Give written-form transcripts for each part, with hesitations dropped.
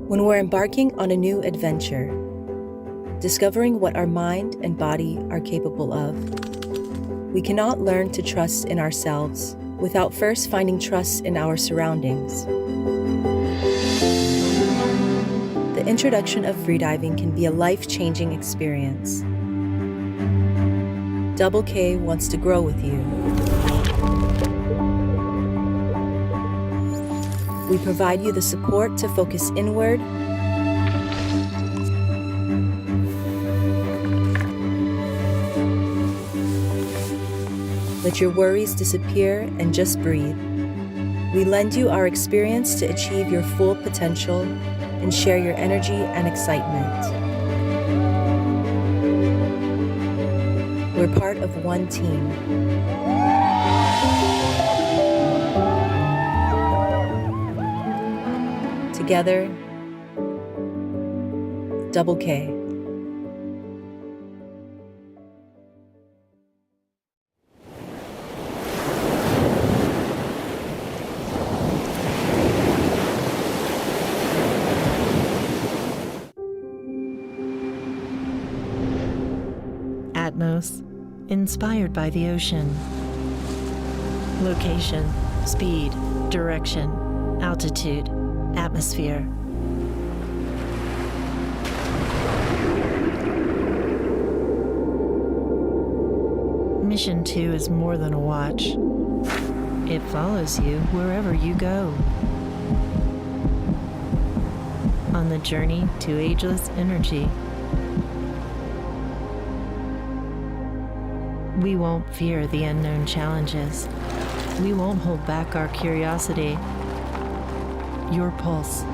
When we're embarking on a new adventure, discovering what our mind and body are capable of, we cannot learn to trust in ourselves without first finding trust in our surroundings. The introduction of freediving can be a life-changing experience. Double K wants to grow with you. We provide you the support to focus inward, let your worries disappear and just breathe. We lend you our experience to achieve your full potential and share your energy and excitement. We're part of one team. Together, Double K. Atmos, inspired by the ocean. Location, speed, direction, altitude, atmosphere. Mission 2 is more than a watch. It follows you wherever you go. On the journey to ageless energy. We won't fear the unknown challenges. We won't hold back our curiosity. Your pulse,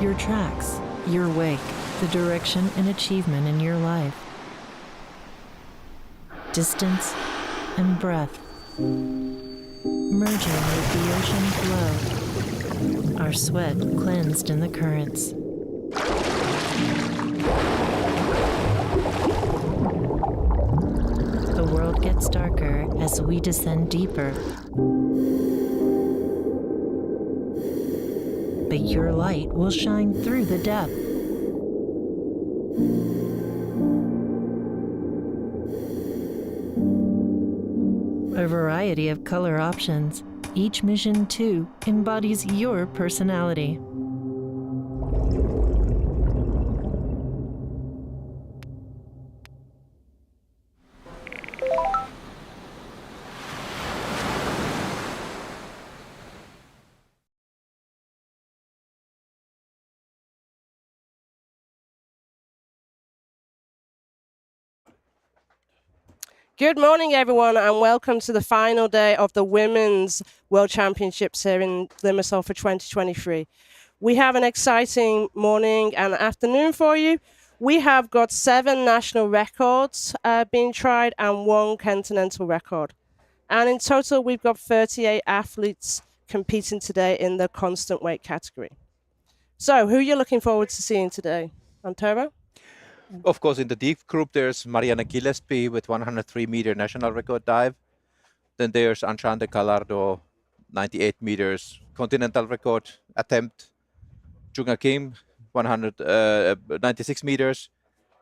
your tracks, your wake, the direction and achievement in your life. Distance and breath, merging with the ocean flow, our sweat cleansed in the currents. The world gets darker as we descend deeper. But your light will shine through the depth. A variety of color options. Each Mission 2 embodies your personality. Good morning, everyone, and welcome to the final day of the Women's World Championships here in Limassol for 2023. We have an exciting morning and afternoon for you. We have got 7 national records being tried and 1 continental record. And in total, we've got 38 athletes competing today in the constant weight category. So who are you looking forward to seeing today? Antero? Of course, in the deep group, there's Mariana Gillespie with 103-meter national record dive. Then there's Anshante Gallardo, 98 meters continental record attempt. Junga Kim, 96 meters.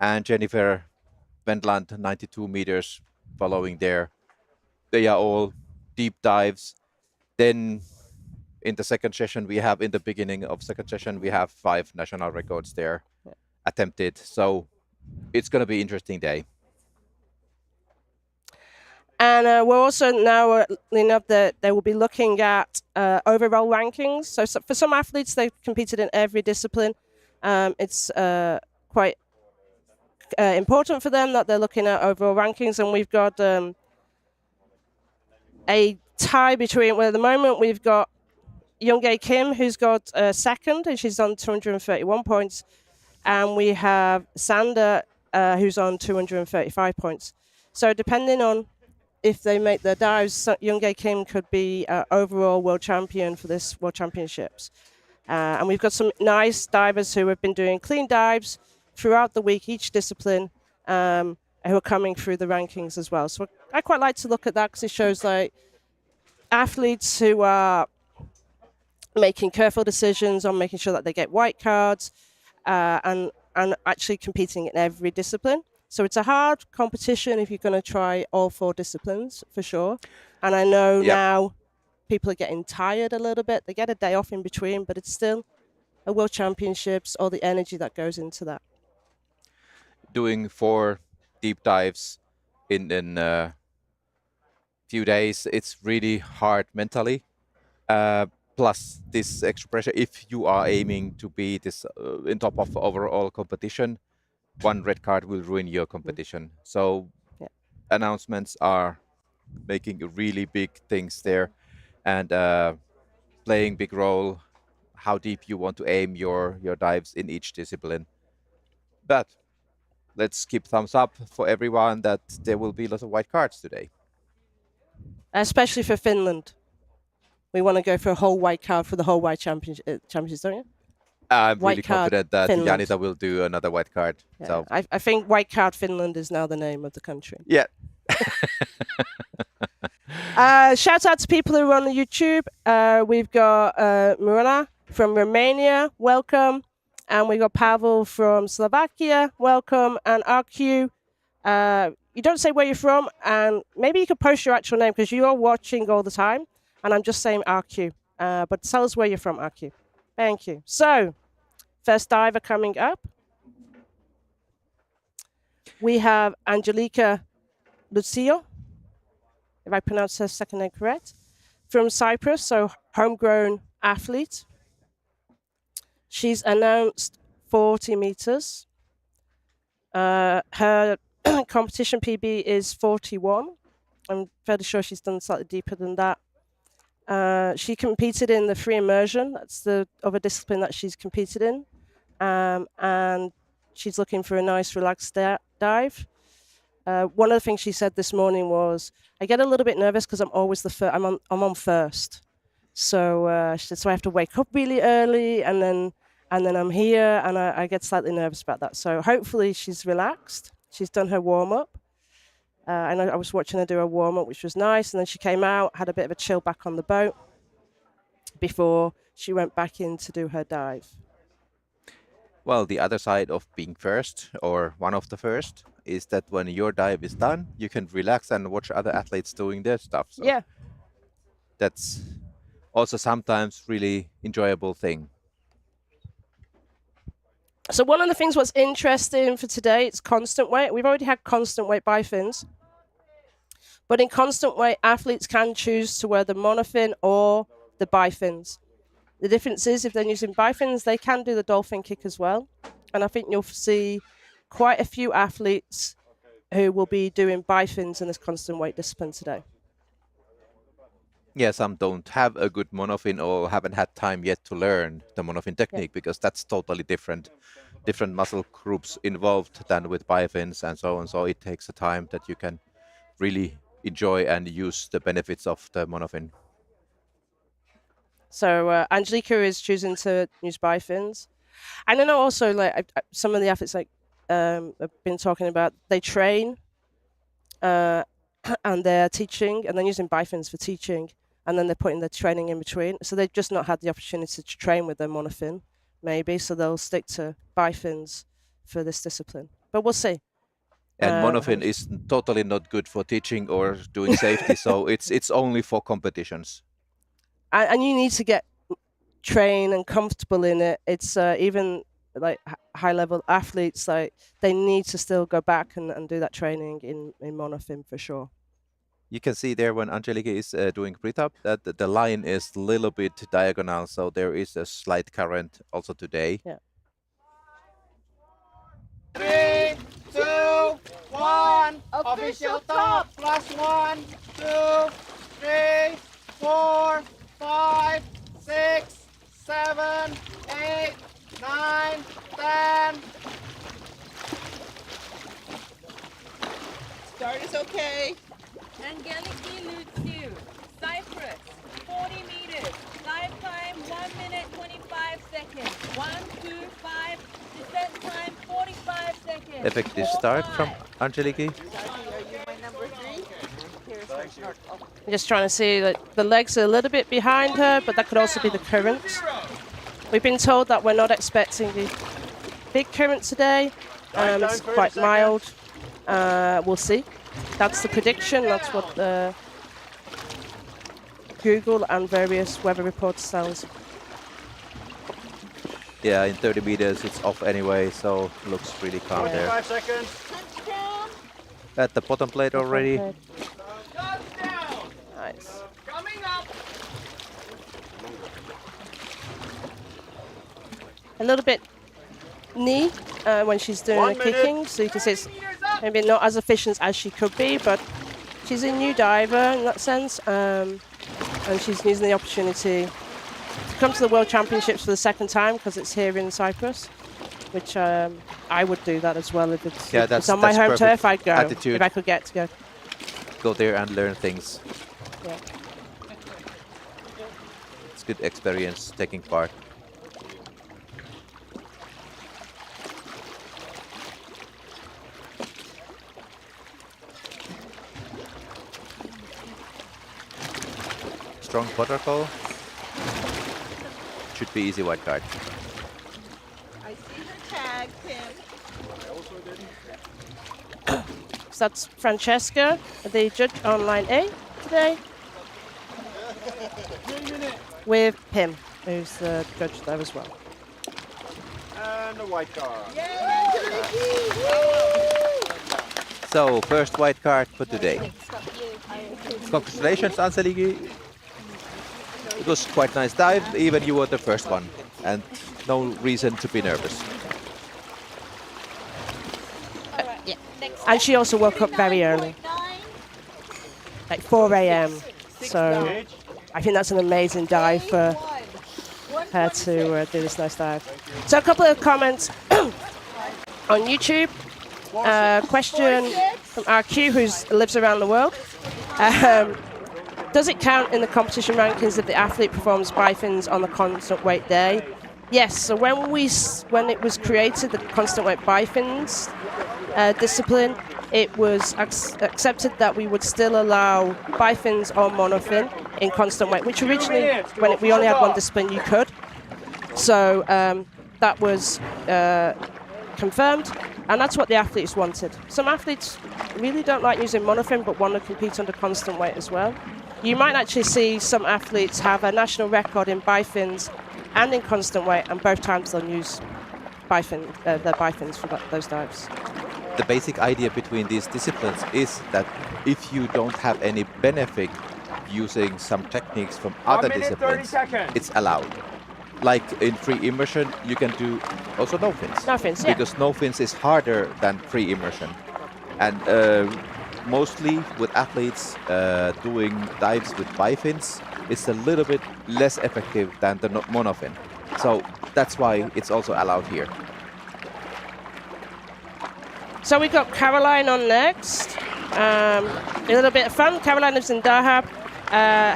And Jennifer Wendland, 92 meters following there. They are all deep dives. Then in the second session, in the beginning of second session, we have 5 national records there attempted. So it's going to be an interesting day. And we're also now enough that they will be looking at overall rankings. So for some athletes, they've competed in every discipline. It's quite important for them that they're looking at overall rankings. And we've got a tie between, well, at the moment, we've got Younghae Kim, who's got second, and she's on 231 points. And we have Sander, who's on 235 points. So depending on if they make their dives, Younghae Kim could be overall world champion for this World Championships. And we've got some nice divers who have been doing clean dives throughout the week, each discipline, who are coming through the rankings as well. So I quite like to look at that because it shows like athletes who are making careful decisions on making sure that they get white cards, and actually competing in every discipline. So it's a hard competition if you're going to try all 4 disciplines for sure. And I know Yep. now people are getting tired a little bit. They get a day off in between, but it's still a World Championships, all the energy that goes into that. Doing 4 deep dives in a few days, it's really hard mentally. Plus this extra pressure, if you are aiming to be this in top of overall competition, 1 red card will ruin your competition. So Yeah. announcements are making really big things there, and playing big role how deep you want to aim your dives in each discipline. But let's keep thumbs up for everyone that there will be lots of white cards today. Especially for Finland. We want to go for a whole white card for the whole white championships, don't you? I'm White really card, confident that Finland. Janita will do another white card. Yeah. So I think White Card Finland is now the name of the country. yeah. Shout out to people who are on the YouTube. We've got Mirana from Romania, welcome. And we got Pavel from Slovakia, welcome. And RQ, you don't say where you're from, and maybe you could post your actual name because you are watching all the time. And I'm just saying RQ. But tell us where you're from, RQ. Thank you. So, first diver coming up. We have Angelica Lucio, if I pronounce her second name correct, from Cyprus, so homegrown athlete. She's announced 40 meters. Her competition PB is 41. I'm fairly sure she's done slightly deeper than that. She competed in the free immersion. That's the other discipline that she's competed in. And she's looking for a nice relaxed dive. One of the things she said this morning was, I get a little bit nervous because I'm always the first. I'm on first. So she said, so I have to wake up really early, and then I'm here, and I get slightly nervous about that. So hopefully she's relaxed. She's done her warm-up. And I was watching her do a warm-up, which was nice. And then she came out, had a bit of a chill back on the boat before she went back in to do her dive. Well, the other side of being first, or one of the first, is that when your dive is done, you can relax and watch other athletes doing their stuff. So Yeah. that's also sometimes really enjoyable thing. So one of the things what's interesting for today, it's constant weight. We've already had constant weight bifins. But in constant weight, athletes can choose to wear the monofin or the bifins. The difference is if they're using bifins, they can do the dolphin kick as well. And I think you'll see quite a few athletes who will be doing bifins in this constant weight discipline today. Yeah, some don't have a good monofin or haven't had time yet to learn the monofin technique, because that's totally different muscle groups involved than with bifins and so on. So it takes a time that you can really enjoy and use the benefits of the monofin. So Angelica is choosing to use bifins. And I know also like some of the athletes like I've been talking about, they train and they're teaching and then using bifins for teaching, and then they're putting their training in between. So they've just not had the opportunity to train with their monofin, maybe. So they'll stick to bifins for this discipline. But we'll see. And monofin is totally not good for teaching or doing safety. So it's only for competitions. And you need to get trained and comfortable in it. It's even like high-level athletes, like they need to still go back and do that training in monofin for sure. You can see there when Angelica is doing pre-top that the line is a little bit diagonal, so there is a slight current also today. Yeah. 3, 2, 1, official top, +1, 2, 3, 4, 5, 6, 7, 8, 9, 10. Start is okay. Angeliki Luciu, Cyprus, 40 meters, dive time 1 minute 25 seconds, 1, 2, 5, descent time 45 seconds. Effective start from Angelica. Are you my number 3? Here's my start. Oh. I'm just trying to see that the legs are a little bit behind her, but that could also be the current. We've been told that we're not expecting the big current today. It's quite mild. We'll see. That's the prediction. That's what Google and various weather reports tells. Yeah, in 30 meters it's off anyway, so looks really calm there. 5 seconds. At the bottom plate already. Touchdown. Nice. Coming up. A little bit knee when she's doing 1 the minute. kicking, so you can see it's maybe not as efficient as she could be, but she's a new diver in that sense, and she's using the opportunity to come to the World Championships for the second time because it's here in Cyprus, which I would do that as well if it's, Yeah, if it's on my home perfect turf. I'd go attitude. if I could get to go. Go there and learn things. Yeah. It's good experience taking part. Strong protocol. Should be easy white card. I see the tag, Tim. So that's Francesca, the judge on line A today, with Pim, who's the judge there as well. And the white card. So, first white card for today. Congratulations, Anseligi. It was quite nice dive, even you were the first one, and no reason to be nervous. And she also woke up very early, like 4 a.m. So I think that's an amazing dive for her to do this nice dive. So a couple of comments on YouTube. Question from RQ, who lives around the world. Does it count in the competition rankings if the athlete performs bifins on the constant weight day? Yes. So when it was created, the constant weight bifins discipline, it was accepted that we would still allow bifins or monofin in constant weight, which originally, when we only had one discipline, you could. So that was confirmed, and that's what the athletes wanted. Some athletes really don't like using monofin, but want to compete under constant weight as well. You might actually see some athletes have a national record in bifins and in constant weight, and both times they'll use their bifins for those dives. The basic idea between these disciplines is that if you don't have any benefit using some techniques from other 1 minute, 30 disciplines, seconds. it's allowed. Like in free immersion, you can do also no fins. No fins, yeah. Because no fins is harder than free immersion. And mostly with athletes doing dives with bifins, it's a little bit less effective than the monofin. So that's why it's also allowed here. So we got Caroline on next. A little bit of fun. Caroline lives in Dahab.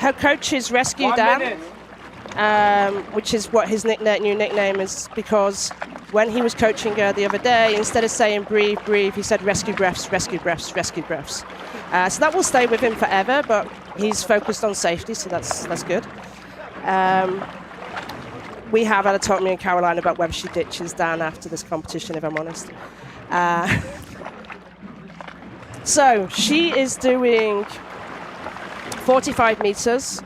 Her coach is Rescue 1 Dan, minute. which is what his new nickname is, because when he was coaching her the other day, instead of saying breathe, breathe, he said rescue breaths, rescue breaths, rescue breaths. So that will stay with him forever, but he's focused on safety, so that's good. We have had a talk, me and Caroline, about whether she ditches Dan after this competition, if I'm honest. So she is doing 45 meters.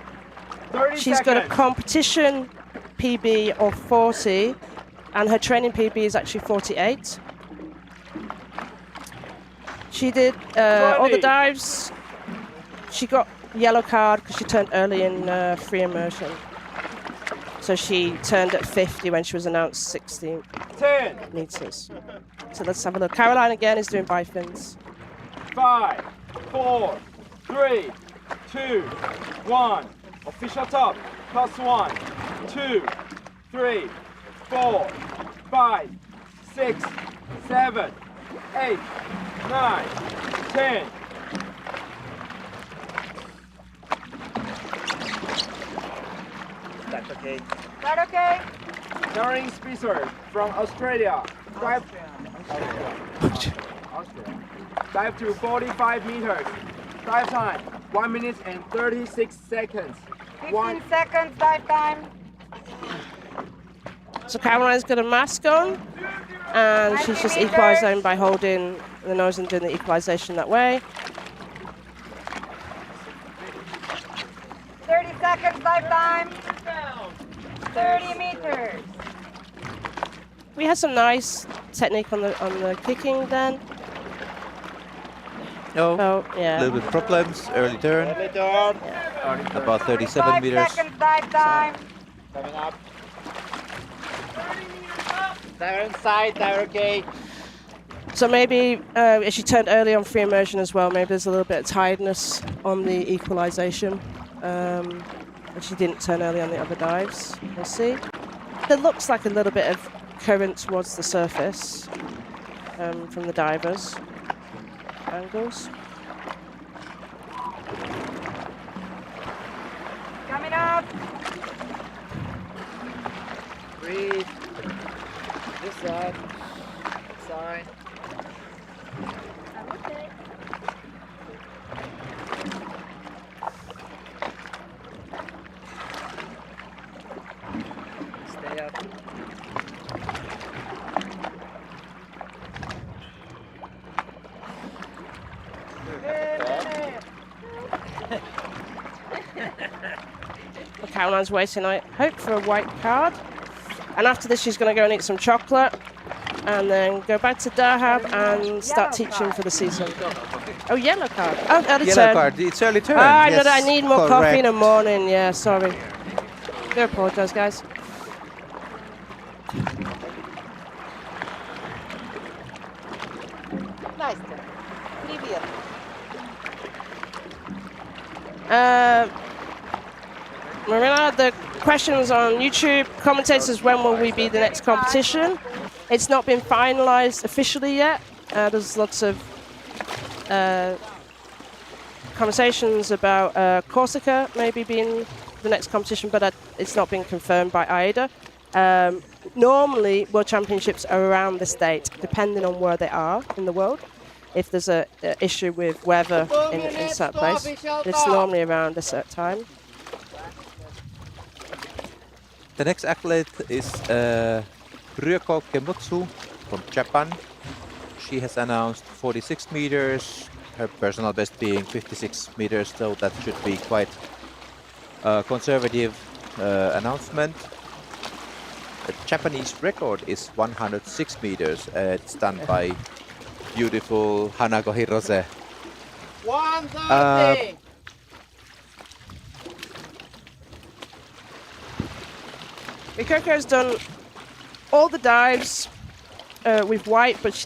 30 She's seconds. got a competition PB of 40, and her training PB is actually 48. She did all the 20. dives. She got yellow card because she turned early in free immersion. So she turned at 50 when she was announced 16 10, meters. So let's have a look. Caroline again is doing bifins. 5, 4, 3, 2, 1. Official top. +1, 2, 3, 4, 5, 6, 7, 8, 9, 10. That's okay. That okay? Darren Spicer from Australia. Dive Dive to 45 meters. Dive time 1 minute and 36 seconds. 15 seconds dive time. So Caroline's got a mask on. And she's just equalising by holding the nose and doing the equalisation that way. 30 seconds, dive time. 30 meters. We had some nice technique on the kicking then. No, Oh, a yeah. little bit problems. Early turn. Early turn. About 37 5 meters. seconds, dive time. Coming up. Diver inside, diver gate. So maybe if she turned early on free immersion as well, maybe there's a little bit of tiredness on the equalisation. And she didn't turn early on the other dives. We'll see. There looks like a little bit of current towards the surface from the divers' angles. Coming up. Breathe. This side. Side. Stay up. Caroline's waiting, I hope, for a white card. And after this, she's going to go and eat some chocolate and then go back to Dahab and start teaching for the season. Oh, yellow card. Oh, early Yellow turn. card. It's early turn. Ah, yes, I need more coffee in the correct. morning. Yeah, sorry. Do apologise, guys. Nice turn. Привет. Marina, the questions on YouTube, commentators, when will we be the next competition? It's not been finalised officially yet. There's lots of conversations about Corsica maybe being the next competition, but it's not been confirmed by AIDA. Normally, World Championships are around this date, depending on where they are in the world. If there's an issue with weather in a certain place, it's normally around a certain time. The next athlete is Ryoko Kemotsu from Japan. She has announced 46 meters, her personal best being 56 meters, so that should be quite a conservative announcement. The Japanese record is 106 meters. It's done by beautiful Hanako Hirose. 130. Rikoko's done all the dives with white, but she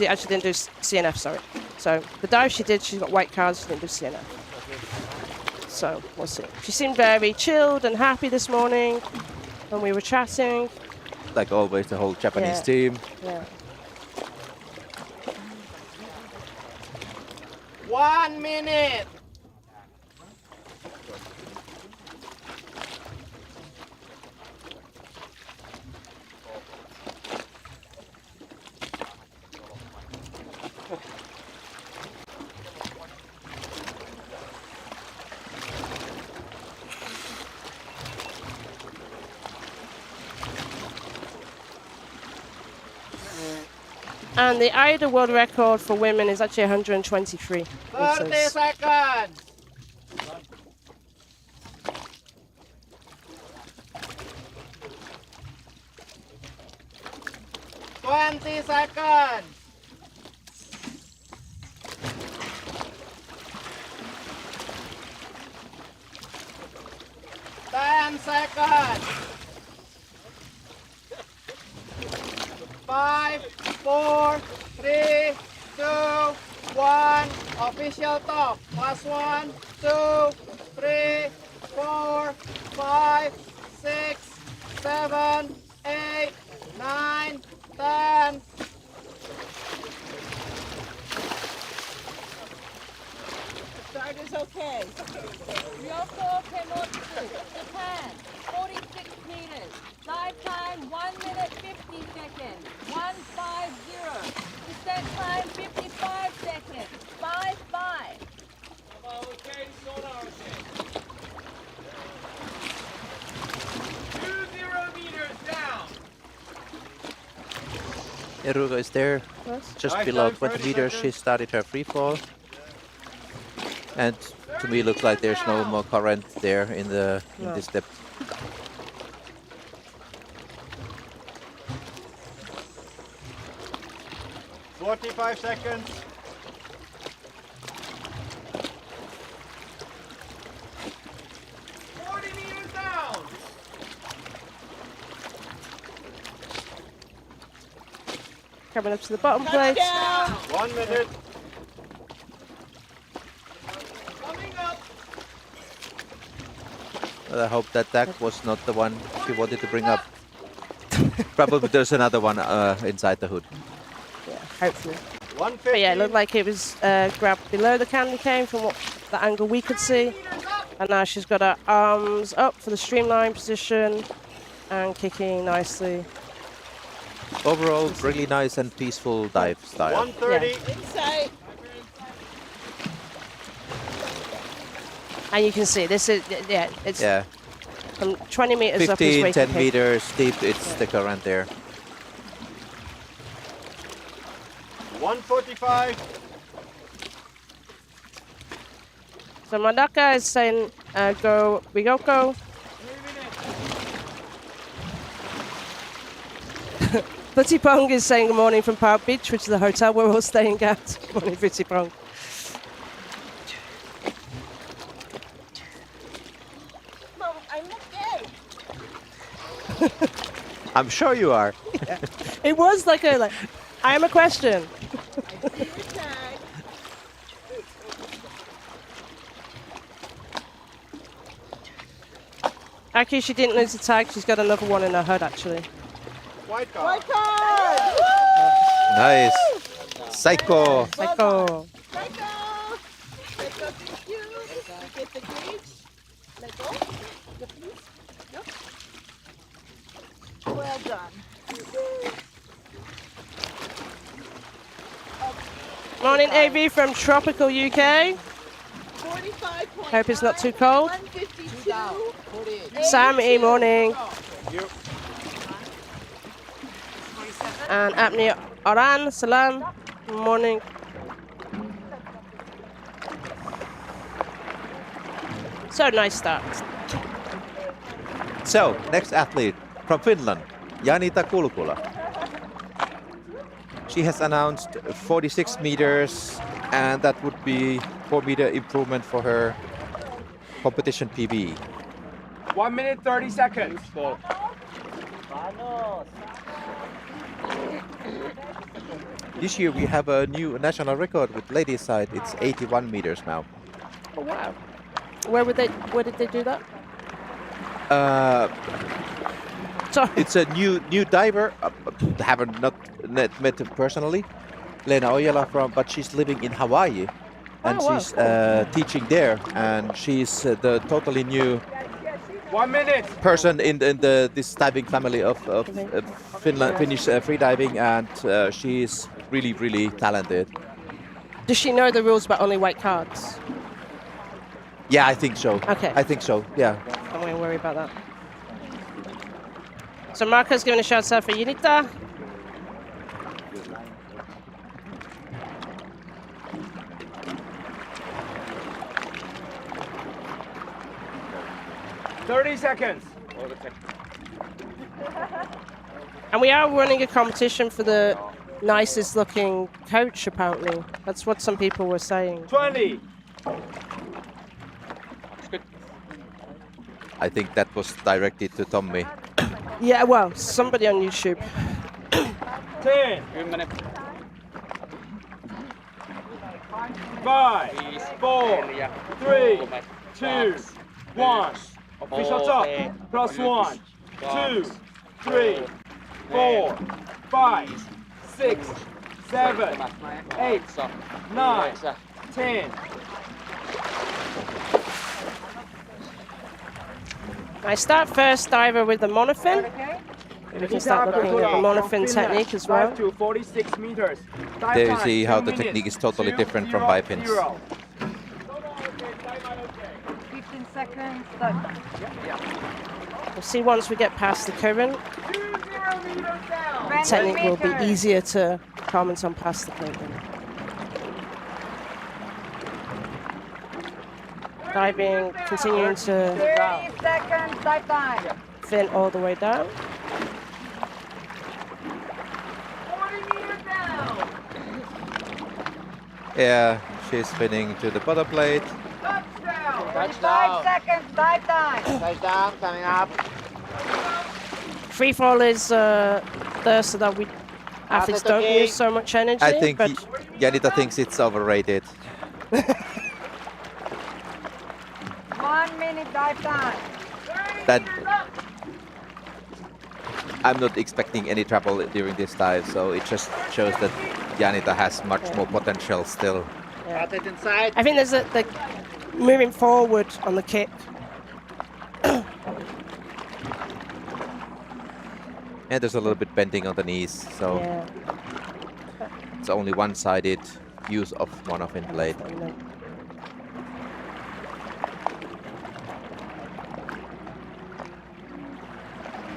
actually didn't do CNF, sorry. So the dive she did, she's got white cards, she didn't do CNF. So we'll see. She seemed very chilled and happy this morning when we were chatting. Like always, the whole Japanese Yeah. team. Yeah. 1 minute. And the AIDA world record for women is actually 123 30 meters. seconds. Twenty seconds. 10 seconds. 5, 4, 3, 2, 1. Official top. Last 1, 2, 3, 4, 5, 6, 7, 8, 9, 10. Start is okay. Ryoko Kemotsu, Japan, 46 meters. Dive time 1 minute 50 seconds. 150. Descent time 55 seconds. 5-5. 20 meters down. Eruga is there, just Nice below dive, 20 30 meters. She seconds. started her free fall. And to me, looks like there's no more current there in No. this depth. Forty-five seconds. Coming up to the bottom plate. 1 minute. Well, I hope that was not the one she wanted to bring up. Probably there's another one inside the hood. Yeah, hopefully. 150. But yeah, it looked like it was grabbed below the candy cane from what the angle we could see. And now she's got her arms up for the streamline position and kicking nicely. Overall, really nice and peaceful dive style. 130. Inside. And you can see this is, yeah, it's Yeah, from 20 meters up is 15, wake 10 and kick. meters deep, it's the current there. 145. So Mandaka is saying go Rigoko. Putipong is saying good morning from Park Beach, which is the hotel we're all staying at. Good morning, Putipong. Mom, I'm okay. I'm sure you are. It was like a, I am a question. I see your tag. Actually, she didn't lose the tag. She's got another one in her hood, actually. White card. White card! Nice. Psycho. Psycho. Let go! Let go, thank you. Get the gauge. Let go. Yeah, please. Yep. Well done. Morning, AV from tropical UK. 45.9. Hope it's not too cold. 152. Sam, morning. And Apnea Aran, salam. Morning. So nice start. So, next athlete from Finland, Janita Kulkula. She has announced 46 meters, and that would be 4-meter improvement for her competition PB. 1 minute 30 seconds. This year we have a new national record with ladies side. It's 81 meters now. Oh, wow. Where did they do that? Sorry. It's a new diver. Haven't not met her personally, Lena Ojala but she's living in Hawaii, and Oh, wow, she's teaching there, and she's the totally new 1 minute. person in this diving family of Finnish freediving, and she's really talented. Does she know the rules about only white cards? Yeah, I think so. Okay. I think so. Yeah. Don't we worry about that. So Marco's giving a shout out for Unita. $30 seconds. And we are running a competition for the nicest looking coach, apparently. That's what some people were saying. 20. I think that was directed to Tommy. Yeah, well, somebody on YouTube. 10. 5, 4, 3, 2, 1. Official top. +1, 2, 3, 4, 5, 6, 7, 8, 9, 10. I start first diver with the monofin. We can start looking at the monofin technique as well. 5 to 46 meters. Dive There you time, see how 2 the minutes. technique is totally 2, different from 0, bipins. 0. 15 seconds. Done. We'll see once we get past the current. technique will be easier to comment on past the cable. Diving, continuing to 30 seconds, dive time. fin all the way down. 40 meters down. Yeah, she's spinning to the bottom plate. Touchdown. 5 Touchdown. seconds, dive time. Touchdown coming up. Free fall is there so that we athletes don't use so much energy. I think but Janita thinks it's overrated. 1 minute dive time. That I'm not expecting any trouble during this dive, so it just shows that Janita has much more potential still. Cut it inside. I think there's the moving forward on the kick. And there's a little bit bending on the knees, so Yeah. it's only one-sided use of monofin blade.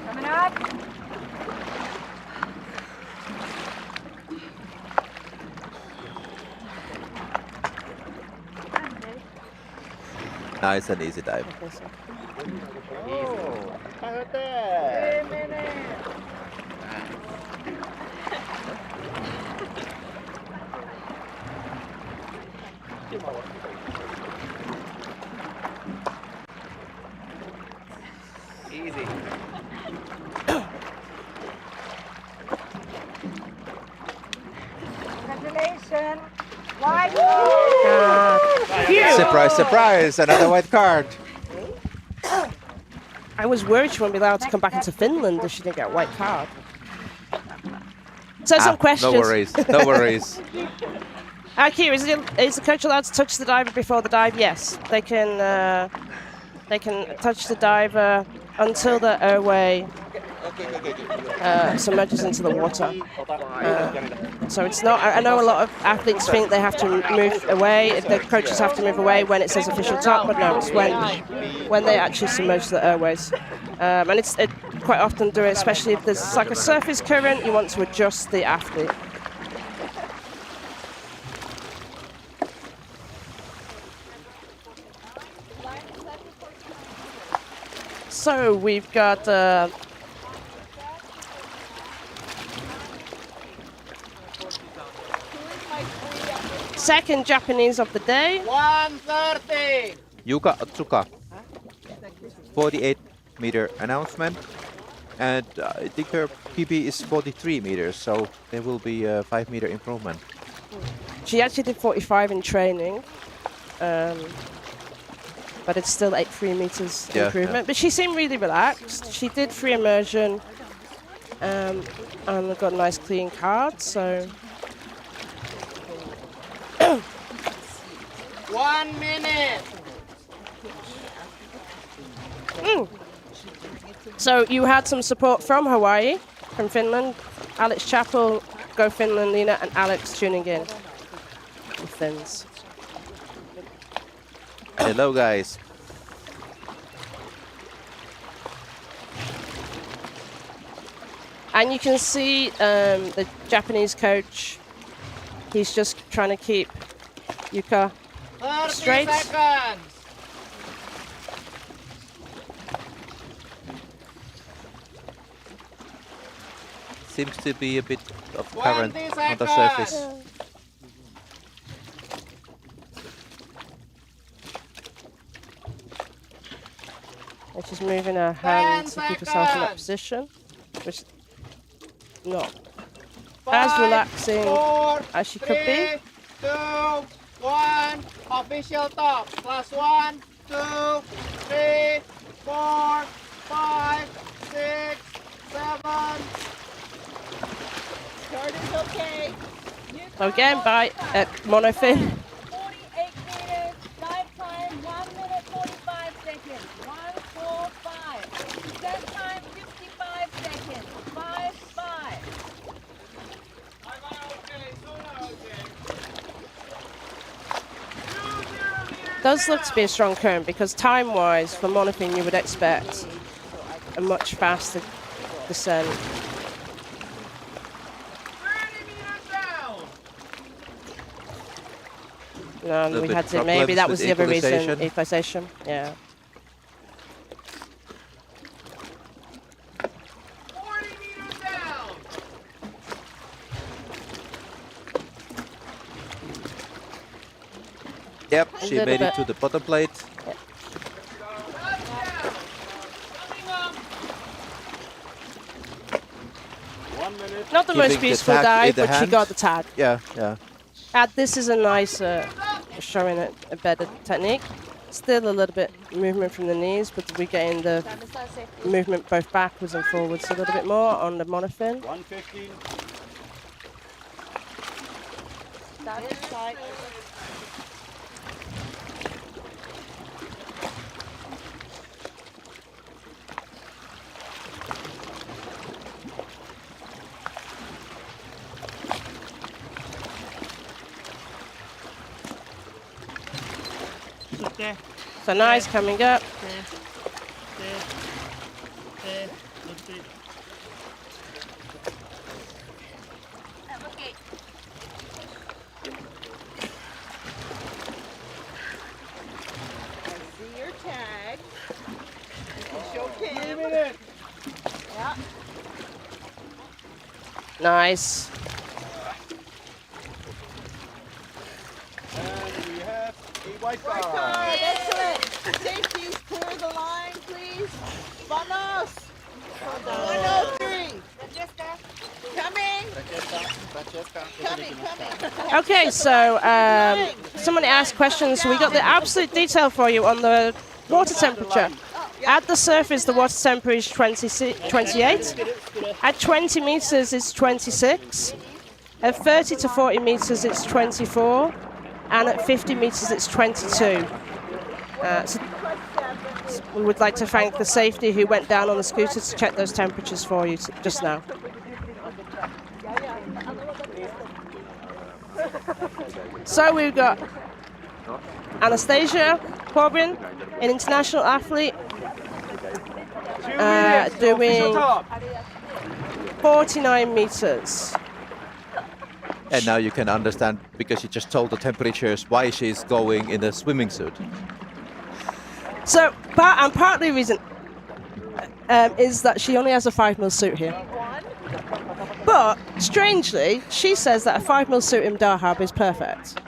Coming up. Nice and easy dive. Oh, cut it. 3 minutes. Easy. Congratulations. White. Surprise, surprise, another white card. I was worried she wouldn't be allowed to come back into Finland if she didn't get a white card. So some questions. No worries, no worries. Aki, is the coach allowed to touch the diver before the dive? Yes, they can touch the diver until the airway submerges into the water. So it's not. I know a lot of athletes think they have to move away. The coaches have to move away when it says official top, but no, it's when they actually submerge the airways. And it's quite often do it, especially if there's like a surface current. You want to adjust the athlete. So we've got second Japanese of the day. 130. Yuka Otsuka, 48-meter announcement, and I think her PB is 43 meters, so there will be a 5-meter improvement. She actually did 45 in training, but it's still 3 meters improvement. Yeah. But she seemed really relaxed. She did free immersion, and got a nice clean card. So 1 minute. So you had some support from Hawaii, from Finland. Alex Chappell, Go Finland, Lena, and Alex tuning in. The Finns. Hello, guys. And you can see the Japanese coach. He's just trying to keep Yuka 30 straight. seconds. Seems to be a bit of current 20 on the seconds. surface. And she's moving her hand 10 to keep herself in that seconds. position, which is not 5, as relaxing 4, as she could be. 3, 2, 1. Official top. Plus 1, 2, 3, 4, 5, 6, 7. Start is okay. So again, by monofin. 48 meters, dive time 1 minute 45 seconds. 145. Descent time 55 seconds. 5-5. Does look to be a strong current because time-wise, for monofin, you would expect a much faster descent. No, Little we bit had to. problems Maybe that with was the other reason. equalization. Equalization. Yeah. 40 meters down. Yep, A she little made it bit. to the bottom plate. Not the most Keeping the beautiful tag in dive, the but she hand. got the tag. Yeah, yeah. This is a nice showing a better technique. Still a little bit movement from the knees, but we're getting the movement both backwards and forwards a little bit more on the monofin. 115. So nice coming up. See your tag. You can show Kim. Yeah. Nice. And we have a white Right card. card. Excellent. Safeties, clear the line, please. Vamos. 103. Coming. Coming. Okay, so somebody asked questions. So we got the absolute detail for you on the water temperature. At the surface, the water temperature is 28. At 20 meters, it's 26. At 30 to 40 meters, it's 24. And at 50 meters, it's 22. So we would like to thank the safety who went down on the scooter to check those temperatures for you just now. So we've got Anastasia Corbin, an international athlete, 2 minutes. Official doing top. 49 meters. And now you can understand, because she just told the temperatures, why she's going in a swimming suit. So, partly the reason is that she only has a 5mm suit here. But, strangely, she says that a 5mm suit in Dahab is perfect.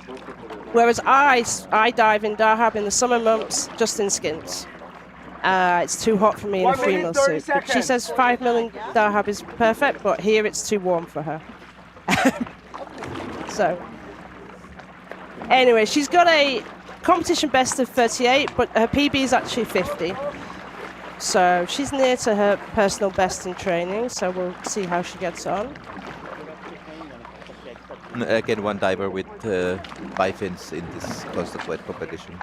Whereas I dive in Dahab in the summer months just in skins. It's too hot for me in a 1 minute, 3mm 30 suit. But she seconds. says 5mm in Dahab is perfect, but here it's too warm for her. So, anyway, she's got a competition best of 38, but her PB is actually 50. So she's near to her personal best in training, so we'll see how she gets on. Again, one diver with bifins in this coastal weight competition.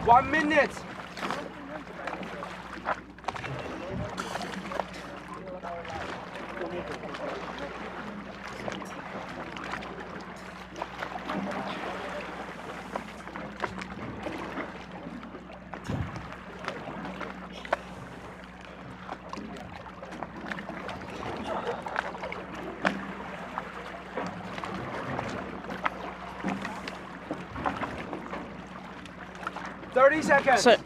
1 minute. Seconds. So,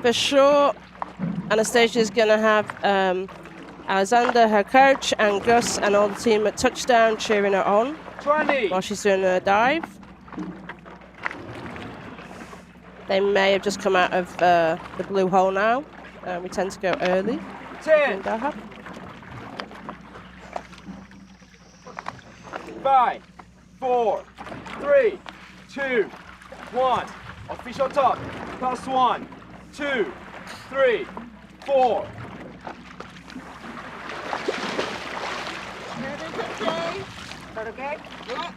for sure, Anastasia's going to have Alexander, her coach, and Gus and all the team at touchdown cheering her on 20. while she's doing her dive. They may have just come out of the blue hole now. We tend to go early 10. in Dahab. 5, 4, 3, 2, 1. Official top. Plus 1, 2, 3, 4. Okay? Yeah.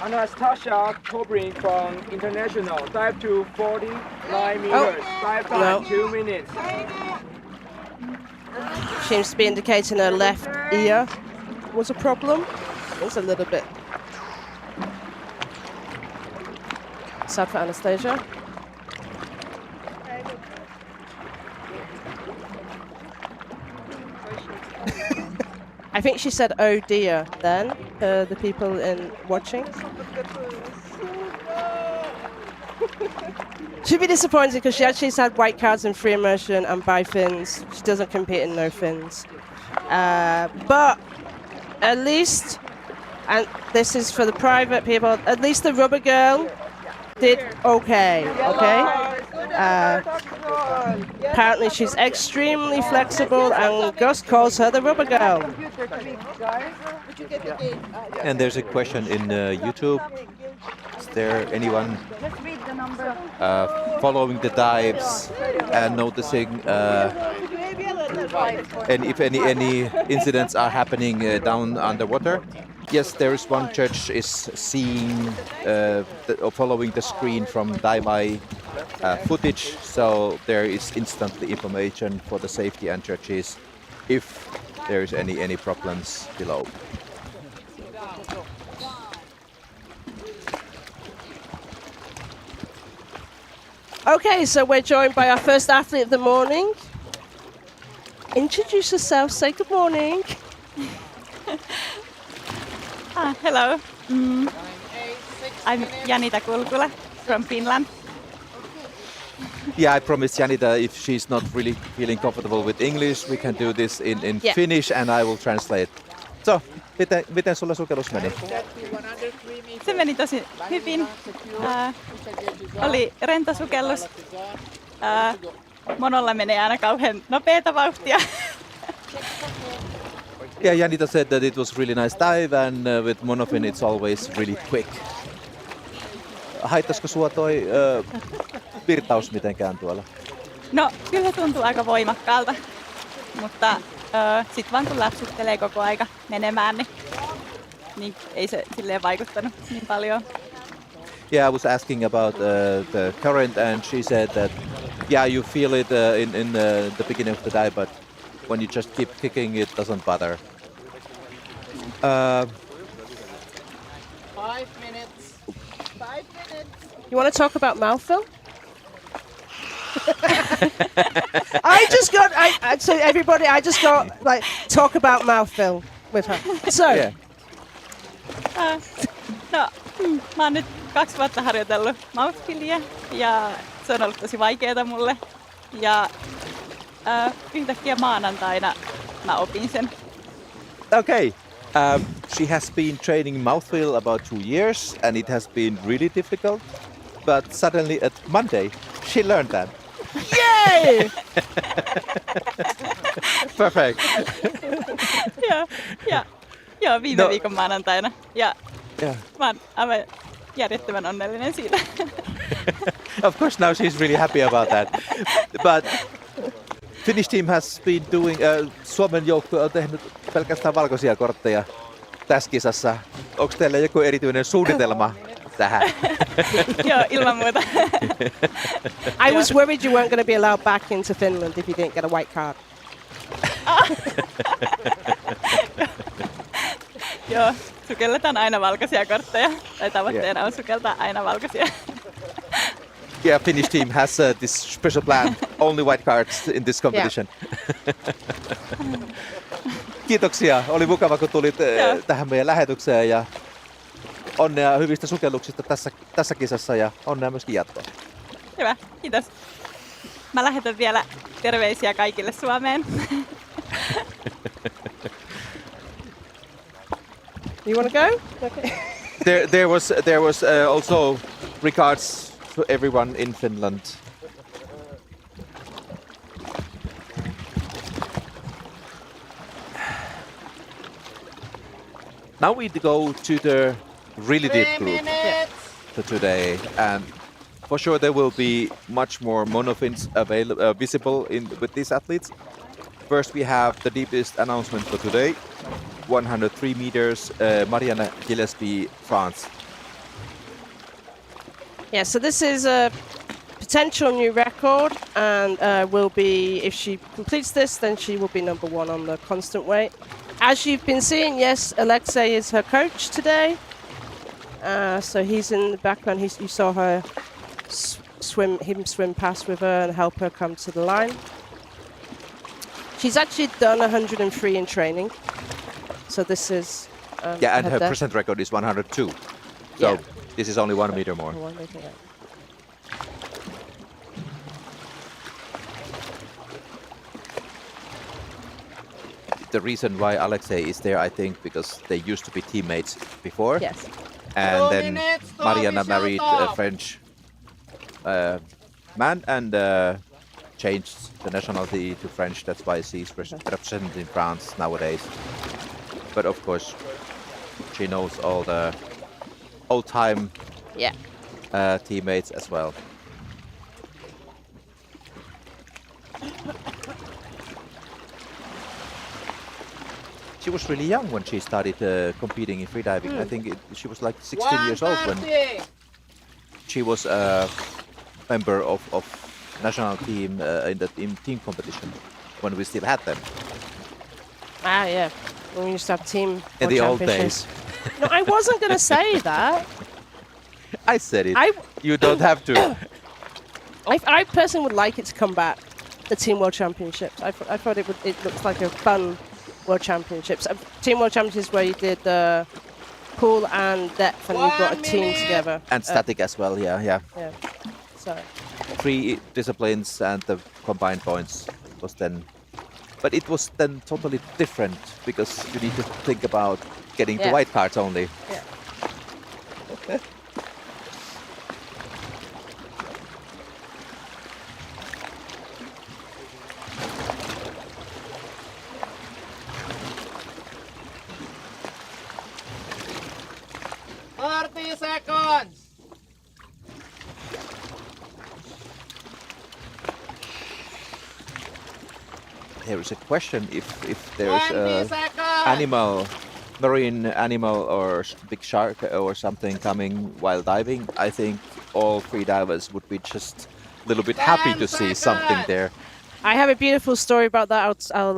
Anastasia Kobrin from International. Dive to 49 meters. Dive time No. 2 minutes. Seems to be indicating her left ear was a problem. It's a little bit sad for Anastasia. I think she said, "Oh dear," then, the people in watching. She'd be disappointed because she actually has had white cards in free immersion and by fins. She doesn't compete in no fins. But at least, and this is for the private people, at least the rubber girl did okay. Apparently she's extremely flexible and Gus calls her the rubber girl. And there's a question in YouTube. Is there anyone following the dives and noticing and if any incidents are happening down underwater? Yes, there is one judge is seeing or following the screen from dive eye footage, so there is instantly information for the safety and judges if there is any problems below. Okay, so we're joined by our first athlete of the morning. Introduce yourself, say good morning. Hello. I'm Janita Kulkula from Finland. Yeah, I promised Janita if she's not really feeling comfortable with English, we can do this in Finnish and I will translate. So, miten sulla sukellus meni? Se meni tosi hyvin. Oli rento sukellus. Monolla menee aina kauhean nopeata vauhtia. Yeah, Janita said that it was really nice dive and with monofin it's always really quick. Haittaisiko sua toi virtaus mitenkään tuolla? No, kyllä se tuntuu aika voimakkaalta, mutta sit vaan kun läpsyttelee koko aika menemään, niin ei se silleen vaikuttanut niin paljon. Yeah, I was asking about the current and she said that yeah, you feel it in the beginning of the dive, but when you just keep kicking it doesn't bother. 5 minutes. 5 minutes. You want to talk about mouthful? I just got like talk about mouthful with her. So, Yeah. Mä oon nyt 2 vuotta harjoitellut mouthfillia ja se on ollut tosi vaikeeta mulle. Ja yhtäkkiä maanantaina mä opin sen. Okay. She has been training mouthfeel about 2 years and it has been really difficult. But suddenly at Monday, she learned that. yay! Perfect. Joo, viime viikon maanantaina. Ja Yeah. mä oon aivan järjettömän onnellinen siitä. Of course, now she's really happy about that. But Finnish team has been doing, Suomen joukkue on tehnyt pelkästään valkoisia kortteja tässä kisassa. Onko teillä joku erityinen suunnitelma tähän? Joo, ilman muuta. I was worried you weren't going to be allowed back into Finland if you didn't get a white card. Joo, sukelletaan aina valkoisia kortteja. Tai tavoitteena on sukeltaa aina valkoisia. Yeah, Finnish team has this special plan. Only white cards in this competition. Kiitoksia. Oli mukava, kun tulit tähän meidän lähetykseen ja onnea hyvistä sukelluksista tässä kisassa ja onnea myöskin jatkoon. Hyvä, kiitos. Mä lähetän vielä terveisiä kaikille Suomeen. You want to go? Okay. There was also regards to everyone in Finland. Now we go to the really deep group for today, and for sure there will be much more monofins visible with these athletes. First, we have the deepest announcement for today, 103 meters, Marianne Gillespie, France. Yeah, so this is a potential new record, and will be, if she completes this, then she will be number 1 on the constant weight. As you've been seeing, yes, Alexei is her coach today. So he's in the background. You saw her swim past with her and help her come to the line. She's actually done 103 in training. So this is Yeah, and ahead her there. present record is 102. So Yeah. this is only 1 meter more. 1 meter, yeah. The reason why Alexei is there, I think, because they used to be teammates before. Yes. And 2 then minutes, stop, Mariana official married a stop. French man and changed the nationality to French. That's why she's represented in France nowadays. But of course, she knows all the old-time Yeah. teammates as well. She was really young when she started competing in freediving. I think she was like 16 years old when 130. she was a member of national team in the team competition when we still had them. Ah, yeah. When we used to have team In the old championships. days. No, I wasn't going to say that. I said it. I- You don't have to. I personally would like it to come back, the Team World Championships. I thought it looked like a fun World Championships. Team World Championships where you did the pool and depth and you brought a 1 team minute. together. And static as well, yeah. Yeah. So, 3 disciplines and the combined points was then. But it was then totally different because you need to think about getting the Yeah. white cards only. yeah. Seconds. Here is a question if there's 20 a seconds. animal, marine animal or big shark or something coming while diving. I think all free divers would be just a little bit happy 10 to see something seconds. there. I have a beautiful story about that. I'll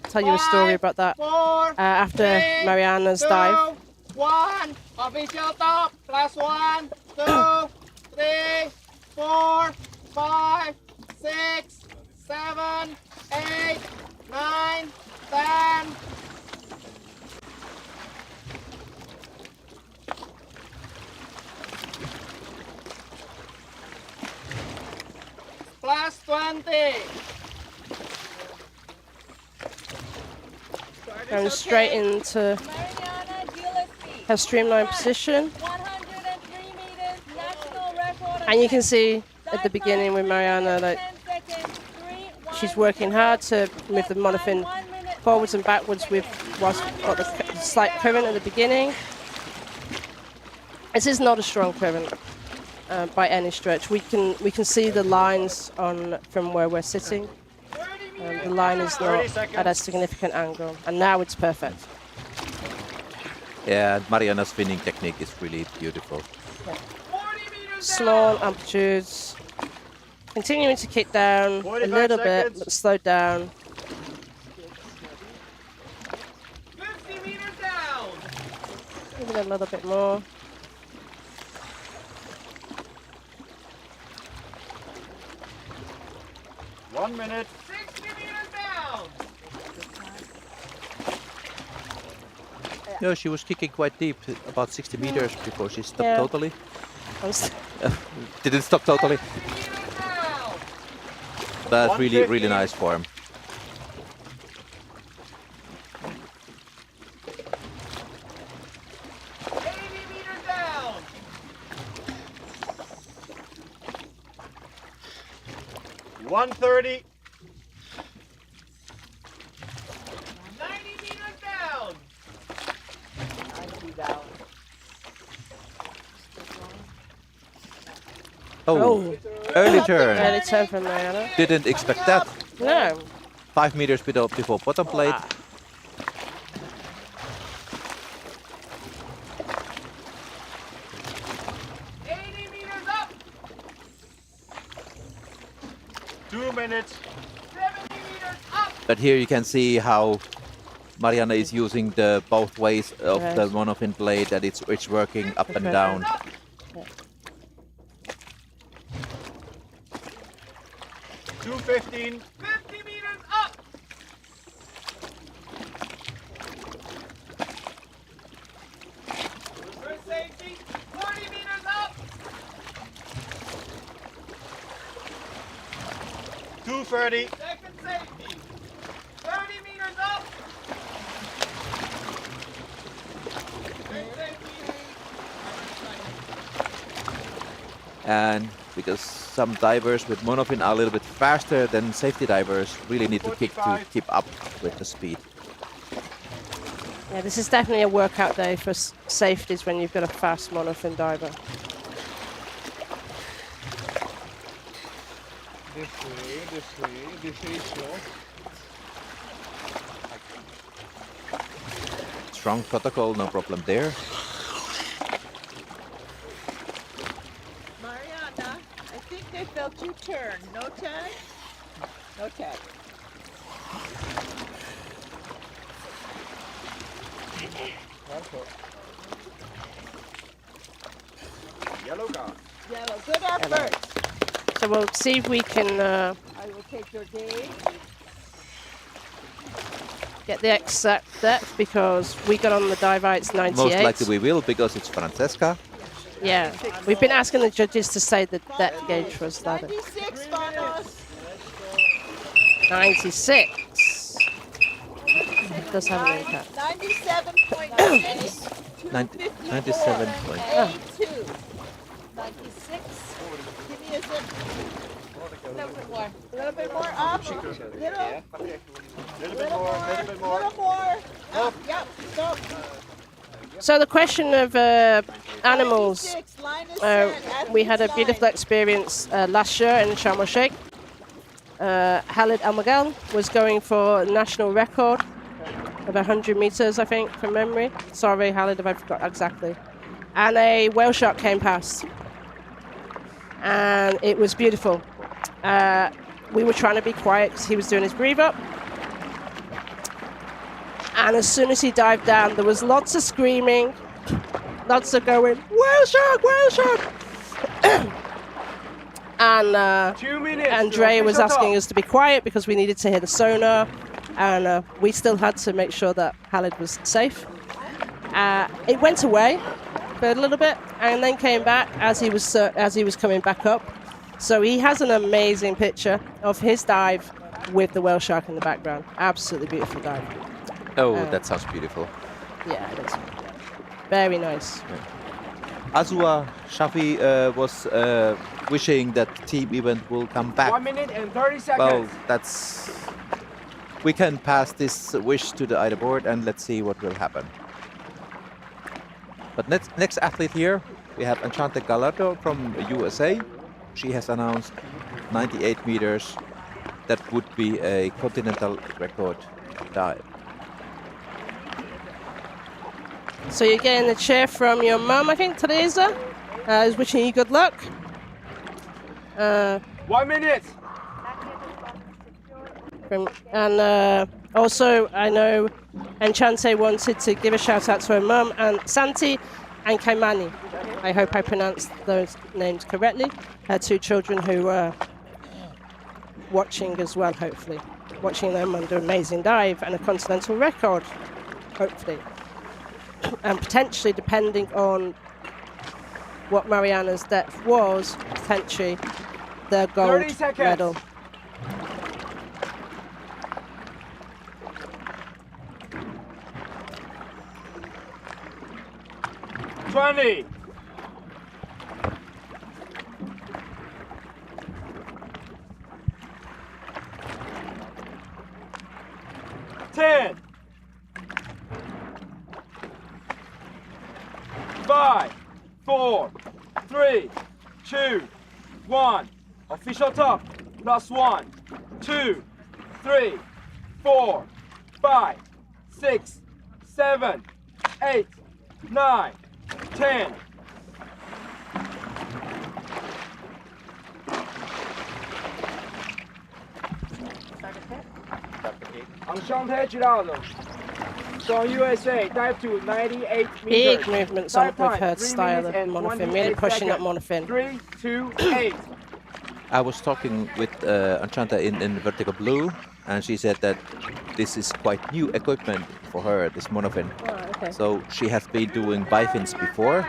tell you a story about that 4, after 3, Mariana's 2, dive. 1. Official top. Plus 1, 2, 3, 4, 5, 6, 7, 8, 9, 10. Plus 20. Going straight into Mariana Gillespie. her streamlined position. 103 meters, national record. And you can see at the beginning with Mariana that she's working hard to move the monofin forwards and backwards with whilst got the slight current at the beginning. This is not a strong current by any stretch. We can see the lines on from where we're sitting. The line is not at a significant angle, and now it's perfect. Yeah, Mariana's spinning technique is really beautiful. Small amplitudes, continuing to kick down a 45 little bit, seconds. but slow down. 50 meters down. Even a little bit more. One minute. 60 meters down. No, she was kicking quite deep, about 60 meters before she stopped Yeah. totally. I'm st- Didn't stop totally, 70 meters down. but really 150. nice form. Meters down. 130. 90 meters down. 90 down. Oh, early turn. early turn from Mariana. Didn't expect that. No. 5 meters before bottom plate. Ah. Meters up. 2 minutes. 70 meters up. But here you can see how Mariana is using the both ways of the Right. monofin blade, that it's working up and Okay. down. 215. 50 meters up. 230. Second safety. 30 meters up. And because some divers with monofin are a little bit faster than safety divers, really need to kick to 45. keep up with the speed. Yeah, this is definitely a workout day for safeties when you've got a fast monofin diver. This way, slow. Strong protocol, no problem there. Mariana, I think they felt you turn. No tag? No tag. Yellow card. Yellow. Good effort. So we'll see if we can I will take your gauge. get the exact depth because we got on the dive heights 98. Most likely we will because it's Francesca. Yeah, we've been asking the judges to say the depth gauge was that 96, Vanos. 96. It does have an impact. 97.6. 97 point. Oh. 82. 96. Give me a zip. A little bit more. A little bit more up. Little more. Up. Yep. Stop. So the question of animals, 96. Line is we had a set. beautiful experience last year in Sharm el-Sheikh. Khalid Al-Magal was going for a national record of 100 meters, I think, from memory. Sorry, Khalid, if I forgot exactly. And a whale shark came past. And it was beautiful. We were trying to be quiet because he was doing his breathe up. And as soon as he dived down, there was lots of screaming, lots of going, whale shark, whale shark. And 2 minutes. Andrea was Official asking top. us to be quiet because we needed to hear the sonar, and we still had to make sure that Khalid was safe. It went away for a little bit and then came back as he was coming back up. So he has an amazing picture of his dive with the whale shark in the background. Absolutely beautiful dive. Oh, that sounds beautiful. Yeah, it is. Very nice. Azua Shafi was wishing that team event will come back. 1 minute and 30 seconds. Well, we can pass this wish to the AIDA board and let's see what will happen. But next athlete here, we have Enchante Gallardo from USA. She has announced 98 meters. That would be a continental record dive. So you're getting the cheer from your mum, I think, Teresa, is wishing you good luck. 1 minute. And also, I know Enchante wanted to give a shout out to her mum and Santi and Kaimani. I hope I pronounced those names correctly. Her two children who were watching as well, hopefully. Watching their mum do an amazing dive and a continental record, hopefully. And potentially, depending on what Mariana's depth was, potentially their 30 gold seconds. medal. Twenty. Ten. 5, 4, 3, 2, 1. Official top. +1, 2, 3, 4, 5, 6, 7, 8, 9, 10. Enchante Giraldo from USA, dive to 98 meters. Big movements on Dive with time, her 3 style of minutes and monofin, 28 really pushing that seconds. monofin. 3, 2, 8. I was talking with Enchante in Vertigo Blue, and she said that this is quite new equipment for her, this monofin. Oh, okay. So she has been doing bifins before.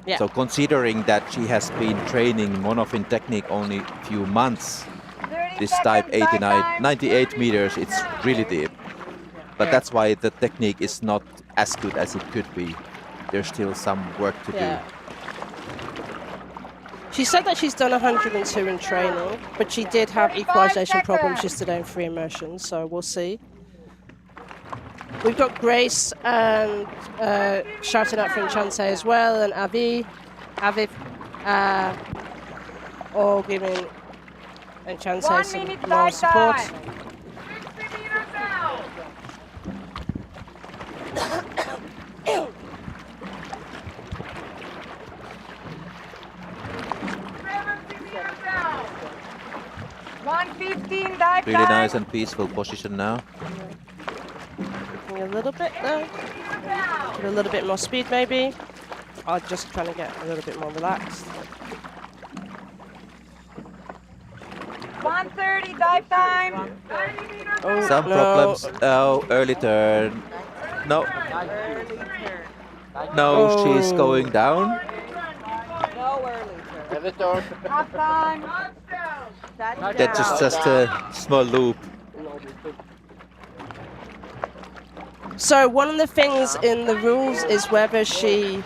Yeah. So considering that she has been training monofin technique only a few months, this dive 98 meters, it's really deep. But that's why the technique is not as good as it could be. There's still some work to do. She said that she's done 102 in training, but she did have equalization problems yesterday in free immersion, so we'll see. We've got Grace and shouting out for Chance as well, and Aviv, all giving Chance some more support. Really nice and peaceful position now. A little bit there. Put a little bit more speed maybe. Or just trying to get a little bit more relaxed. 1:30 dive time. Oh, Some problems. Oh, early turn. No. No, she's going down. No early turn. Half time. That's just a small loop. So one of the things in the rules is whether she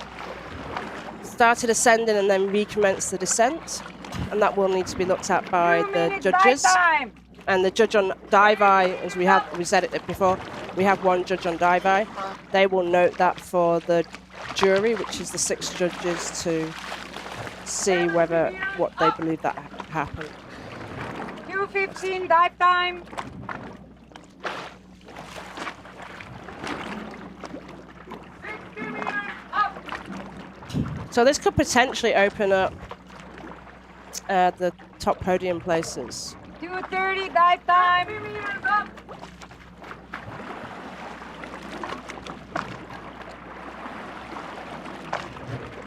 started ascending and then recommenced the descent, and that will need to be looked at by the judges. And the judge on dive eye, as we said it before, we have one judge on dive eye. They will note that for the jury, which is the 6 judges, to see what they believe that happened. 2:15 dive time. So this could potentially open up the top podium places. 2:30 dive time.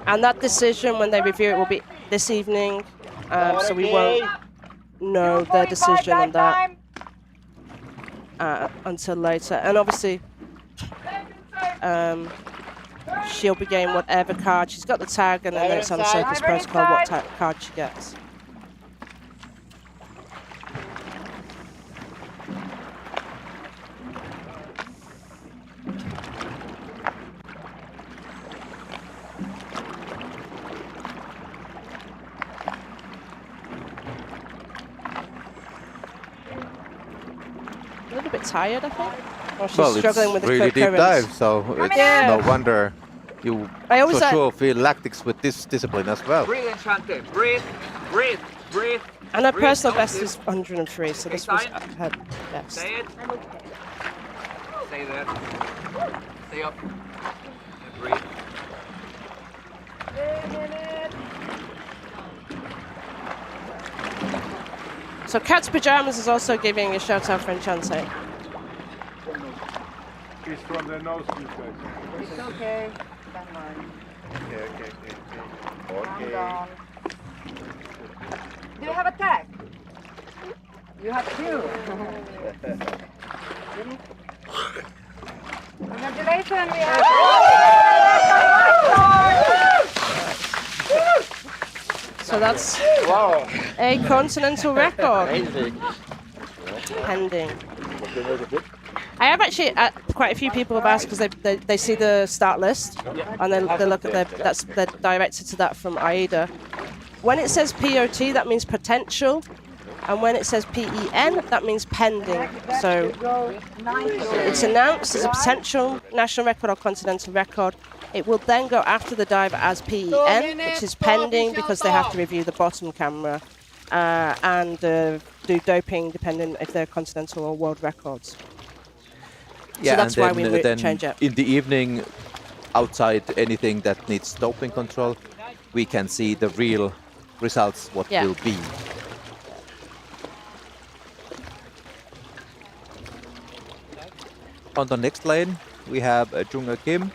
And that decision, when they review it, will be this evening. So we won't know their decision on that until later. And obviously, she'll be getting whatever card. She's got the tag, and then it's on the Circus protocol what card she gets. A little bit tired, I think. Or she's struggling with the really deep currents. dive, so it's no wonder you for sure feel lactics with this discipline as well. Breathe, Enchante. Breathe, breathe, breathe. And her personal best is 103, so this was her best. Stay it. Stay there. Stay up. And breathe. So Cat's Pajamas is also giving a shout out for Enchante. She's from the nose, you guys. It's okay. Don't worry. Okay. Calm down. Do you have a tag? You have 2. Congratulations, we have So that's a continental record pending. I have actually, quite a few people have asked because they see the start list and they look at they're directed to that from AIDA. When it says POT, that means potential, and when it says PEN, that means pending. So it's announced as a potential national record or continental record. It will then go after the dive as PEN, which is pending because they have to review the bottom camera and do doping depending if they're continental or world records. Yeah, so that's and why then, we then change it. in the evening, outside anything that needs doping control, we can see the real results, what will be. On the next lane, we have Jung Kim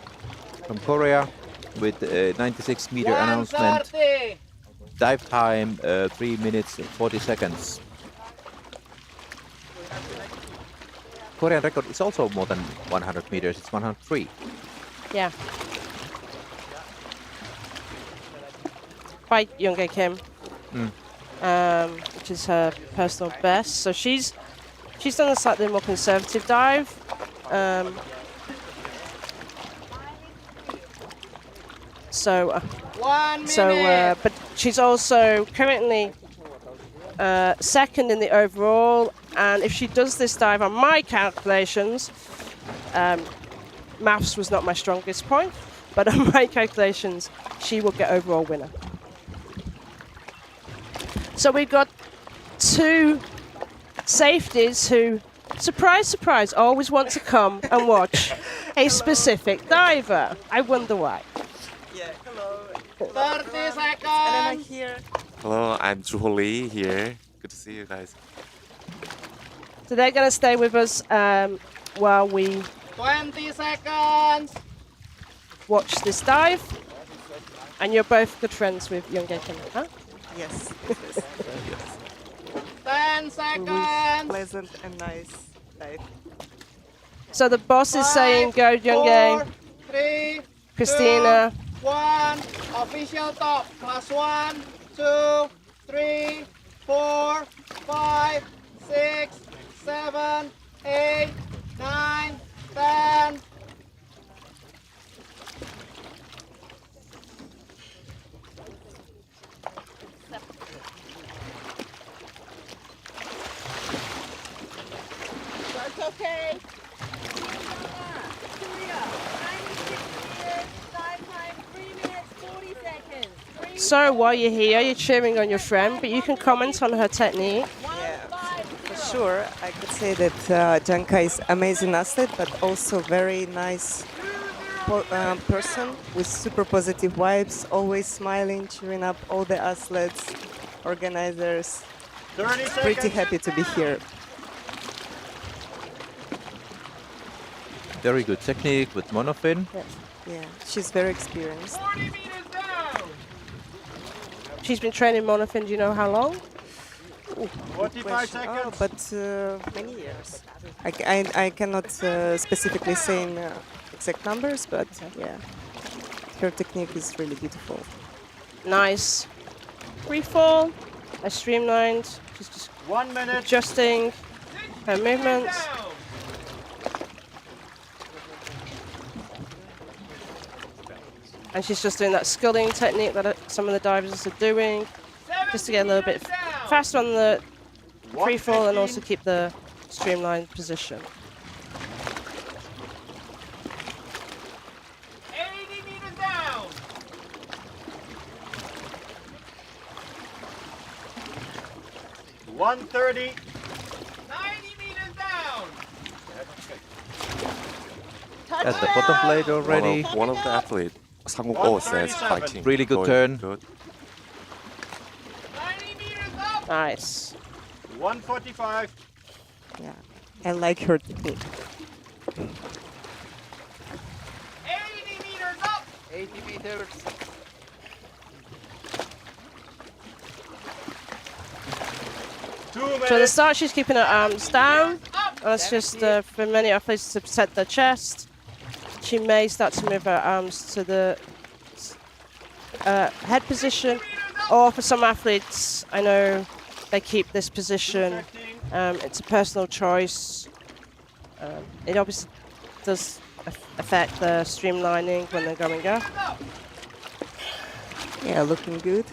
from Korea with a 96-meter announcement. Dive time 3 minutes 40 seconds. Korean record is also more than 100 meters. It's 103. Yeah. By Young Kim. which is her personal best. So she's done a slightly more conservative dive. But she's also currently second in the overall. And if she does this dive on my calculations, maths was not my strongest point, but on my calculations, she will get overall winner. So we've got two safeties who, surprise, surprise, always want to come and watch a specific diver. I wonder why. Yeah, hello. 30 seconds. And I'm here. Hello, I'm Juho Lee here. Good to see you guys. So they're going to stay with us while we 20 seconds. watch this dive. And you're both good friends with Younghae Kim, huh? Yes. 10 seconds. Pleasant and nice dive. So the boss is saying go Younghae, 3, Christina. 1. Official top. Class 1, 2, 3, 4, 5, 6, 7, 8, 9, 10. That's okay. So while you're here, you're cheering on your friend, but you can comment on her technique. Yeah, for sure. I could say that Janka is amazing athlete, but also very nice person with super positive vibes, always smiling, cheering up all the athletes, organizers. Pretty happy to be here. Very good technique with monofin. Yeah, she's very experienced. 40 meters down. She's been training monofin, do you know how long? 45 seconds. Oh, but many years. I cannot specifically say in exact numbers, but yeah, her technique is really beautiful. Nice. Free fall, streamlined. She's just 1 minute. adjusting her movements. And she's just doing that sculling technique that some of the divers are doing, just to get a little bit faster on the free fall and also keep the streamlined position. 80 meters down. 130. 90 meters down. At the bottom plate already. One of the athletes, Sang Oh, says fighting. Really good turn. Good. 90 meters up. Nice. 145. Yeah, I like her technique. 80 meters up. 80 meters. So at the start, she's keeping her arms down. That's just for many athletes to protect their chest. She may start to move her arms to the head position, or for some athletes, I know they keep this position. It's a personal choice. It obviously does affect the streamlining when they're going up. Yeah, looking good.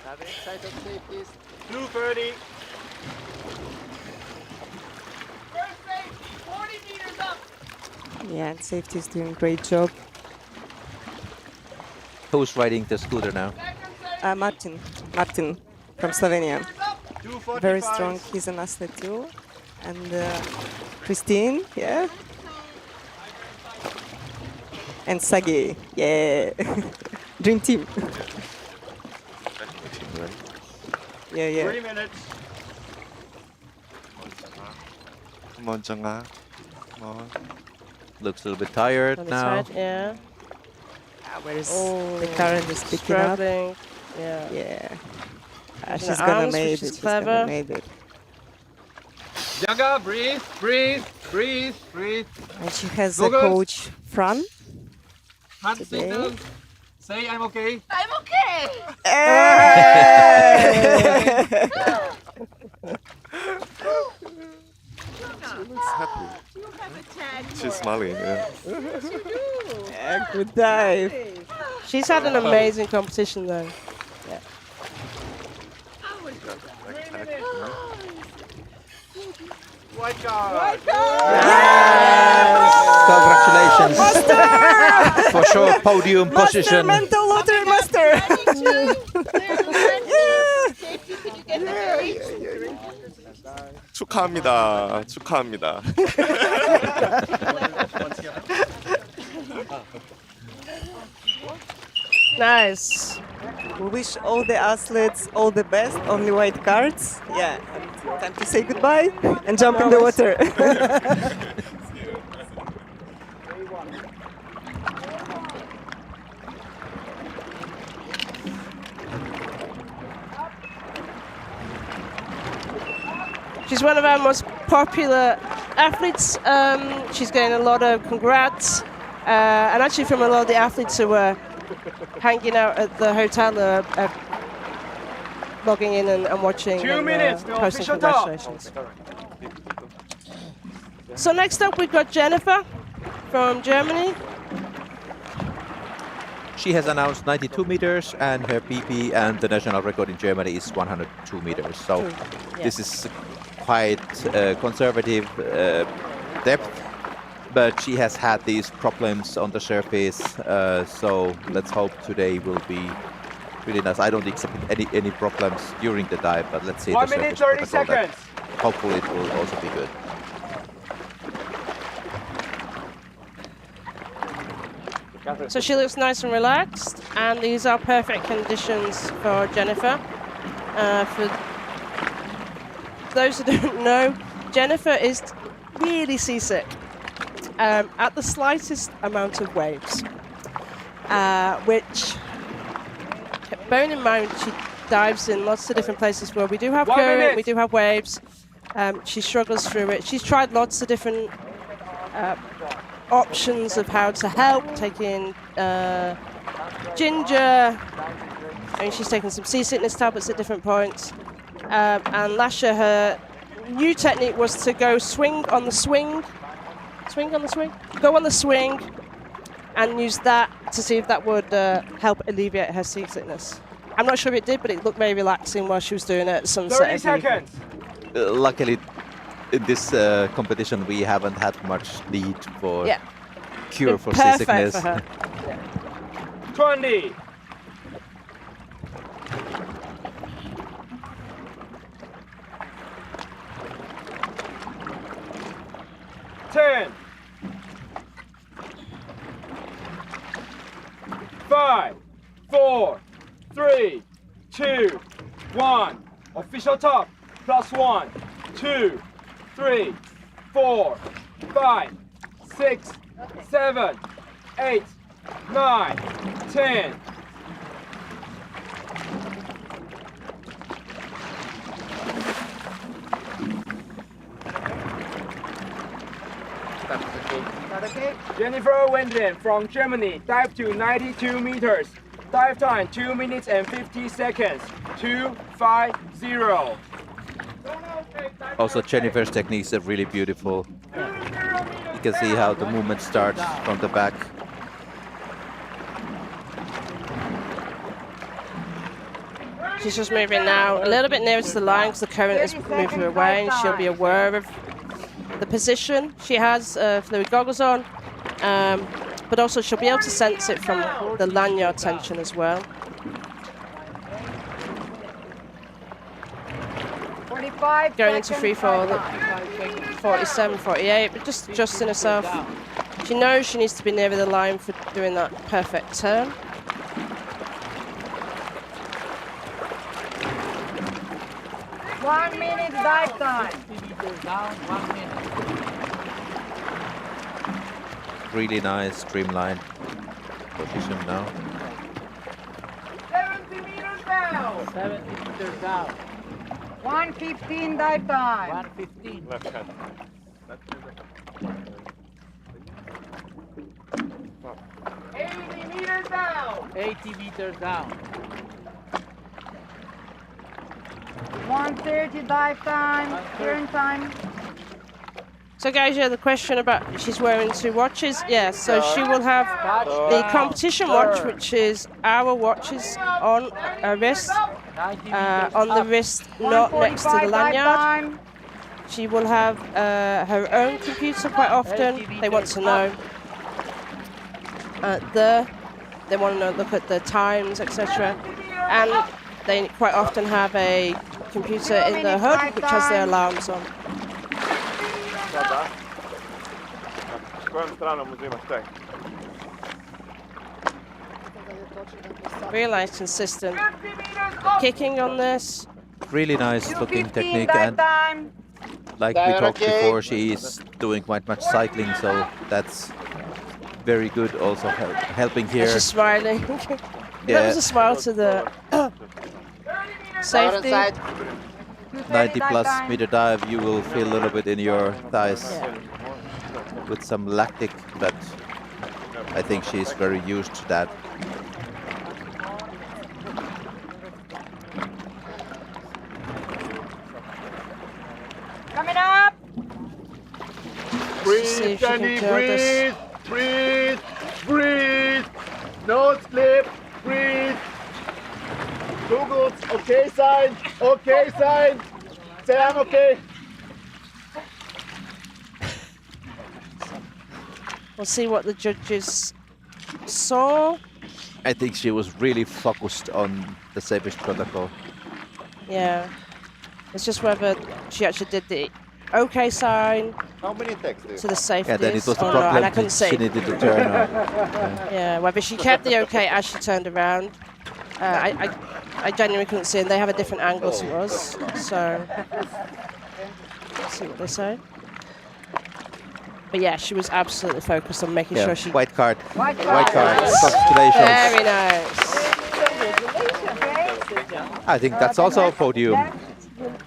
Having side of safeties. 230. First safety, 40 meters up. Yeah, and safety is doing a great job. Who's riding the scooter now? Martin from Slovenia. 245. Very strong. He's an athlete too. And Christine, yeah. And Sagi, yeah. Dream team. Yeah, yeah. 3 minutes. Come on, Janga. Come on. Looks a little bit tired On the now. side, yeah. Where's Oh, the current is picking up? struggling. Yeah. Yeah. Using She's her gonna arms, make which it. is She's gonna clever. make it. Janga, breathe, breathe, breathe, breathe. And she has Go, a girls. coach, Fran. Hand Today. signal. Say I'm okay. I'm okay. She looks happy. You have a tag. She's smiling. Yeah. Yes, you do. Yeah, good dive. She's had an amazing competition though. Yeah. White card. White card. Congratulations. For sure, podium position. Mental lottery master. Safety, could you get the gauge? 축하합니다. 축하합니다. Nice. We wish all the athletes all the best. Only white cards. Yeah. And time to say goodbye and jump in the water. She's one of our most popular athletes. She's getting a lot of congrats. And actually from a lot of the athletes who were hanging out at the hotel logging in and watching 2 and minutes to posting official top. congratulations. So next up we've got Jennifer from Germany. She has announced 92 meters, and her PP and the national record in Germany is 102 meters. So this is quite conservative depth, but she has had these problems on the surface. So let's hope today will be really nice. I don't expect any problems during the dive, but let's see. 1 minute 30 seconds. Hopefully it will also be good. So she looks nice and relaxed, and these are perfect conditions for Jennifer. For those who don't know, Jennifer is really seasick at the slightest amount of waves, which, bearing in mind, she dives in lots of different places where we do have current, we do have waves. She struggles through it. She's tried lots of different options of how to help, taking ginger. I mean, she's taken some seasickness tablets at different points. And last year, her new technique was to go swing on the swing. Swing on the swing? Go on the swing and use that to see if that would help alleviate her seasickness. I'm not sure if it did, but it looked very relaxing while she was doing it at sunset. 30 seconds. Luckily, in this competition, we haven't had much need for cure for seasickness. For her. 20. Ten. 5, 4, 3, 2, 1. Official top. +1, 2, 3, 4, 5, 6, 7, 8, 9, 10. Jennifer Wendland from Germany, dive to 92 meters. Dive time 2 minutes and 50 seconds. 2:50. Also, Jennifer's techniques are really beautiful. You can see how the movement starts from the back. She's just moving now a little bit nearer to the line because the current is moving her away, and she'll be aware of the position. She has fluid goggles on, but also she'll be able to sense it from the lanyard tension as well. 45 Going into free fall, 47, 48, but just adjusting herself. She knows she needs to be nearer the line for doing that perfect turn. One minute dive time. Down 1 minute. Really nice, streamlined position now. 70 meters down. 70 meters down. 1:15 dive time. 1:15. Left hand. 80 meters down. 80 meters down. 1:30 dive time, turn time. So guys, yeah, the question about she's wearing 2 watches. Yeah, so she will have the competition watch, which is our watches on her wrist, on the wrist, not next to the lanyard. She will have her own computer quite often. They want to know they want to look at the times, etc. And they quite often have a computer in the hood, which has their alarms on. Really nice, consistent kicking on this. Really nice looking technique, and like we talked before, she is doing quite much cycling, so that's very good. Also helping here. She's smiling. Yeah. That was a smile to the safety. 90+ meter dive, you will feel a little bit in your thighs with some lactic, but I think she's very used to that. Coming up. Breathe, Jenny, breathe, breathe, breathe. No slip, breathe. Google's okay sign, okay sign. Say I'm okay. We'll see what the judges saw. I think she was really focused on the safest protocol. Yeah. It's just whether she actually did the okay sign How many texts do you to the safety. Yeah, then it was the or not, problem. and I couldn't see. She needed to turn on. Yeah, whether she kept the okay as she turned around. I genuinely couldn't see, and they have a different angle to us. So, let's see what they say. But yeah, she was absolutely focused on making sure she... White card. White White card. card. Congratulations. Very nice. I think that's also a podium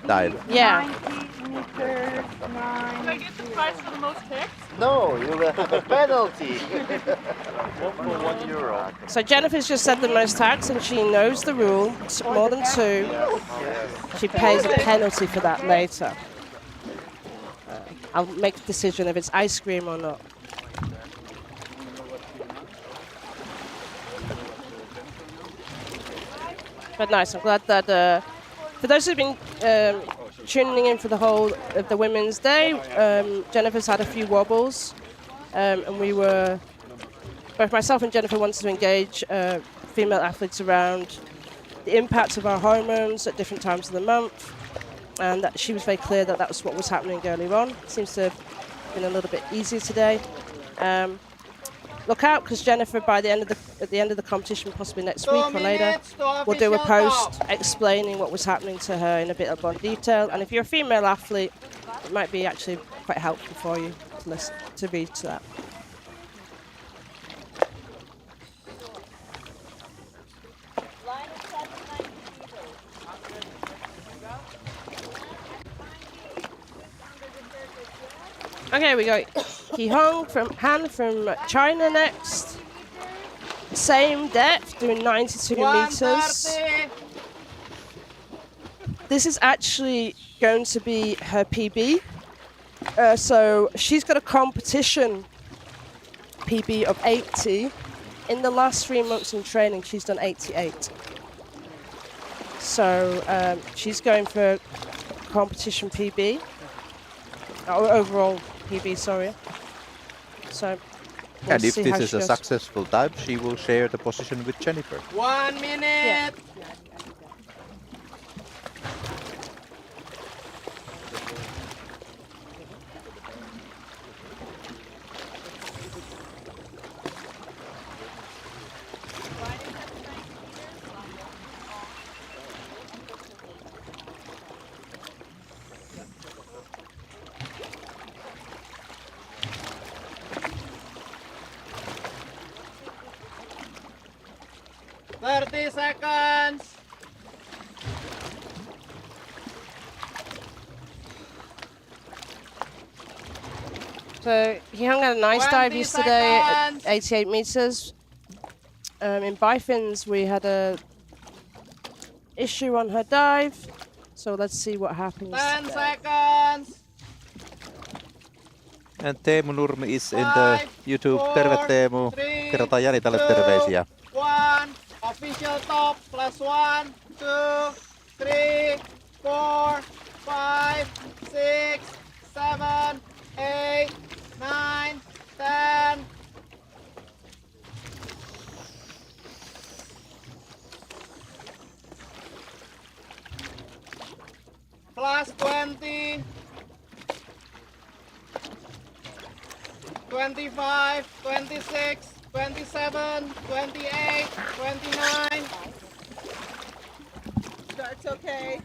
dive. Yeah. 90 meters, 9. Do I get the prize for the most hits? No, you will have a penalty. For €1. So Jennifer's just said the most tax, and she knows the rule. It's more than 2. She pays a penalty for that later. I'll make a decision if it's ice cream or not. But nice, I'm glad that for those who've been tuning in for the whole of the Women's Day, Jennifer's had a few wobbles, and both myself and Jennifer wanted to engage female athletes around the impact of our hormones at different times of the month, and that she was very clear that that was what was happening earlier on. Seems to have been a little bit easier today. Look out, because Jennifer, at the end of the competition, possibly next week or later, will do a post explaining what was happening to her in a bit more detail. And if you're a female athlete, it might be actually quite helpful for you to read to that. Okay, we got Han from China next. Same depth, doing 92 meters. This is actually going to be her PB. So she's got a competition PB of 80. In the last 3 months in training, she's done 88. So she's going for a competition PB. Overall PB, sorry. So, And if this is a successful dive, she will share the position with Jennifer. 1 minute. Yeah. Seconds. So he hung out a nice dive yesterday at 88 meters. In Biffin's, we had a issue on her dive. So let's see what happens. 10 seconds. And Teemu Nurmi is in the YouTube. Terve Teemu. Kerrotaan Janitalle terveisiä. 1. Official top. +1, 2, 3, 4, 5, 6, 7, 8, 9, 10. +20. 25, 26, 27, 28, 29. That's okay.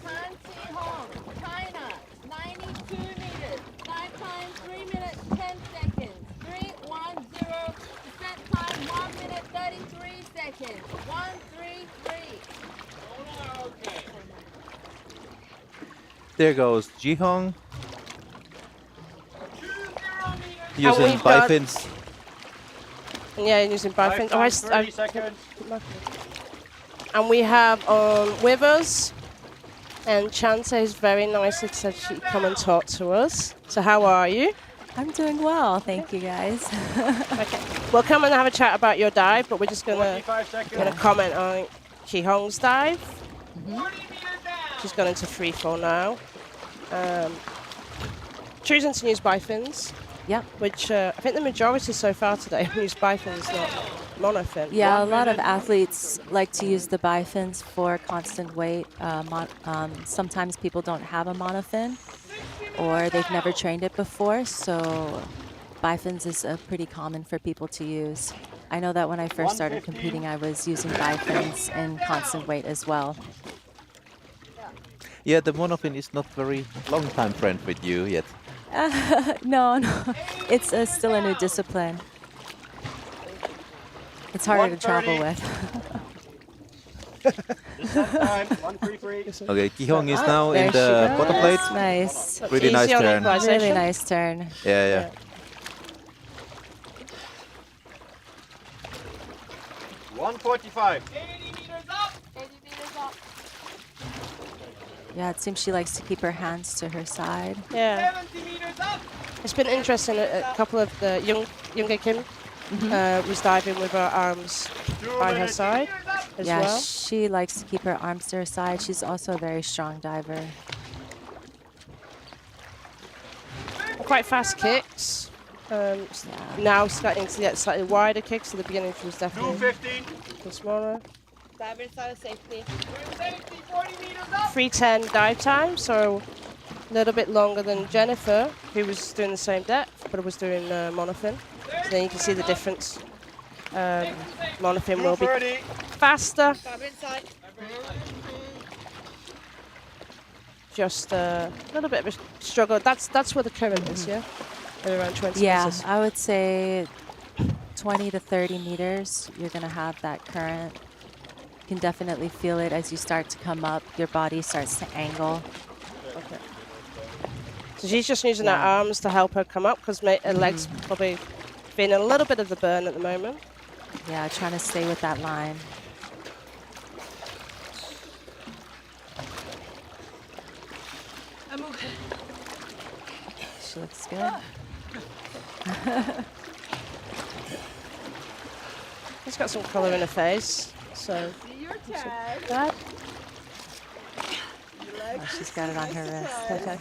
Han Si Hong, China, 92 meters. Dive time 3 minutes 10 seconds. 3-1-0. Descent time 1 minute 33 seconds. 1-3-3. Okay. There goes Jihong. And Using we've got- bifins. Yeah, using Biffin's. Oh, 30 seconds. And we have with us, and Chante is very nicely said she'd come and talk to us. So how are you? I'm doing well, thank you guys. Okay, we'll come and have a chat about your dive, but we're just gonna 45 seconds. comment on Jihong's dive. She's gone into free fall now. Choosing to use Bifins. Yep. Which I think the majority so far today have used Bifins, not monofin. Yeah, a lot of athletes like to use the bifins for constant weight. Sometimes people don't have a monofin or they've never trained it before, so bifins is pretty common for people to use. I know that when I first started competing, I was using bifins in constant weight as well. Yeah, the monofin is not very long time friend with you yet. No, it's still a new discipline. It's harder to travel with. Okay, Jihong is now There in she the goes. bottom plate. Nice. Really nice turn. Really nice turn. Yeah. 145. 80 meters up. Yeah, it seems she likes to keep her hands to her side. Yeah. 70 meters up. It's been interesting. A couple of the younger Kim was diving with her arms by her side as Yeah, well. she likes to keep her arms to her side. She's also a very strong diver. Quite fast kicks. Now starting to get slightly wider kicks. At the beginning, she was definitely 250. smaller. Divers out safely. 40 meters up. 3:10 dive time, so a little bit longer than Jennifer, who was doing the same depth, but was doing monofin. So then you can see the difference. Monofin will be 230. faster. Dive inside. Just a little bit of a struggle. That's where the current is, yeah? At around 20 Yeah, meters. I would say 20 to 30 meters, you're going to have that current. You can definitely feel it as you start to come up. Your body starts to angle. Okay. So she's just using her arms to help her come up because her legs probably feeling a little bit of the burn at the moment. Yeah, trying to stay with that line. I'm okay. She looks good. She's got some colour in her face, so See your tag. that. Oh, she's got it on her wrist. Okay.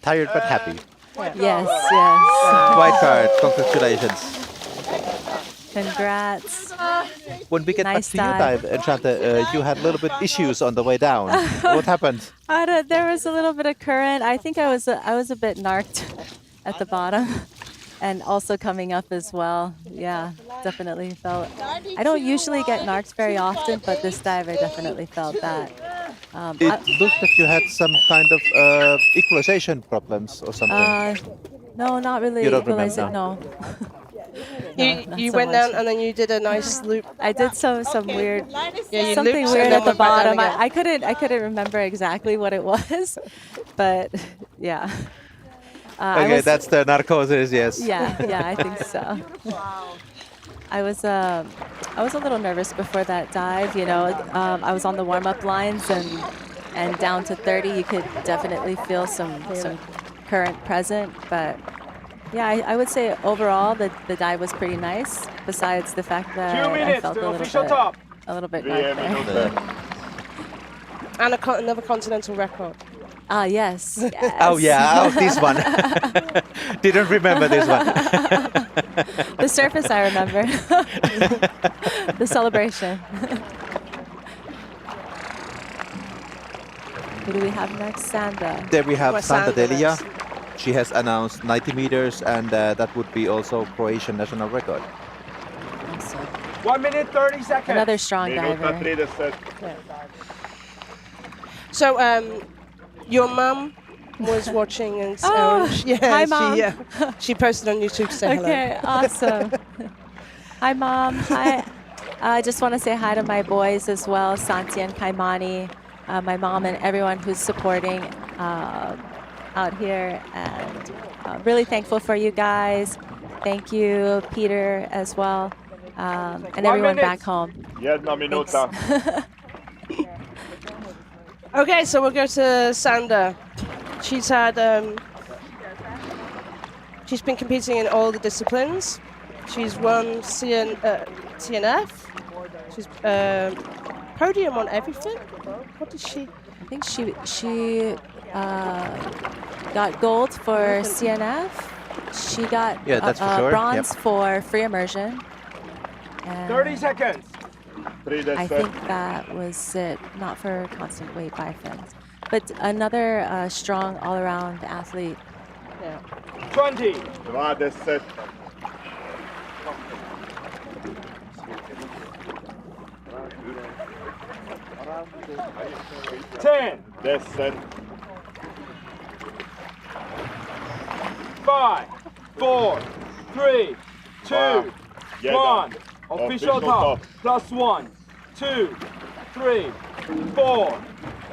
Tired but happy. Yes, yes. White card, congratulations. Congrats. When we get Nice back to you, dive. Enchante, you had a little bit issues on the way down. What happened? There was a little bit of current. I think I was a bit narked at the bottom, and also coming up as well. Yeah, definitely felt. I don't usually get narked very often, but this dive I definitely felt that. It looked that you had some kind of equalization problems or something. No, not really. You don't equalize it, remember? no. You so went much. down and then you did a nice loop. I did some weird, Yeah, you something looped weird and then at the went back down bottom. again. I couldn't remember exactly what it was, but yeah. I Okay, was- that's the narcosis, yes. Yeah, I think so. I was a little nervous before that dive. You know, I was on the warm-up lines and down to 30, you could definitely feel some current present. But yeah, I would say overall the dive was pretty nice. Besides the fact that 2 I minutes felt to a official little top. bit dark there. And another continental record. Ah, yes. Oh yeah, oh, this one. Didn't remember this one. The surface I remember. The celebration. Who do we have next? Sanda. There we have Santa Sanda Delia. next. She has announced 90 meters, and that would be also Croatian national record. Awesome. 1 minute 30 seconds. Another strong diver. So, your mum was watching and hi, Mom. she posted on YouTube to say hello. Okay, awesome. Hi, Mom. Hi. I just want to say hi to my boys as well, Santi and Kaimani, my mom, and everyone who's supporting out here. And really thankful for you guys. Thank you, Peter, as well, and 1 everyone minute. back home. Jedna minuta. Okay, so we'll go to Sanda. She's had she's been competing in all the disciplines. She's won TNF. She's podium on everything. What did she? I think she got gold for CNF. She got Yeah, that's for sure. bronze Yep. for free immersion. And 30 seconds. I think that was it, not for constant weight bifins. But another strong all-around athlete. Yeah. 20. 20. 10. 10. 5, 4, 3, 2, Jeden. 1. Official top. +1, 2, 3, 4,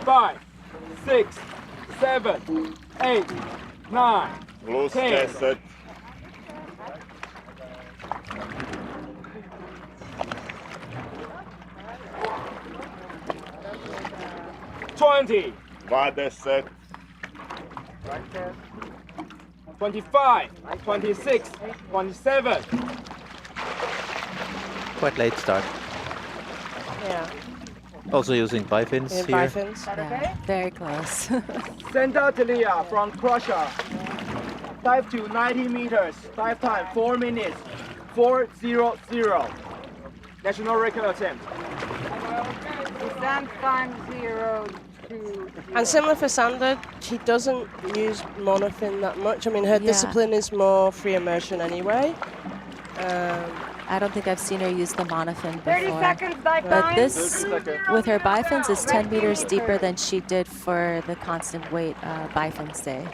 5, 6, 7, 8, 9, Plus 10. 10. 20. 20. 25, 26, 27. Quite late start. Yeah. Also using bifins In here. bifins. Yeah, very close. Santa Delia from Croatia. Dive to 90 meters. Dive time 4 minutes. 4:00. National record attempt. Descent time 0 to. And similar for Sanda, she doesn't use monofin that much. I mean, her Yeah. discipline is more free immersion anyway. I don't think I've seen her use the monofin 30 before. seconds dive But time. this, with her bifins, is 10 meters deeper than she did for the constant weight bifins day.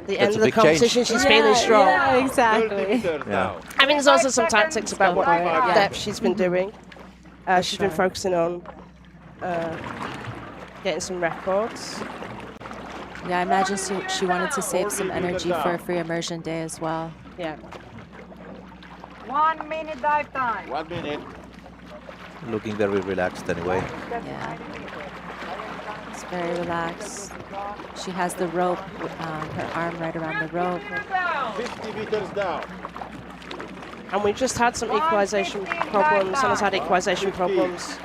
The That's end a of the big change. competition, she's feeling strong. Yeah, exactly. Yeah. I mean, there's also some tactics about what Yeah. depth she's been doing. She's been focusing on getting some records. Yeah, I imagine she wanted to save some energy for free immersion day as well. Yeah. 1 minute dive time. 1 minute. Looking very relaxed anyway. Yeah. It's very relaxed. She has the rope, her arm right around the rope. 50 meters down. And we've just had some equalization problems. Someone's had equalization problems.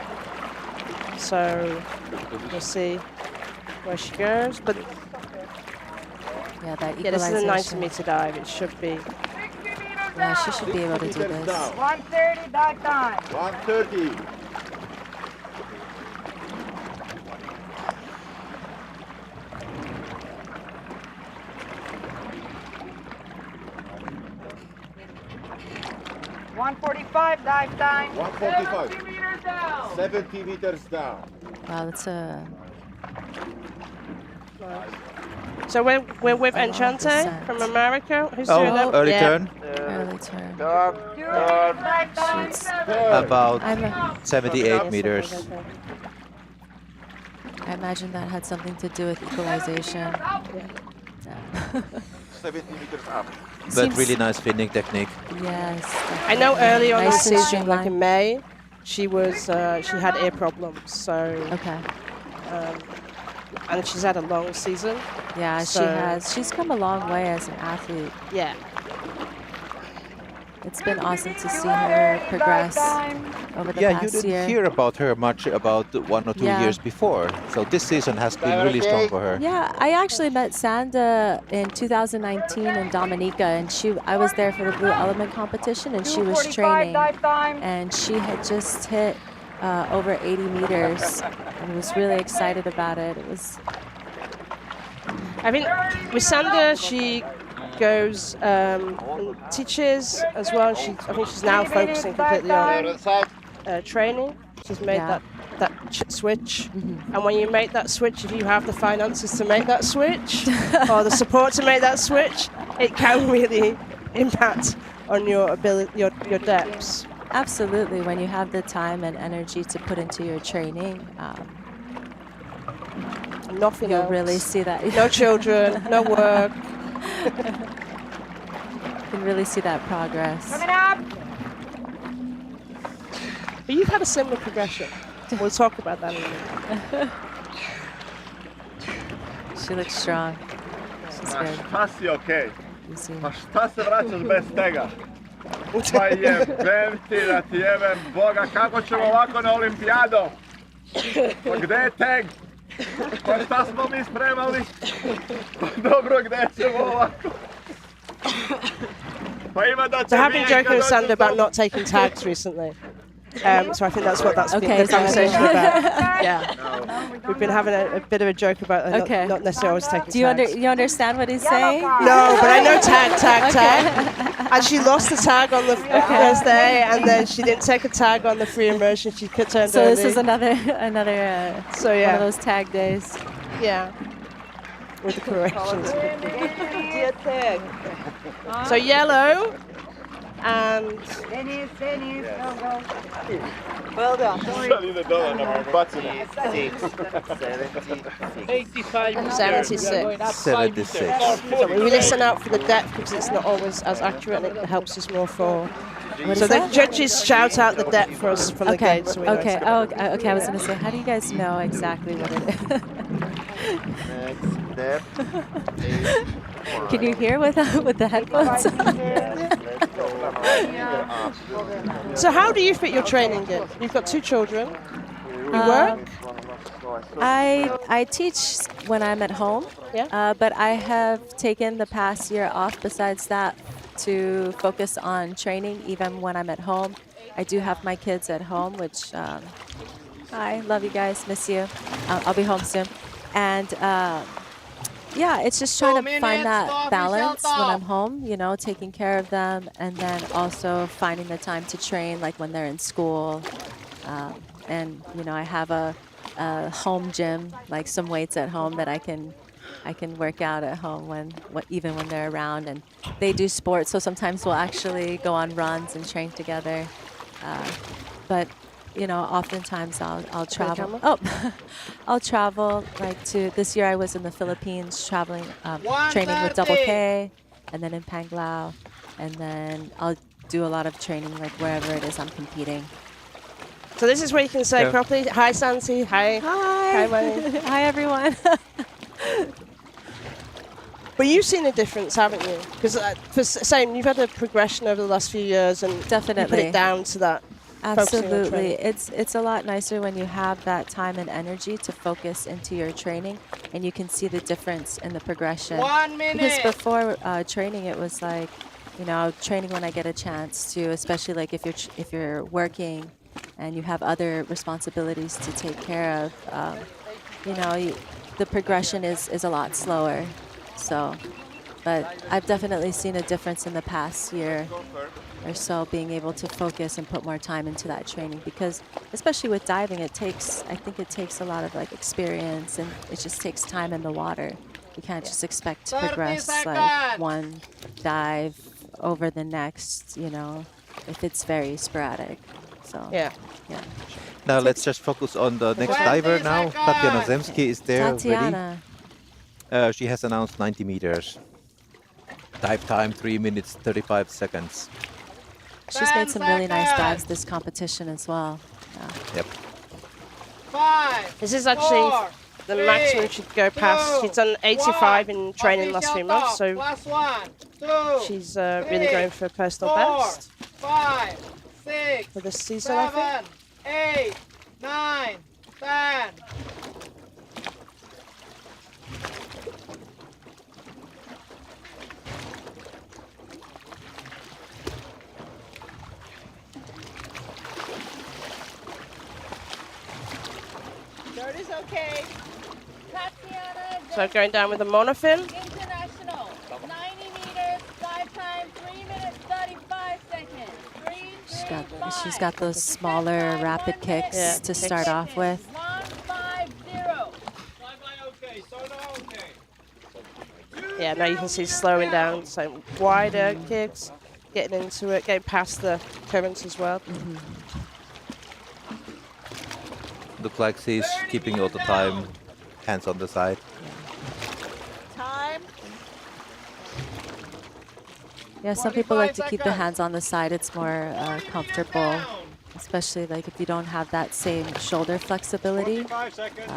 So we'll see where she goes. But Yeah, that yeah, this is a 90 equalization. meter dive. It should be. Yeah, she should be able to do this. 1:30 dive time. 1:30. $145 dive time. 145. 70 meters down. 70 meters down. Wow, that's a So we're with Enchante descent. from America. Who's doing Oh, that? early Yeah. turn. early turn. Dive time. She's, About I'm 78 meters. I imagine that had something to do with equalization. Yeah. 70 meters up. But Seems- really nice finning technique. Yes. I know early on Nice the and season, like in streamlined. May, she had ear problems. So Okay. and she's had a long season. Yeah, So- she has. She's come a long way as an athlete. Yeah. It's been awesome to see her progress over the Yeah, you past didn't year. hear about her much about 1 or 2 Yeah. years before. So this season has been really strong for her. Yeah, I actually met Sanda in 2019 in Dominica, and I was there for the Blue Element competition, and she was 2:45 training, dive time. and she had just hit over 80 meters, and was really excited about it. It was I think with Sandra, she goes and teaches as well. I think she's now focusing completely on training. She's made Yeah. that switch, and when you make that switch, if you have the finances to make that switch or the support to make that switch, it can really impact on your ability, your depths. absolutely when you have the time and energy to put into your training. Nothing You'll else. really see that. No children, no work. You can really see that progress. Coming up. But you've had a similar progression. We'll talk about that in a minute. She looks strong. She's Ma good. šta si okej? You see. Ma šta se vraćaš bez tega? Pa jebem ti da ti jebem Boga, kako ćemo ovako na olimpijado? Pa gde je tag? Pa šta smo mi spremali? Pa dobro, gde ćemo ovako? Pa ima da će So I have been Mijeka joking with doći Sandra do- about not taking tags recently. So I think that's what that's been Okay, the so- conversation about. Yeah. We've been having a bit of a joke about Okay. not necessarily always taking Do you tags. you understand what he's saying? No, but I know tag. And she lost the tag on the first day, and then she didn't take a tag on the free immersion. She turned So this early. is another So one yeah, of those tag days. yeah, with the corrections. So yellow, and Dennis, go, go. Well done. Sad ide dole na bacinu. 76. 76. So we listen out for the depth because it's not always as accurate, and it helps us more for. What So is the that? judges shout out the depth for us from the Okay. gate. So we know Okay. it's- Oh, okay. I was gonna say, how do you guys know exactly what it is? Next step. Can you hear with the headphones? So how do you fit your training in? You've got 2 children. You Um, work. I teach when I'm at home. Yeah. But I have taken the past year off. Besides that, to focus on training, even when I'm at home. I do have my kids at home, which hi, love you guys, miss you. I'll be home soon, and yeah, it's just trying to find that balance when I'm home. You know, taking care of them, and then also finding the time to train, like when they're in school. And you know, I have a home gym, like some weights at home that I can work out at home even when they're around, and they do sports. So sometimes we'll actually go on runs and train together. But you know, oftentimes I'll travel. Oh, I'll travel like to. This year I was in the Philippines traveling, training with Double K, and then in Panglao, and then I'll do a lot of training like wherever it is I'm competing. So this is where you can say Yeah. properly, hi Santi, hi. Hi, Manny. Hi everyone. But you've seen a difference, haven't you? Because same, you've had a progression over the last few years, and you put Definitely. it down to that. focusing on Absolutely. training. It's a lot nicer when you have that time and energy to focus into your training, and you can see the difference in the progression. 1 minute. Because before training, it was like, you know, training when I get a chance to, especially like if you're working and you have other responsibilities to take care of, you know, the progression is a lot slower. So, but I've definitely seen a difference in the past year or so, being able to focus and put more time into that training, because especially with diving, I think it takes a lot of like experience, and it just takes time in the water. You can't just expect to progress like one dive over the next, you know, if it's very sporadic. So Yeah. yeah. Now let's just focus on the next diver now. Tatiana Zemski is there Tatiana. ready. She has announced 90 meters. Dive time 3 minutes 35 seconds. She's made some really nice dives this competition as well. Yeah. Yep. 5. This is actually 4, the 3, maximum she'd go past. 2, She's done 85 in training last Official 3 months, top. so +1, 2, she's really 3, going for personal 4, best 5, 6, for this season, I think. 7, 8, 9, 10. Shirt is okay. Tatiana So going down with the monofin. International. 90 meters, dive time 3 minutes 35 seconds. 3, She's got those smaller rapid kicks Yeah, to start off with. 150. Yeah, now you can see slowing down, so wider kicks, getting into it, getting past the currents as well. Look like she's keeping all the time, hands on the side. Time. Yeah, some people like to keep the hands on the side. It's more comfortable, especially like if you don't have that same shoulder flexibility. 45 seconds.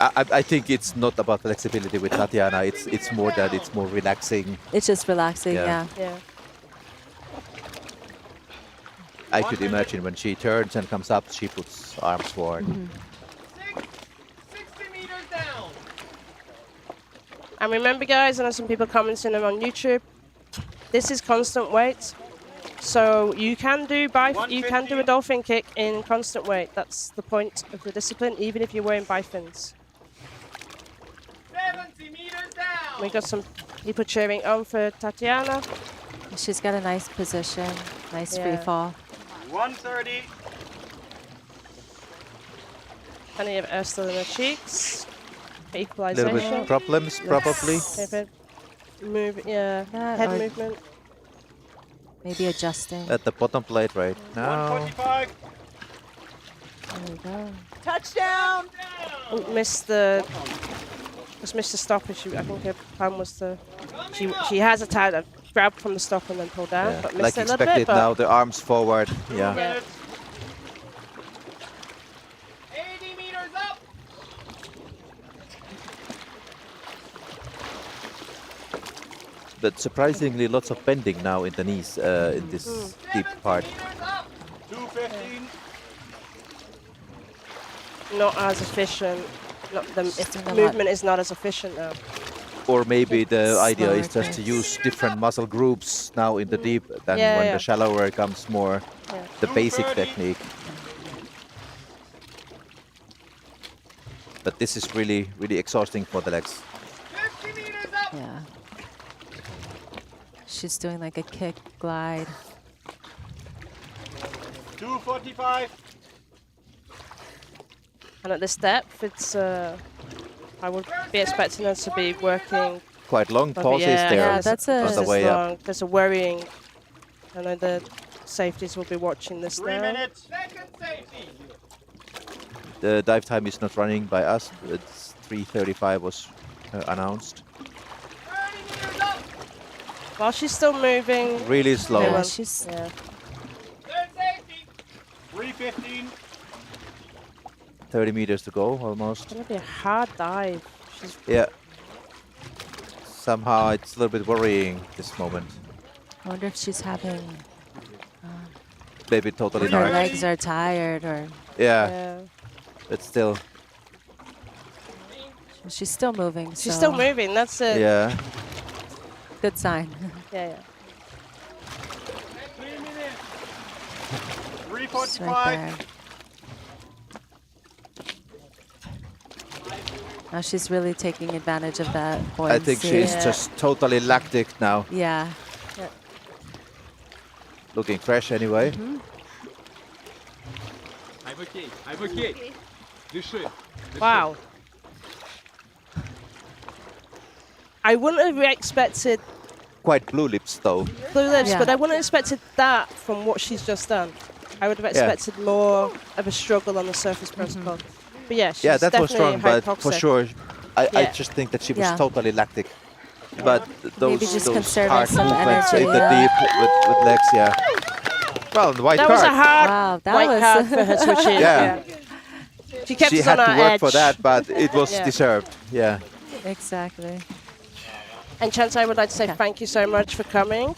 I think it's not about flexibility with Tatiana. It's more that it's more relaxing. It's just relaxing, Yeah. yeah. I could imagine when she turns and comes up, she puts arms forward. 60 meters down. And remember, guys, I know some people commenting on YouTube. This is constant weight, so you can do a dolphin kick in constant weight. That's the point of the discipline, even if you're wearing bifins. 70 meters down. We got some people cheering on for Tatiana. She's got a nice position, nice free Yeah. fall. 130. Plenty of air still in her cheeks. Little Equalization. bit problems, probably. Head or movement. maybe adjusting. At the bottom plate right now. 145. There we go. Touchdown. Oh, missed the stop issue. I think her plan was to. She has a grab from the stop and then pull down, Yeah. but missed Like it a little expected bit. now, the arms forward. Yeah. Yeah. 80 meters up. But surprisingly, lots of bending now in the knees in this deep part. 215. Not as efficient. The doing a lot. movement is not as efficient now. Or maybe the idea Slower is just to kicks. use different muscle groups now in the deep than Yeah, when yeah. the shallower comes more Yeah. the basic technique. But this is really, really exhausting for the legs. 50 meters up. Yeah. She's doing like a kick, glide. 245. And at this depth, it's I would be expecting her to be working. Quite long but pauses yeah, there Yeah, that's a- on the this is way up. long. There's a worrying. I know the safeties will be watching this 3 now. minutes. Second safety. The dive time is not running by us. It's 3:35 was announced. 30 meters up. While she's still moving. Really slow. Yeah, well, she's Yeah. Third safety. 315. 30 meters to go almost. It's gonna be a hard dive. She's Yeah. Somehow it's a little bit worrying this moment. I wonder if she's having Maybe totally her not. legs are tired or Yeah, but still. she's still moving. She's so still moving. That's it. Yeah. Good sign. Yeah. 3 minutes. It's 345. right there. Now she's really taking advantage of that buoyancy. I think she's Yeah. just totally lactic now. Yeah. Looking fresh anyway. I'm okay. I'm okay. Wow. I wouldn't have expected quite blue lips though. Blue lips, Yeah. but I wouldn't have expected that from what she's just done. I would have expected more of a struggle on the surface protocol. But yeah, she's Yeah, that was definitely strong, but for hypoxic. sure, I Yeah. just think that she was Yeah. totally lactic. But those, Maybe just those conserving hard some movements energy, in the yeah. deep with legs, yeah. Well, the white That card. was a hard Wow, that white was- card for her to achieve. Yeah. She kept She us had on to our work edge. for that, but it was Yeah. deserved. Yeah. Exactly. And Chance, I would like to say thank you so much for coming.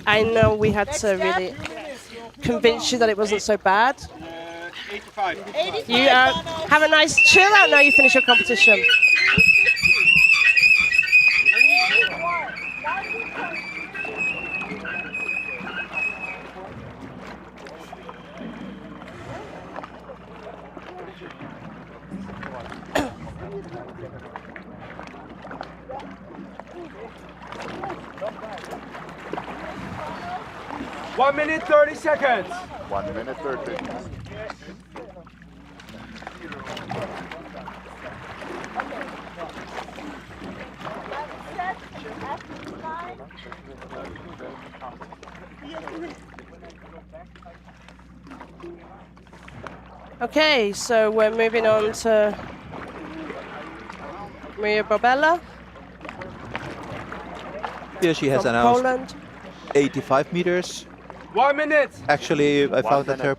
I know we had to really convince you that it wasn't so bad. 85. You have a nice chill out now you finish your competition. One minute 30 seconds. 1 minute 30. Okay, so we're moving on to Maria Bobella Here she has from announced Poland. 85 meters. 1 minute. Actually, I found that her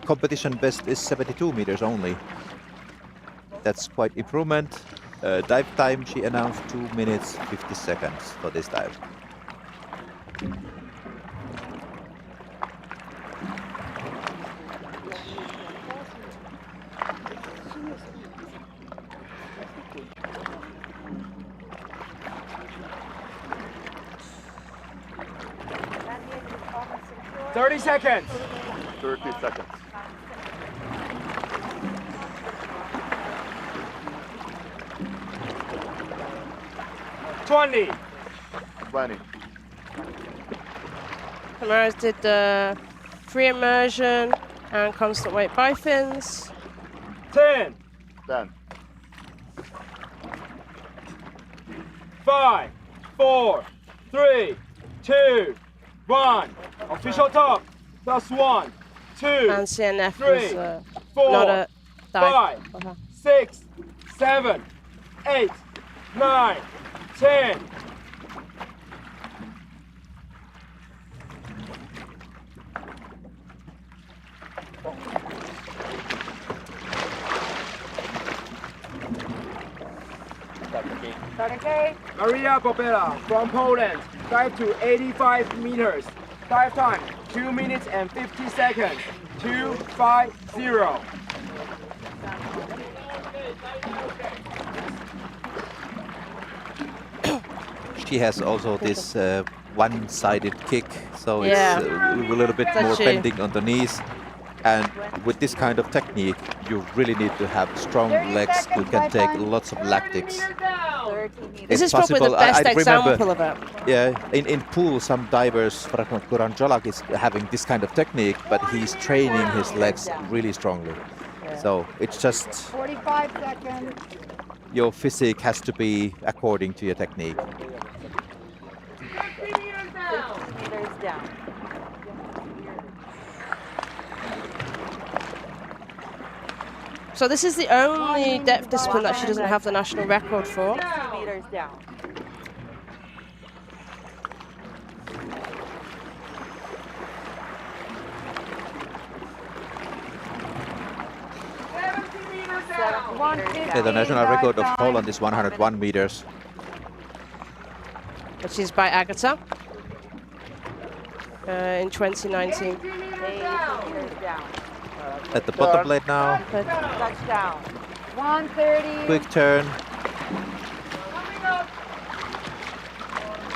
competition best is 72 meters only. That's quite improvement. Dive time, she announced 2 minutes 50 seconds for this dive. Thirty seconds. 30 seconds. Twenty. 20. Tamaris did the free immersion and constant weight bifins. 10. 10. 5, 4, 3, 2, 1. Official top. Plus 1, 2, And CNF 3, was 4, not a dive. 5, 6, 7, 8, 9, 10. Maria Bobella from Poland, dive to 85 meters. Dive time 2 minutes and 50 seconds. 250. She has also this one-sided kick, so Yeah. it's a little bit That's more true. bending on the knees. And with this kind of technique, you really need to have strong legs who can take lots of lactics. This It's is probably the possible- best I remember- example of it. Yeah, in pool, some divers, for example, Goran Jolak is having this kind of technique, but he's training his legs really strongly. So it's just 45 seconds. your physique has to be according to your technique. 50 meters down. So this is the only depth discipline that she doesn't have the national record for. 50 meters down. Yeah, the national record of Poland is 101 meters. Which is by Agata in 2019. At the bottom blade now, Touchdown. 130. quick turn.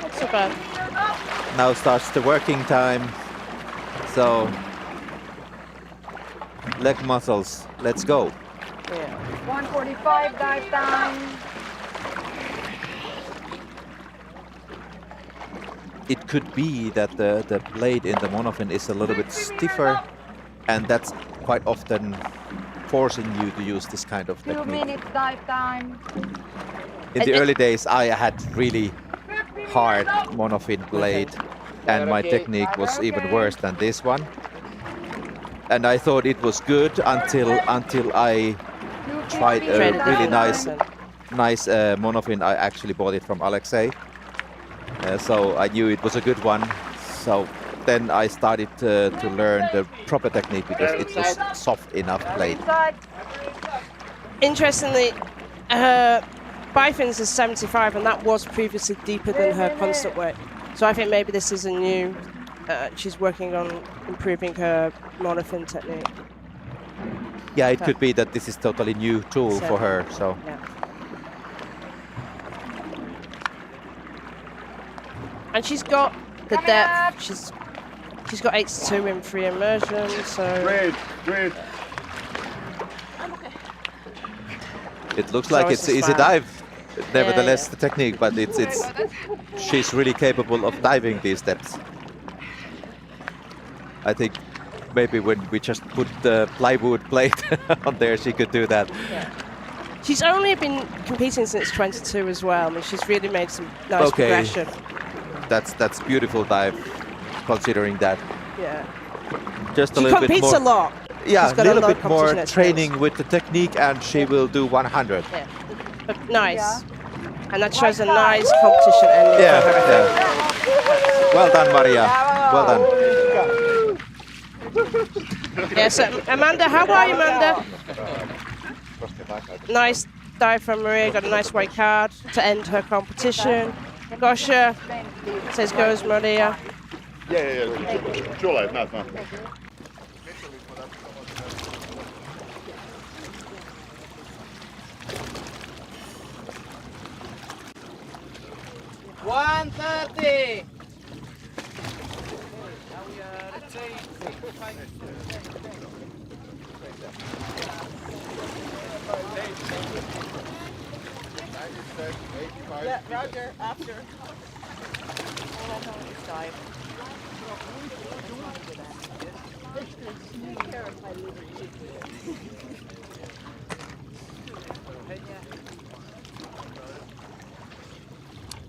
Not so bad. Now starts the working time. So, leg muscles, let's go. 145 dive time. It could be that the blade in the monofin is a little bit stiffer, and that's quite often forcing you to use this kind of 2 technique. minutes dive time. In the early days, I had really hard monofin blade, and my technique was even worse than this one. And I thought it was good until I tried a really nice monofin. I actually bought it from Alexei, so I knew it was a good one. So then I started to learn the proper technique because it was soft enough blade. Interestingly, her bifins is 75, and that was previously deeper than her constant weight. So I think maybe this is a new. She's working on improving her monofin technique. Yeah, it could be that this is totally new tool for her. So. Yeah. And she's got the depth. She's got 82 in free immersion. So. Great. It looks like it's easy dive. Nevertheless, the technique, but she's really capable of diving these steps. I think maybe when we just put the plywood plate on there, she could do that. Yeah. She's only been competing since 22 as well. I mean, she's really made some nice progression. That's beautiful dive, considering that. Yeah. Just a she little bit more. She competes a lot. Yeah, a little bit more training with the technique, and she will do 100. Yeah. But nice. Yeah. And that shows a nice competition ending. Yeah. Well done, Maria. Well done. Yeah, so Amanda, how are you, Amanda? Nice dive from Maria, got a nice white card to end her competition. Gosha says goes Maria. Yeah. Čula, znam. Yeah, Roger, after.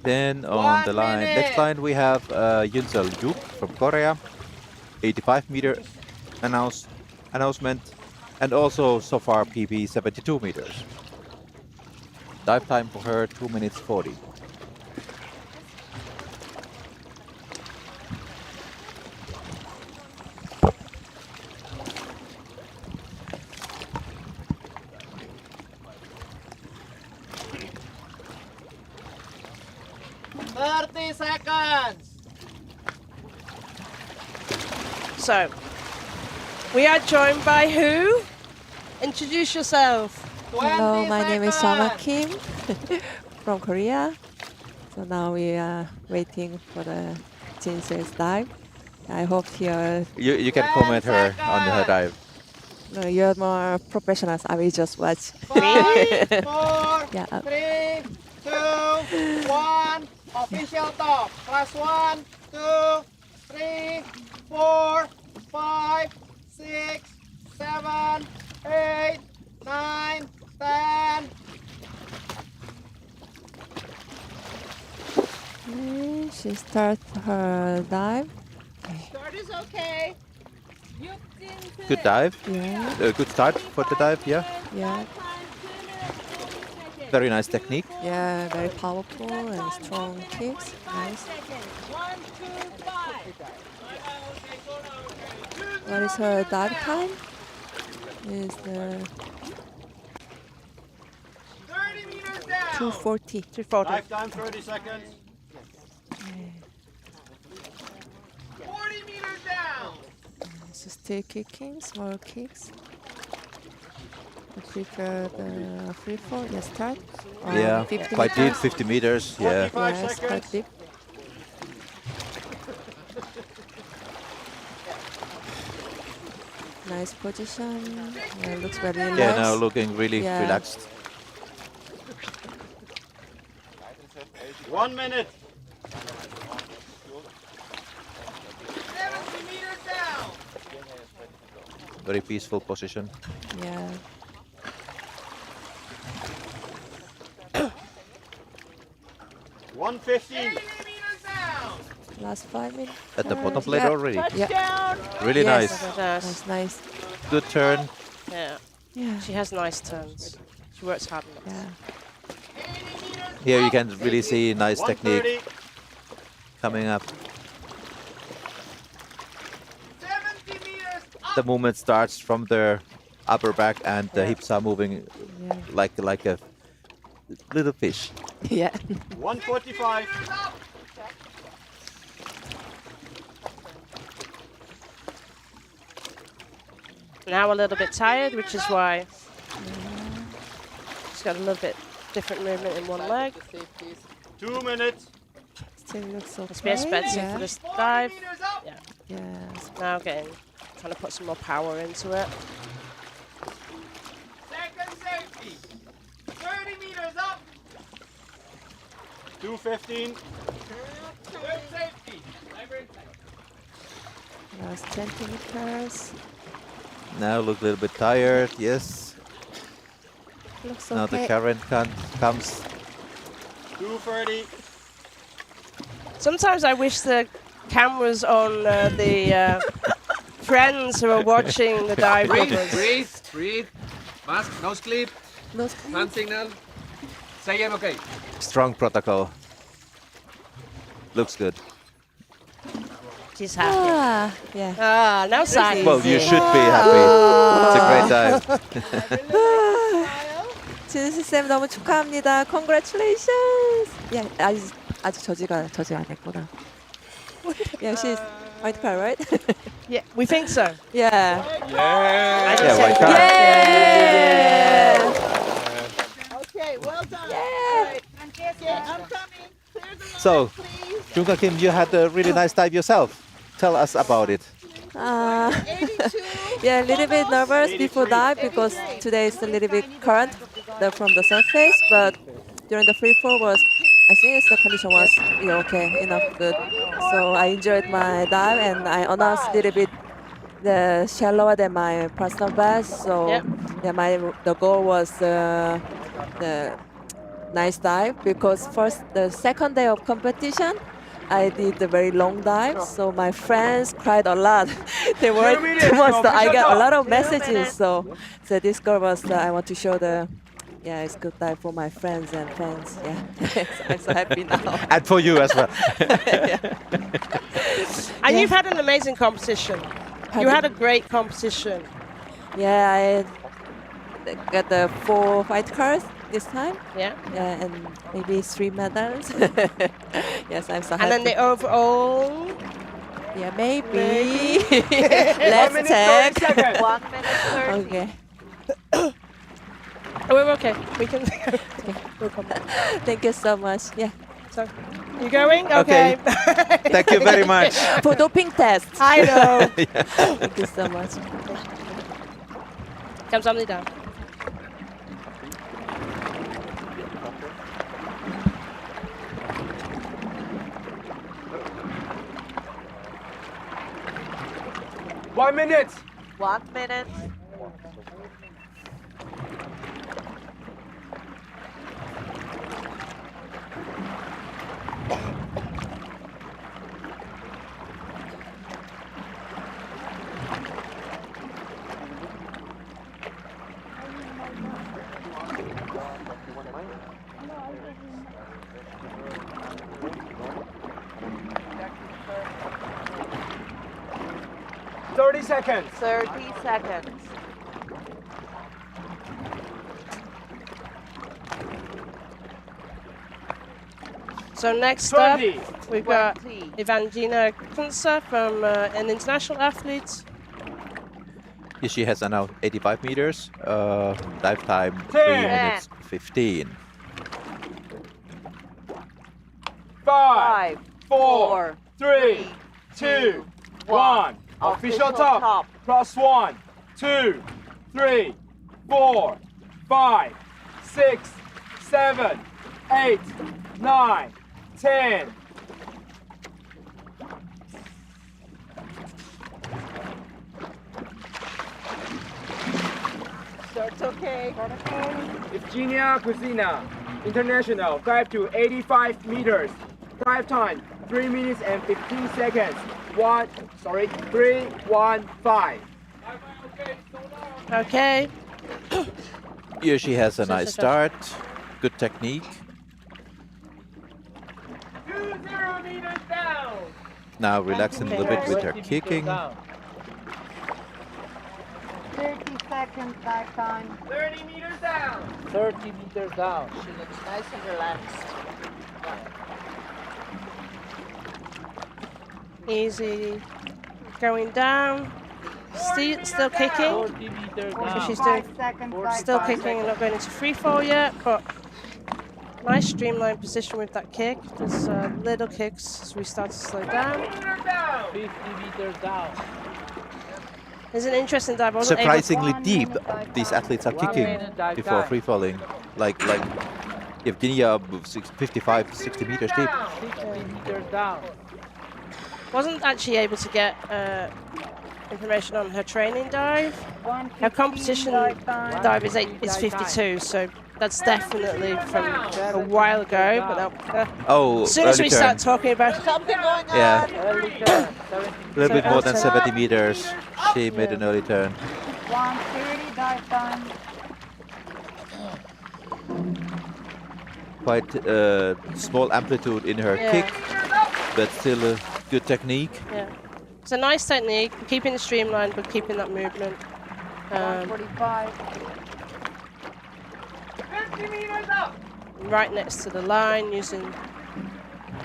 Then on the line, next line we have Yunsel Juk from Korea, 85-meter announcement, and also so far PB 72 meters. Dive time for her 2 minutes 40. So, we are joined by who? Introduce yourself. Hello, my name is Sama Kim from Korea. So now we are waiting for the Jinse's dive. I hope you can comment her on her dive. No, you're more professionals. I will just watch. 5, 4, yeah. 3, 2, 1. Official top. Class 1, 2, 3, 4, 5, 6, 7, 8, 9, 10. Okay, she starts her dive. Start is okay. Good dive. Yeah. Good start for the dive. Yeah. Yeah. Very nice technique. Yeah, very powerful and strong kicks. Nice. What is her dive time? Is the 30 meters down. 240. 240. Dive time 30 seconds. 40 meters down. So still kicking, small kicks. I prefer the free fall. Let's start. Yeah, 50 quite deep, meters. 50 meters. Yeah. Yes, quite deep. Nice position. Yeah, looks very relaxed. Yeah, now looking really relaxed. 1 minute. 70 meters down. Very peaceful position. Yeah. 115. 80 meters Last 5 minutes. At the bottom plate already. Touchdown. Really Yes, nice. That's nice. Good turn. Yeah. Yeah. She has nice turns. She works hard on that. Yeah. Here you can really see nice technique coming up. The movement starts from the upper back and the hips are moving like a little fish. Yeah. 145. Now a little bit tired, which is why she's got a little bit different movement in one leg. 2 minutes. Still looks okay. Must be expensive for this dive. Yeah. Yes. Now trying to put some more power into it. Second safety. 30 meters up. 215. Third safety. Last 20 meters. Now look a little bit tired, yes. Looks Now the okay. current comes. 230. Sometimes I wish the cameras on the friends who are watching the dive with us. Breathe. Mask, nose clip. Nose clip. Hand signal. Say I'm okay. Strong protocol. Looks good. She's happy. Ah, yeah. Ah, now silence. Well, you should be happy. It's a great dive. 진수 쌤 너무 축하합니다. Congratulations. Yeah, 아직 저지 안 했구나. Yeah, she's white card, right? Yeah, we think so. Yeah. I just Yeah, said white card. Yeah. Okay, well done. Yeah. All right. Yeah, I'm coming. Clear the line, So, please. Junka Kim, you had a really nice dive yourself. Tell us about it. Yeah, a little bit nervous before dive because today is a little bit current from the surface, but during the free fall I think the condition was okay, enough good. So I enjoyed my dive and I announced a little bit shallower than my personal best. So yeah, the goal was the nice dive because the second day of competition, I did a very long dive, so my friends cried a lot. They worried too much, so I got a lot of messages. So this goal was I want to show it's good dive for my friends and fans. Yeah, so I'm so happy now. And for you as well. And you've had an amazing competition. You had a great competition. Yeah, I got the 4 white cards this time. Yeah. Yeah, and maybe 3 medals. Yes, I'm so happy. And then the overall. Yeah, maybe. Let's check. 1 minute 30. Okay. Oh, we're okay. We can. We'll come back. Thank you so much. Yeah. So, you going? Okay. Okay. Thank you very much. For doping test. I know. Thank you so much. 감사합니다. One minute. 1 minute. Seconds. 30 seconds. So next up, 20. we've got 20. Evangelina Kunsa from an international athlete. She has now 85 meters. Dive time 3 10. minutes 15. 5, 4, 3, 3, 2, 1. Official top. +1, 2, 3, 4, 5, 6, 7, 8, 9, 10. So it's okay. Evgenia Kuzina, international, dive to 85 meters. Dive time 3 minutes and 15 seconds. 3, 1, 5. Okay. Here she has a nice start. Good technique. 20 meters down. Now relaxing a little bit with her kicking. 30 seconds back time. 30 meters down. 30 meters down. She looks nice and relaxed. Easy. Going down. Still kicking. 40 meters So down. she's doing Seconds still kicking and not going into free fall yet, but nice streamlined position with that kick. There's little kicks as we start to slow down. 50 meters down. There's an interesting dive. I wasn't able- Surprisingly deep, these athletes are kicking before free falling. Like Evgenia, 55, 60 meters deep. 60 meters down. Wasn't actually able to get information on her training dive. Her competition dive is 52, so that's definitely from a while ago. But that, Oh, as soon as early we turn. start talking about Something going on. Yeah, Early turn. a little bit more than 70 meters. She made an early turn. 1:30 dive time. Quite small amplitude in her Yeah. kick, but still a good technique. yeah, it's a nice technique, keeping it streamlined but keeping that movement. 1:45. 50 meters up. Right next to the line, using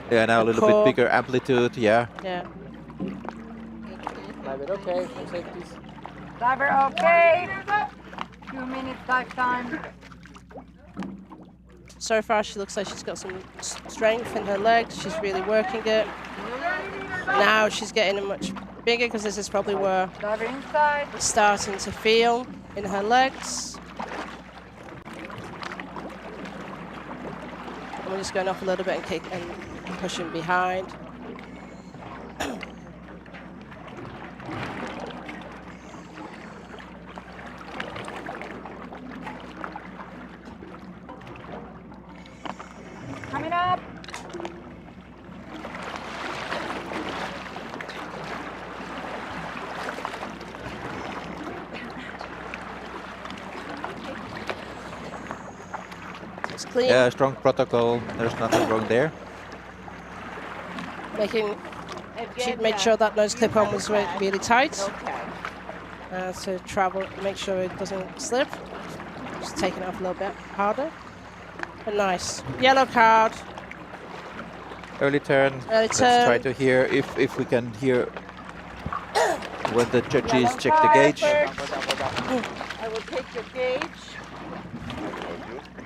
Yeah, now a the little core. bit bigger amplitude. Yeah. Yeah. Dive it okay. For safety. Diver okay. 2 minutes dive time. So far, she looks like she's got some strength in her legs. She's really working it. Now she's getting it much bigger because this is probably where Diver inside. it's starting to feel in her legs. And we're just going off a little bit and kick and pushing behind. Coming up. It's clean. Yeah, strong protocol. There's nothing wrong there. She'd made sure that nose clip on was really tight. Okay. To travel, make sure it doesn't slip. Just taking it off a little bit harder. But nice. Yellow card. Early turn. Early Let's try turn. to hear if we can hear when the judges check the gauge. I will take your gauge.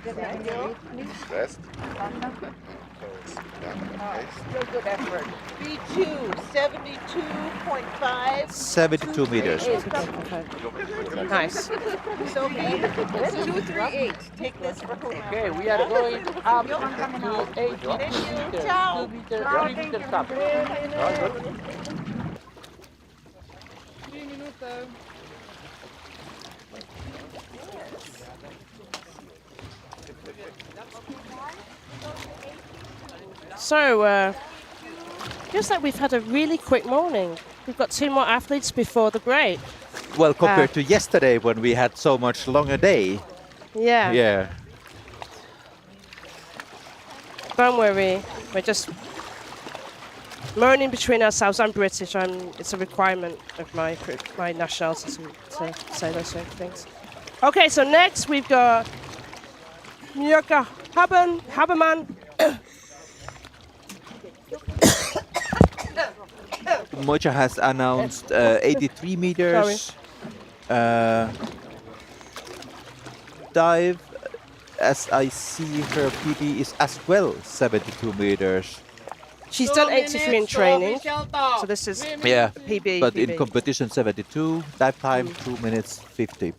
Thank you. Rest. Still good effort. B2, 72.5. 72 meters. Nice. So B238. Take this for whomever. Okay, we are going up to 80 meters. Ciao. 2 meters, 3 meters up. 3 minutos. So, feels like we've had a really quick morning. We've got 2 more athletes before the break. Well, compared to yesterday when we had so much longer day. Yeah. Yeah. Don't worry. We're just moaning between ourselves. I'm British. It's a requirement of my nationality to say those sort of things. Okay, so next we've got Mjölka Haberman. Mocha has announced 83 meters dive. As I see, her PB is as well 72 meters. She's done 83 in training, so this is Yeah, PB. but PB. in competition 72, dive time 2 minutes 50.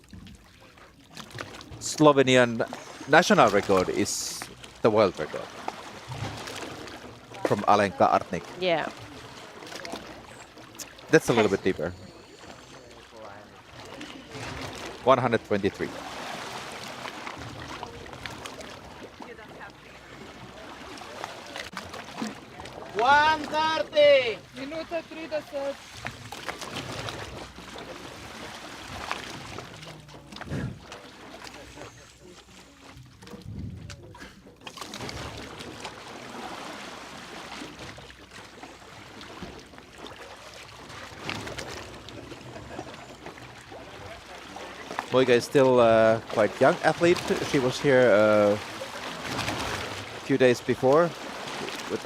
Slovenian national record is the world record from Alenka Artnik. Yeah. That's a little bit deeper. 123. 1:30. Minuta 30. Moika is still quite young athlete. She was here a few days before with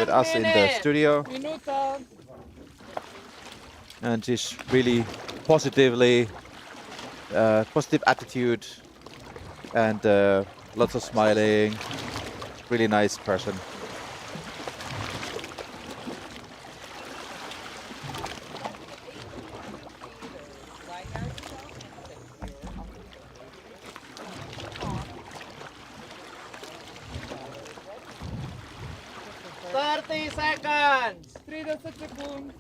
us in the studio. Minuta. And she's really positive attitude, and lots of smiling. Really nice person. Seconds. 30 sekund.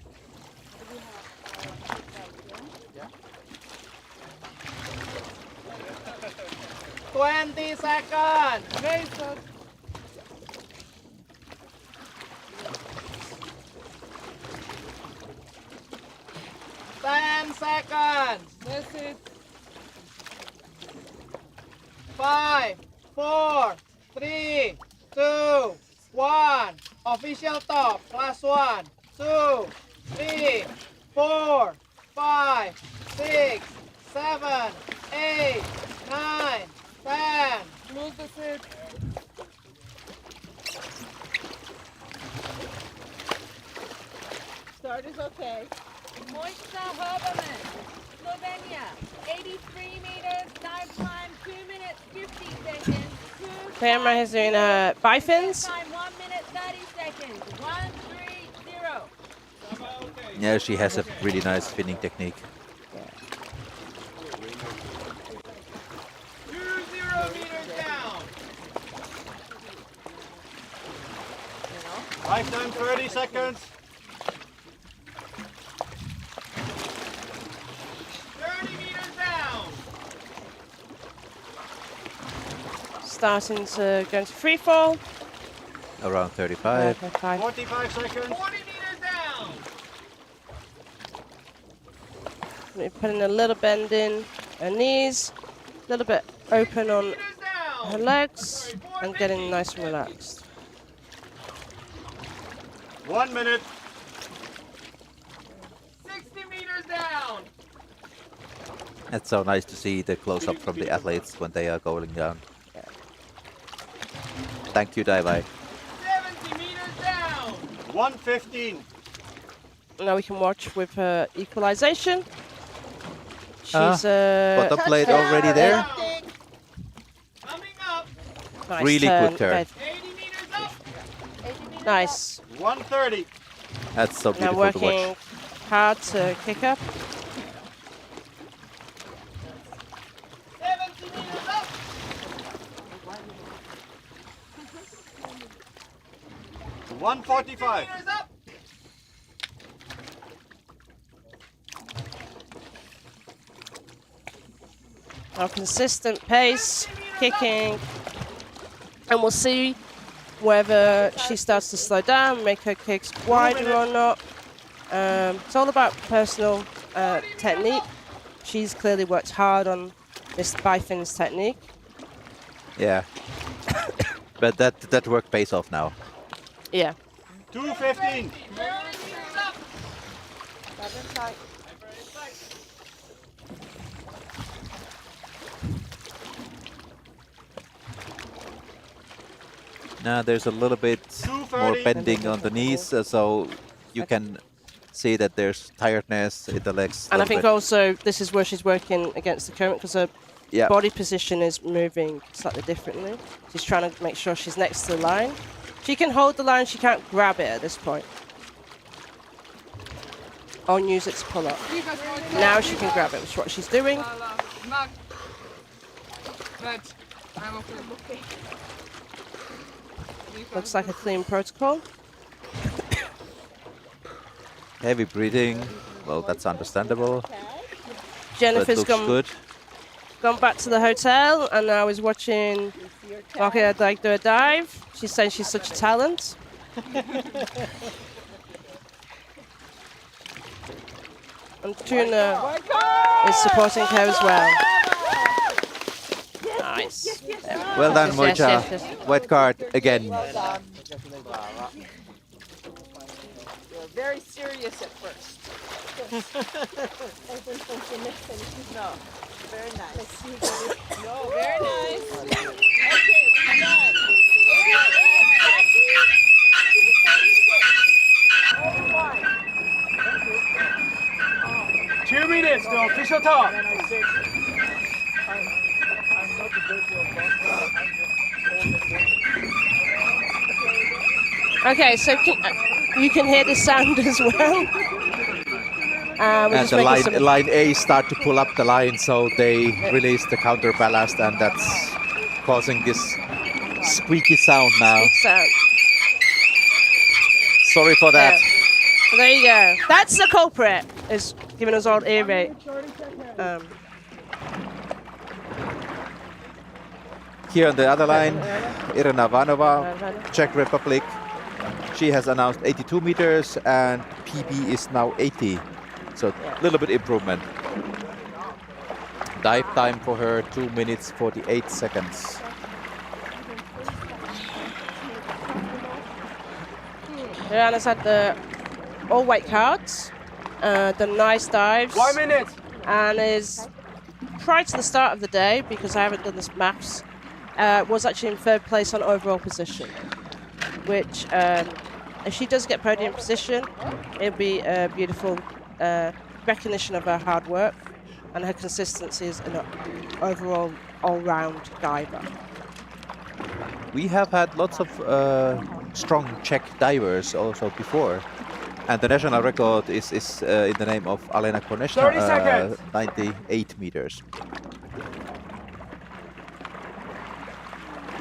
20 seconds. Racer. 10 seconds. That's it. 5, 4, 3, 2, 1. Official top. Class 1, 2, 3, 4, 5, 6, 7, 8, 9, 10. Close the set. Start is okay. Moista Herberman, Slovenia, 83 meters, dive time 2 minutes 50 seconds. Tamara is doing bifins. Time 1 minute 30 seconds. 1:30. Yeah, she has a really nice finning technique. 20 meters down. Lifetime 30 seconds. 30 meters down. Starting to go into free fall. Around 35. 45 seconds. 40 meters down. We're putting a little bend in her knees, a little bit open on her legs, and getting nice and relaxed. 1 minute. 60 meters down. It's so nice to see the close-up from the athletes when they are going down. Thank you, Daivai. 70 meters down. 1:15. Now we can watch with her equalization. She's bottom plate already there. Coming up. Nice Really turn, good turn. 80 meters up. Nice. 1:30. That's so Now beautiful to working watch. hard to kick up. 70 meters up. 1:45. Meters up. Now consistent pace, kicking, and we'll see whether she starts to slow down, make her kicks wider or not. It's all about personal technique. She's clearly worked hard on this bifins technique. Yeah. But that work pays off now. Yeah. 2:15. Now there's a little bit more bending on the knees, so you can see that there's tiredness in the legs. And I think also this is where she's working against the current because her body position is moving slightly differently. She's trying to make sure she's next to the line. She can hold the line, she can't grab it at this point. Or use it to pull up. Now she can grab it, which is what she's doing. I'm okay. Looks like a clean protocol. Heavy breathing. Well, that's understandable. Jennifer's but looks gone back to the hotel and now is watching AIDA do a dive. She's saying she's such a talent. And Tuna is supporting her as well. Nice. Well done, Yes, Moicha. yes, yes. White card again. Well done. You're very serious at first. No, very nice. No, very nice. Okay, we're done. 2 minutes to official top. Okay, so you can hear the sound as well. We're And just the making some- line A start to pull up the line, so they release the counter ballast, and that's causing this squeaky sound now. sound. Sorry for that. Yeah. So there you go. That's the culprit. Is giving us all ear rate. Here on the other line, Irina Vanova, Czech Republic. She has announced 82 meters, and PB is now 80. So a little bit improvement. Dive time for her 2 minutes 48 seconds. Rihanna's had the all white cards, done nice dives. 1 minute. And is prior to the start of the day, because I haven't done this maths, was actually in third place on overall position, which if she does get podium position, it'll be a beautiful recognition of her hard work and her consistency as an overall all-round diver. We have had lots of strong Czech divers also before. And the national record is in the name of Alena 30 seconds. 98 meters.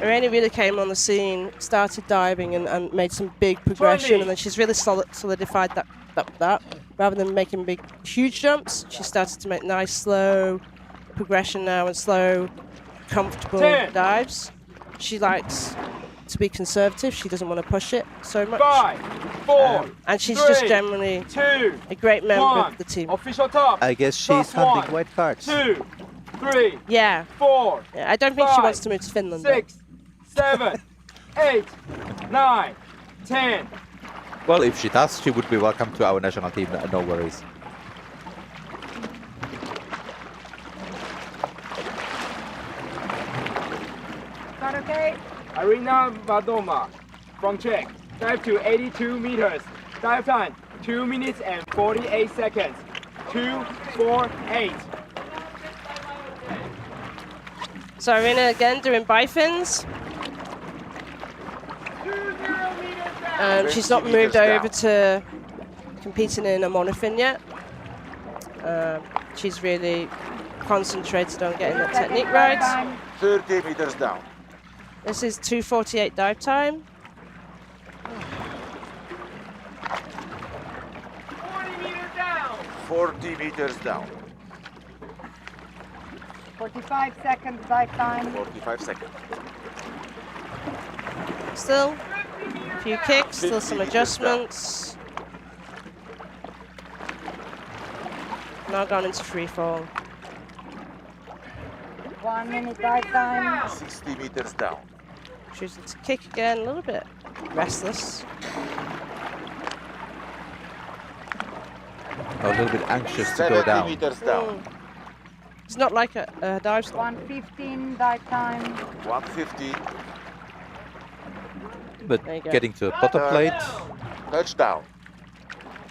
Irene really came on the scene, started diving and made some big progression, 20. and then she's really solidified that. Rather than making big, huge jumps, she started to make nice, slow progression now and slow, comfortable 10. dives. She likes to be conservative. She doesn't want to push it so much. 5, 4, and she's 3, just generally 2, a great member 1. of the team. Official top. I guess she's Plus hunting 1, white cards. 2, 3, Yeah. 4. Yeah, I don't think she 5, wants to move to Finland. though. 6, 7, 8, 9, 10. Well, if she does, she would be welcome to our national team. No worries. That okay? Irina Vadoma from Czech. Dive to 82 meters. Dive time 2 minutes and 48 seconds. 248. So Irina again doing bifins. She's not moved over to competing in a monofin yet. She's really concentrated on getting that technique right. 30 meters down. This is 2:48 dive time. 40 meters down. 45 seconds dive time. 45 seconds. Still a few kicks, still some adjustments. Now gone into free fall. 1 minute dive time. 60 meters down. Choosing to kick again, a little bit restless. A little bit anxious to go 70 down. meters down. It's not like a dive stop. 1:15 dive time. 150. But getting to the bottom plate. Touchdown.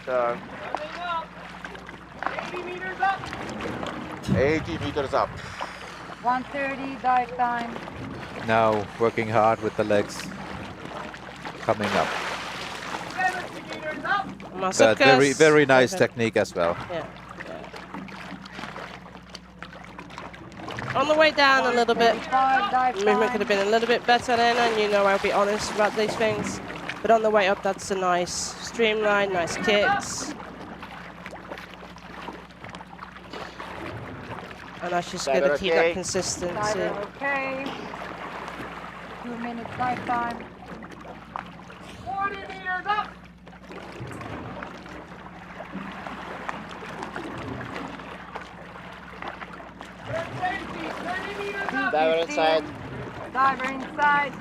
Turn. 80 meters up. 1:30 dive time. Now working hard with the legs. Coming up. But very nice technique as well. Yeah. On the way down a little bit, movement could have been a little bit better then, and you know I'll be honest about these things. But on the way up, that's a nice streamline, nice kicks. And that's just going to keep that consistency. Diver okay. 2 minutes dive time. 40 meters. Diver inside. Diver inside.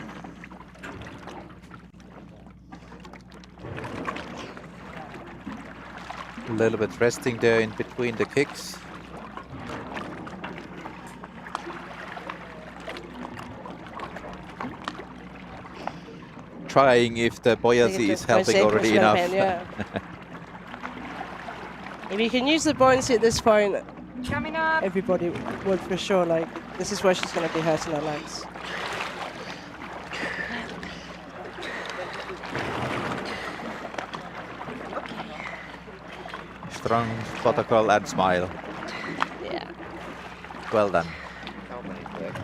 A little bit resting there in between the kicks. Trying if the buoyancy is helping already enough. Yeah. If you can use the buoyancy at this point, Coming up. everybody would for sure. Like, this is where she's going to be hurting her legs. Strong protocol and smile. Yeah. Well done. How many clicks?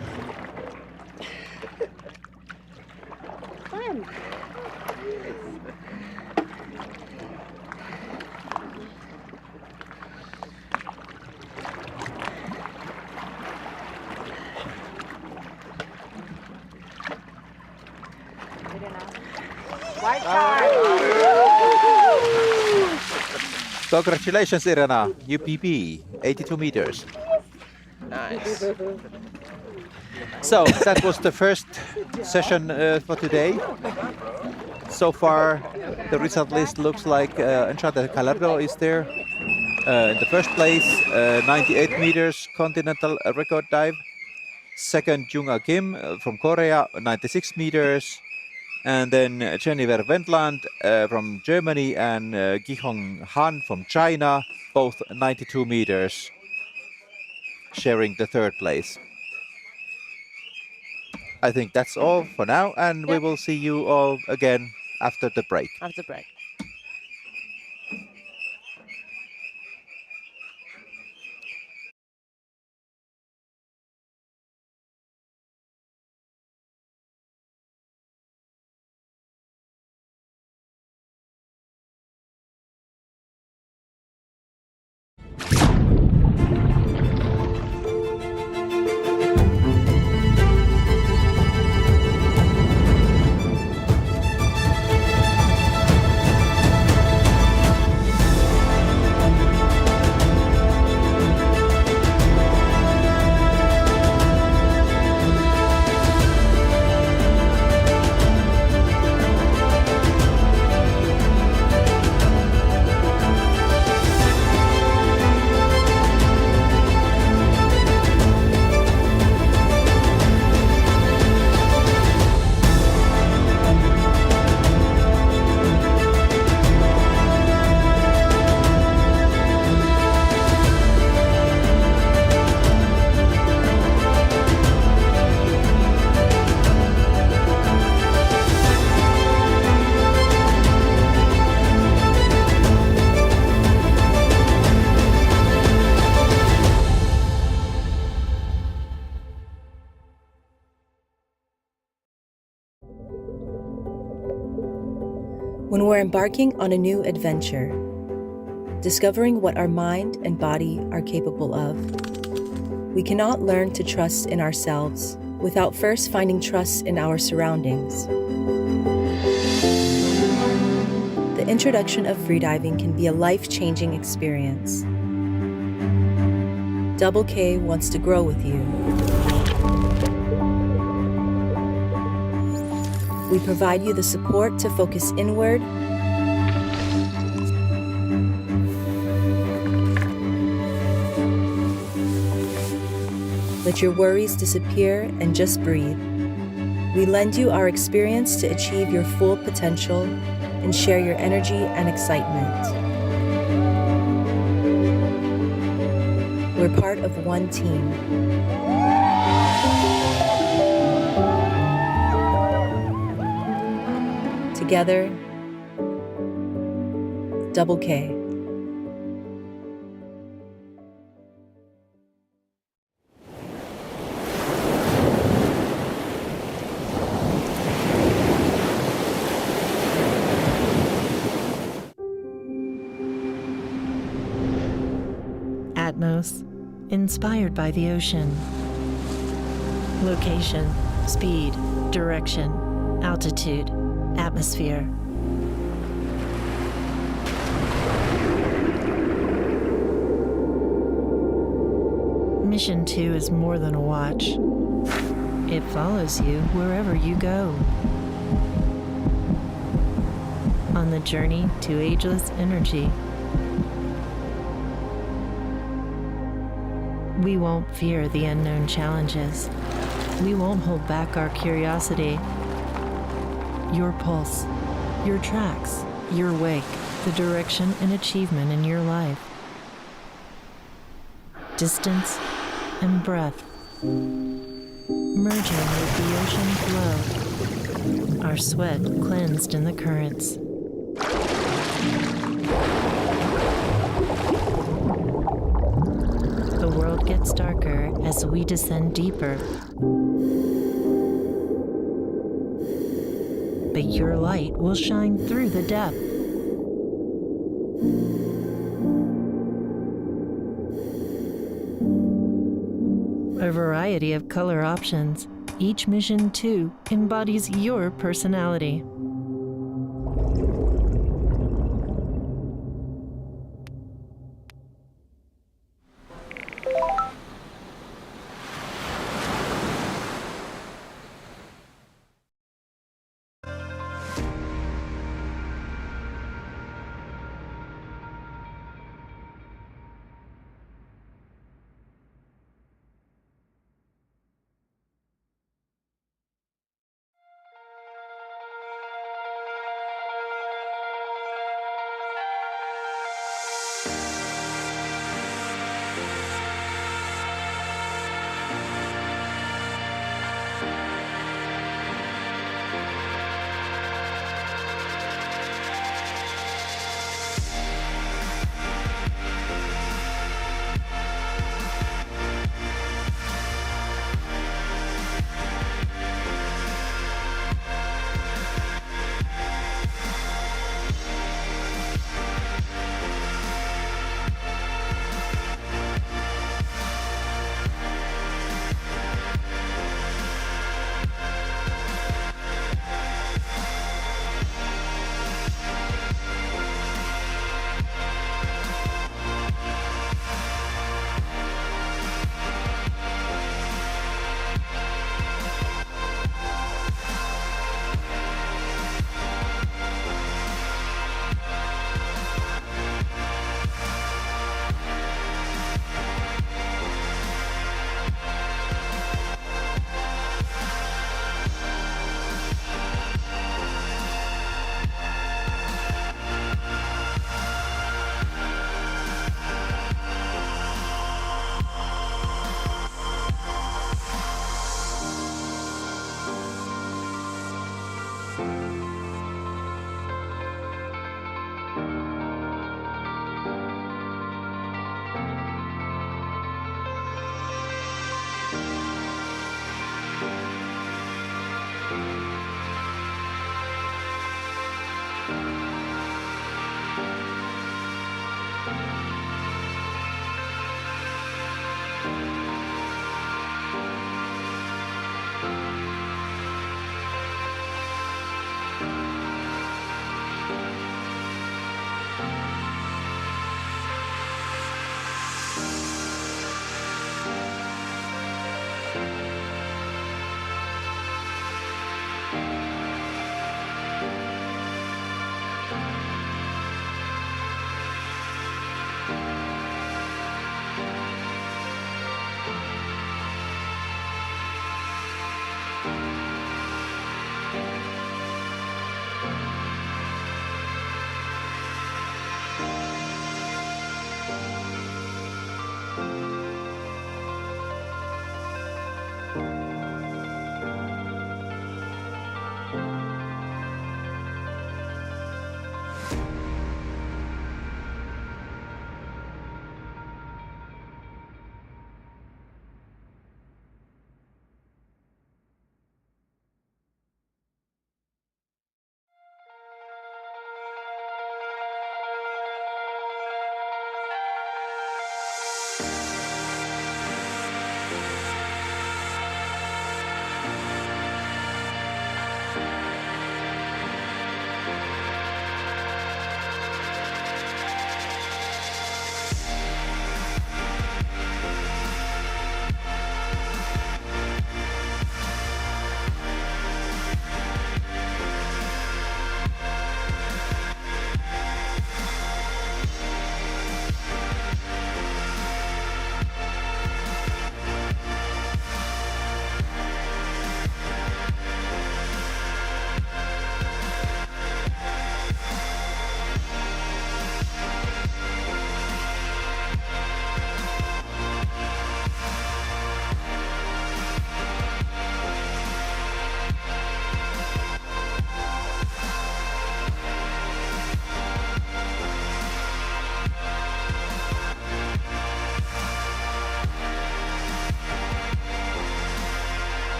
Fun. White side. Congratulations, Irena. UPB, 82 meters. Nice. So that was the first session for today. So far, the result list looks like Enchante Calardo is there in the first place, 98 meters continental record dive. Second, Jung-Ah Kim from Korea, 96 meters. And then Jennifer Wendland from Germany and Gihong Han from China, both 92 meters, sharing the third place. I think that's all for now, and we will see you all again after the break. After break. When we're embarking on a new adventure, discovering what our mind and body are capable of, we cannot learn to trust in ourselves without first finding trust in our surroundings. The introduction of freediving can be a life-changing experience. Double K wants to grow with you. We provide you the support to focus inward, let your worries disappear and just breathe. We lend you our experience to achieve your full potential and share your energy and excitement. We're part of one team. Together, Double K. Atmos, inspired by the ocean. Location, speed, direction, altitude, atmosphere. Mission 2 is more than a watch. It follows you wherever you go. On the journey to ageless energy, we won't fear the unknown challenges. We won't hold back our curiosity. Your pulse, your tracks, your wake, the direction and achievement in your life. Distance and breath, merging with the ocean flow, our sweat cleansed in the currents. The world gets darker as we descend deeper. But your light will shine through the depth. A variety of color options. Each mission, too, embodies your personality.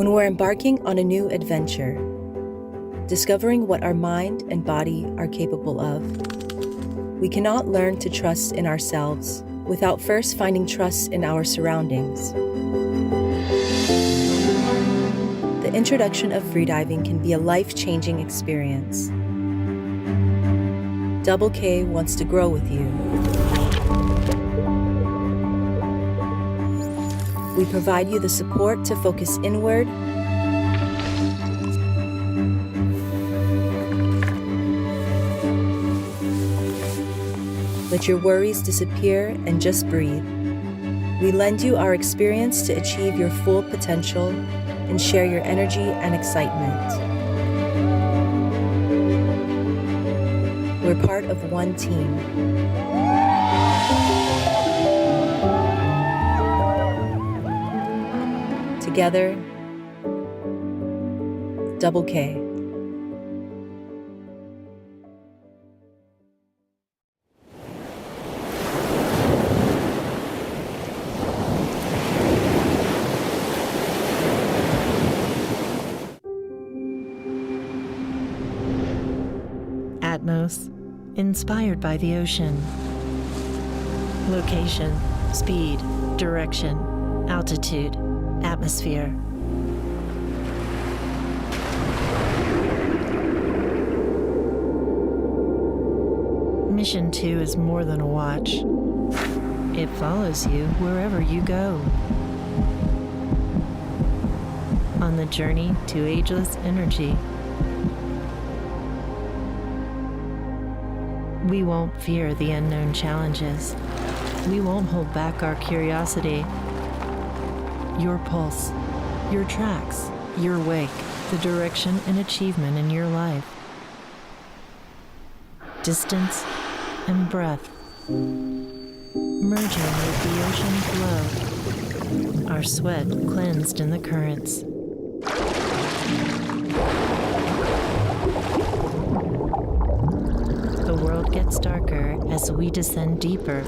When we're embarking on a new adventure, discovering what our mind and body are capable of, we cannot learn to trust in ourselves without first finding trust in our surroundings. The introduction of freediving can be a life-changing experience. Double K wants to grow with you. We provide you the support to focus inward, let your worries disappear and just breathe. We lend you our experience to achieve your full potential and share your energy and excitement. We're part of one team. Together, Double K. Atmos, inspired by the ocean. Location, speed, direction, altitude, atmosphere. Mission 2 is more than a watch. It follows you wherever you go. On the journey to ageless energy. We won't fear the unknown challenges. We won't hold back our curiosity. Your pulse, your tracks, your wake, the direction and achievement in your life. Distance and breath, merging with the ocean flow, our sweat cleansed in the currents. The world gets darker as we descend deeper.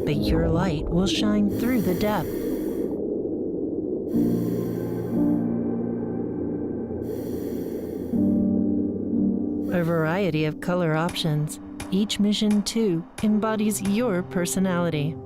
But your light will shine through the depth. A variety of color options. Each mission, too, embodies your personality.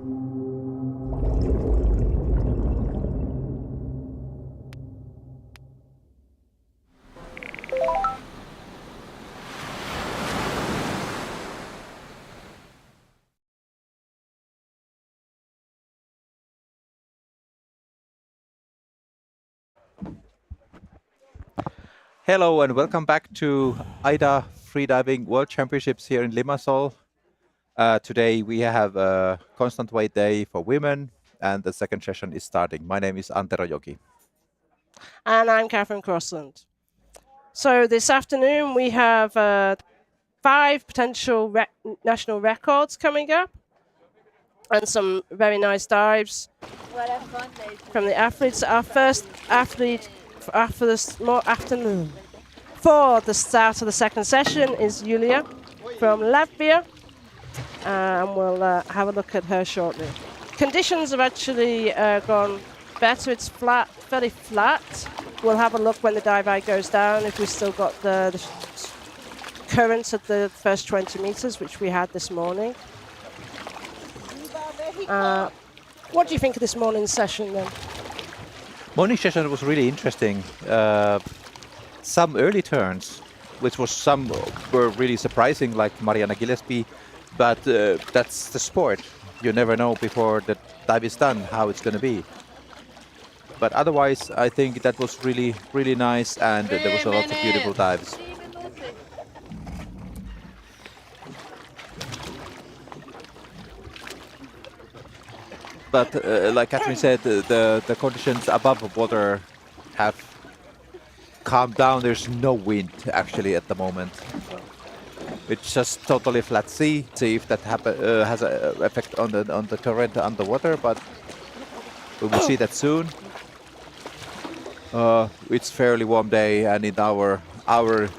Hello and welcome back to AIDA Freediving World Championships here in Limassol. Today we have a constant weight day for women and the second session is starting. My name is Antero Joki. And I'm Catherine Crossland. So this afternoon we have 5 potential national records coming up and some very nice dives from the athletes. Our first athlete for the afternoon for the start of the second session is Julia from Latvia, and we'll have a look at her shortly. Conditions have actually gone better. It's flat, fairly flat. We'll have a look when the dive height goes down if we've still got the currents at the first 20 meters, which we had this morning. What do you think of this morning's session then? Morning session was really interesting. Some early turns, which was some were really surprising, like Mariana Gillespie, but that's the sport. You never know before the dive is done how it's going to be. But otherwise, I think that was really, really nice, and there was a lot of beautiful dives. But like Catherine said, the conditions above water have calmed down. There's no wind actually at the moment. It's just totally flat sea. See if that has an effect on the current underwater, but we will see that soon. It's fairly warm day, and in our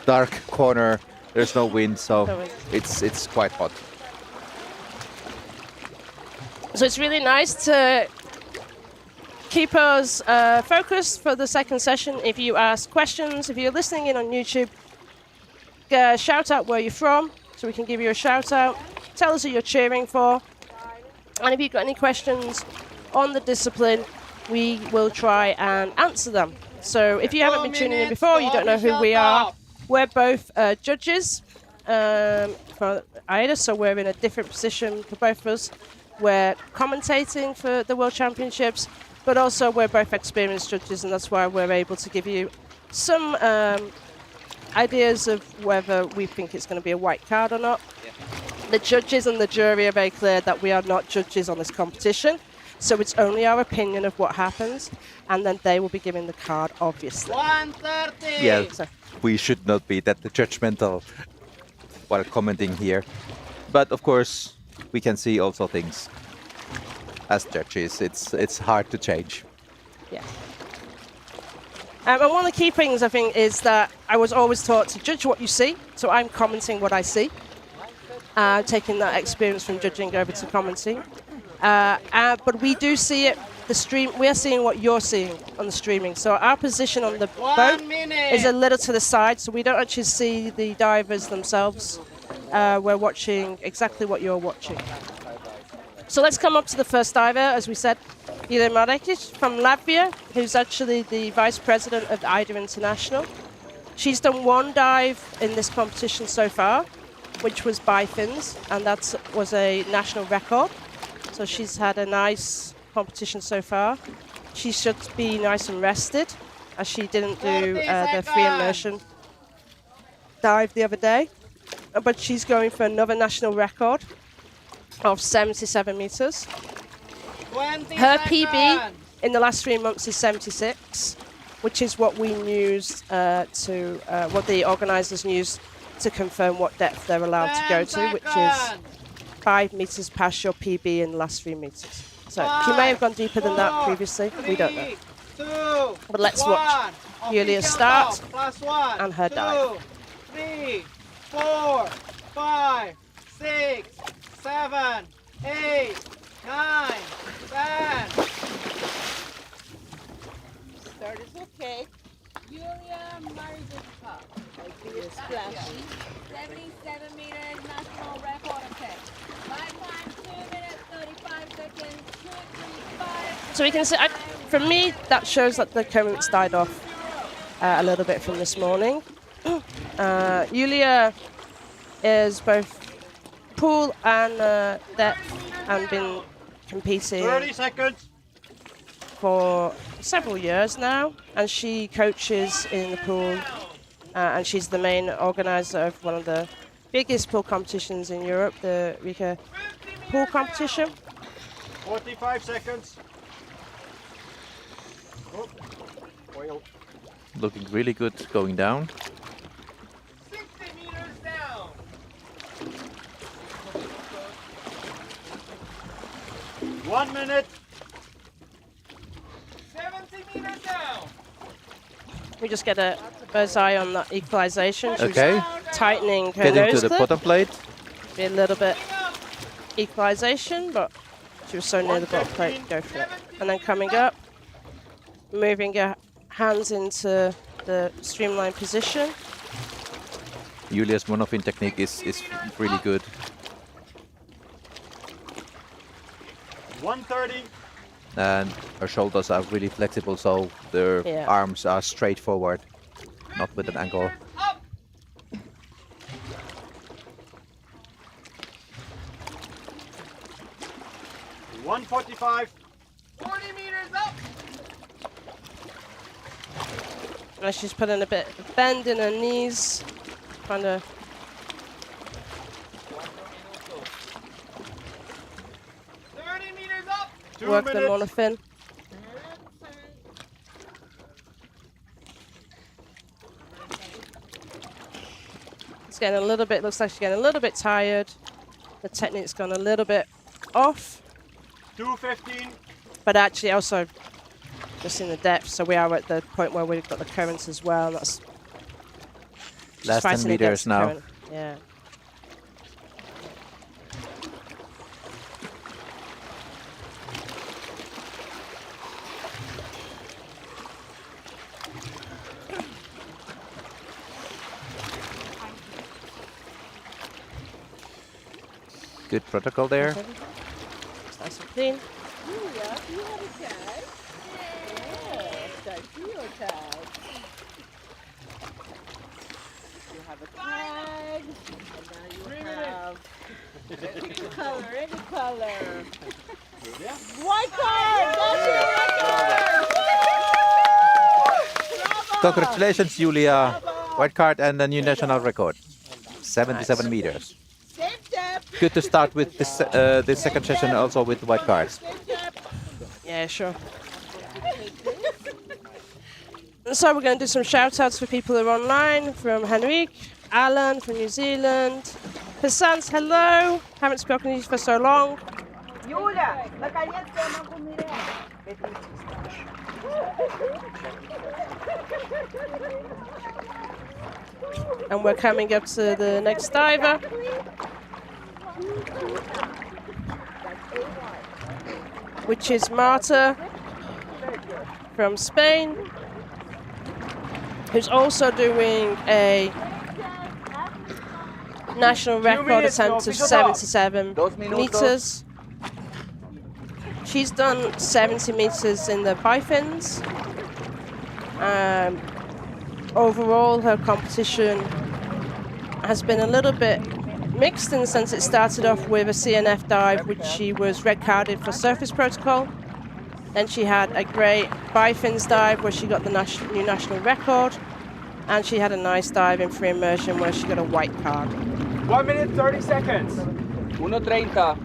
dark corner, there's no wind, so it's quite hot. So it's really nice to keep us focused for the second session. If you ask questions, if you're listening in on YouTube, shout out where you're from so we can give you a shout out. Tell us who you're cheering for. And if you've got any questions on the discipline, we will try and answer them. So if you haven't been tuning in before, you don't know who we are. We're both judges for AIDA, so we're in a different position for both of us. We're commentating for the World Championships, but also we're both experienced judges, and that's why we're able to give you some ideas of whether we think it's going to be a white card or not. Yeah. The judges and the jury are very clear that we are not judges on this competition, so it's only our opinion of what happens, and then they will be giving the card, obviously. 130! Yeah, we should not be that judgmental while commenting here. But of course, we can see also things as judges. It's hard to change. Yeah. And one of the key things, I think, is that I was always taught to judge what you see, so I'm commenting what I see, taking that experience from judging over to commenting. But we do see it, we are seeing what you're seeing on the streaming. So our position on the boat is a little to the side, so we don't actually see the divers themselves. We're watching exactly what you're watching. So let's come up to the first diver, as we said, Ida Marekic from Latvia, who's actually the vice president of AIDA International. She's done one dive in this competition so far, which was by fins, and that was a national record. So she's had a nice competition so far. She should be nice and rested, as she didn't do the free immersion dive the other day. But she's going for another national record of 77 meters. Her PB in the last 3 months is 76, which is what we used what the organisers used to confirm what depth they're allowed to go to, which is 5 meters past your PB in the last 3 meters. So she may have gone deeper than that previously. We don't know. But let's watch Julia start and her dive. 3, 4, 5, 6, 7, 8, 9, 10. Start is okay. Julia Marijica. Splashy. 77 meters national record attempt. 5 times 2 minutes 35 seconds. 235. So we can see, for me, that shows that the currents died off a little bit from this morning. Julia is both pool and depth and been competing 30 seconds. for several years now, and she coaches in the pool, and she's the main organizer of one of the biggest pool competitions in Europe, the Riga pool competition. 45 seconds. Oh. Oil. Looking really good going down. 60 meters down. 1 minute. 70 meters down. We just get a bird's eye on that equalization. She's Okay. tightening her Getting nose to the clip. bottom plate. Be a little bit equalization, but she was so near the bottom plate, go for it. And then coming up, moving her hands into the streamline position. Julia's monofin technique is really good. 130. And her shoulders are really flexible, so the arms are straight forward, not with an angle. 145. 40 meters up. And she's putting a bit of bend in her knees, trying to work the monofin. It's getting a little bit, looks like she's getting a little bit tired. The technique's gone a little bit off. 215. But actually also just in the depth, so we are at the point where we've got the currents as well. That's last 10 meters now. Current. Yeah. Good protocol there. It's nice and clean. Julia, you have a tag? Yes, I see your tag. You have a tag, and now you have pick a color, any color. White card! That's your record! Congratulations, Julia. White card and a new national record. 77 meters. Good to start with this second session also with white cards. Yeah, sure. So we're going to do some shout outs for people who are online, from Henrique, Alan from New Zealand. Hassan's hello, haven't spoken to you for so long. Юля, наконец-то я могу нырять. And we're coming up to the next diver. Which is Marta from Spain, who's also doing a national record attempt of 77 meters. She's done 70 meters in the bifins. Overall, her competition has been a little bit mixed in the sense it started off with a CNF dive, which she was red carded for surface protocol. Then she had a great bifins dive where she got the new national record. And she had a nice dive in free immersion where she got a white card. 1 minute 30 seconds. 1:30.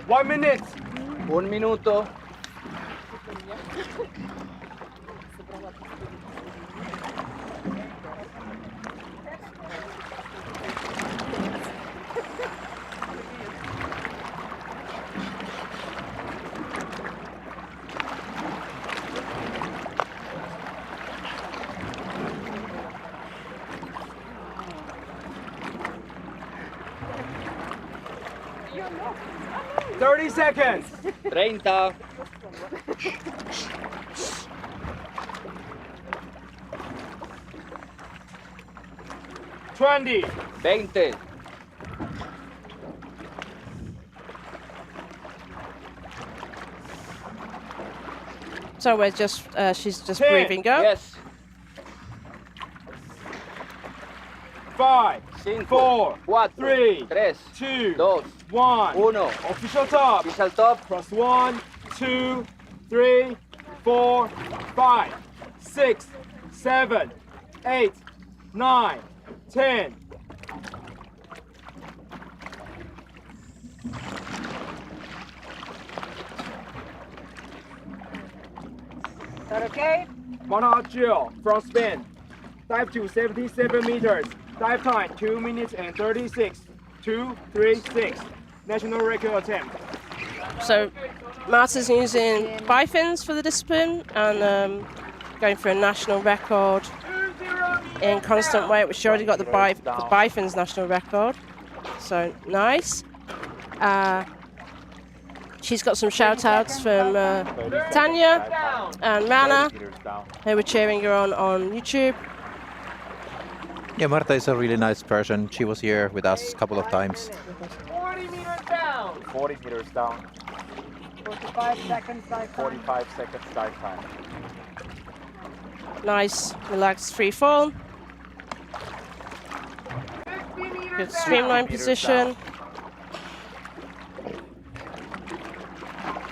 1 minute. 1 minuto. Seconds. 30. 20. 20. So we're just, she's just breathing up. Yes. 5, 4, 3, 2, 1. Official top. Official top. Cross 1, 2, 3, 4, 5, 6, 7, 8, 9, 10. Is that okay? Mono Jill from Spain. Dive to 77 meters. Dive time 2 minutes and 36. 2:36. National record attempt. So Marta's using bifins for the discipline and going for a national record in constant weight, which she already got the bifins national record. So nice. She's got some shout outs from Tanya and Rana, who were cheering her on YouTube. Yeah, Marta is a really nice person. She was here with us a couple of times. 40 meters down. 40 meters down. 45 seconds dive time. 45 seconds dive time. Nice, relaxed free fall. Good streamline position.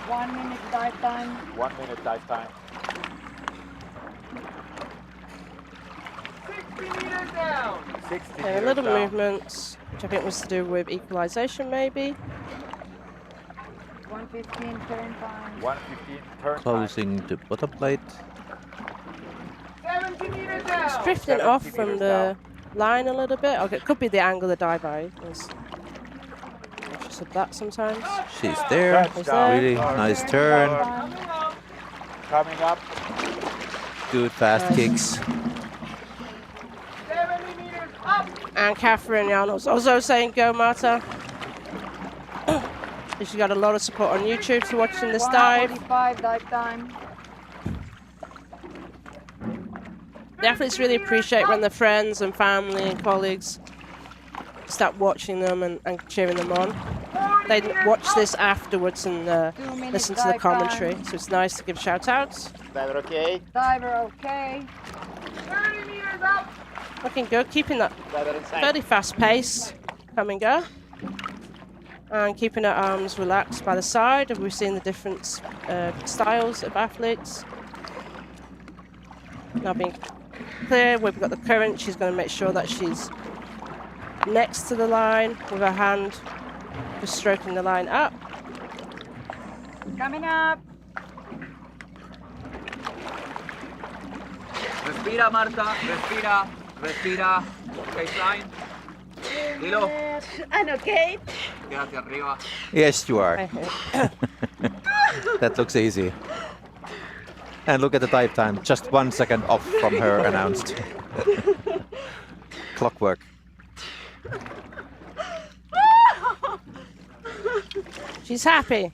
1 minute dive time. 1 minute dive time. 60 meters down. 60 Okay, a little movements, which I think was to do with equalization maybe. 1:15 turn time. 1:15 turn Closing the bottom plate. 70 meters down. It's drifting off from the line a little bit. Okay, it could be the angle of the dive eye. use of that sometimes. She's there. Really nice turn. Coming up. Good fast kicks. And Catherine Yarnell's also saying go, Marta. She's got a lot of support on YouTube for watching this dive. 1:45 dive time. The athletes really appreciate when their friends and family and colleagues start watching them and cheering them on. They watch this afterwards and listen to the commentary, so it's nice to give shout outs. Diver okay? Diver okay. 30 meters up. Looking good, keeping that Diver inside. fairly fast pace. Come and go. And keeping her arms relaxed by the side. We've seen the different styles of athletes. Now being clear, we've got the current. She's going to make sure that she's next to the line with her hand just stroking the line up. Coming up. Respira, Marta. Respira. Respira. Baseline. Dilo. And okay. Queda hacia arriba. Yes, you are. That looks easy. And look at the dive time, just 1 second off from her announced. Clockwork. She's happy.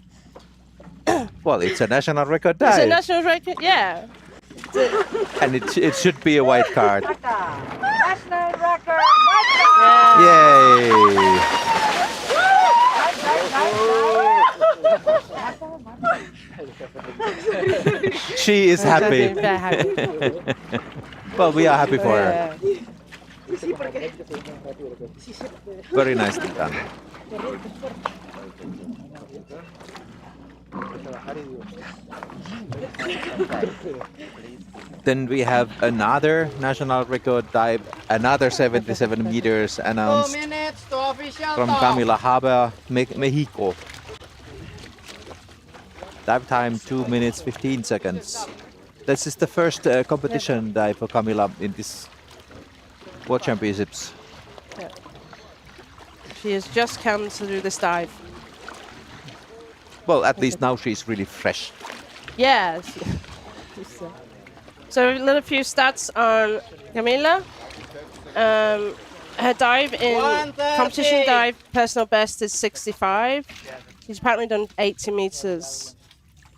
Well, it's a national record dive. It's a national record, yeah. And it should be a white card. National record. Yay! She is happy. Very happy. Well, we are happy for her. Very nicely done. Then we have another national record dive, another 77 meters announced 2 minutes to official from top. Camila Haber, Mexico. Dive time 2 minutes 15 seconds. This is the first competition dive for Camila in this World Championships. Yeah. She has just come to do this dive. Well, at least now she's really fresh. Yeah. So a little few stats on Camila. Her dive in 1:30. competition dive personal best is 65. She's apparently done 80 meters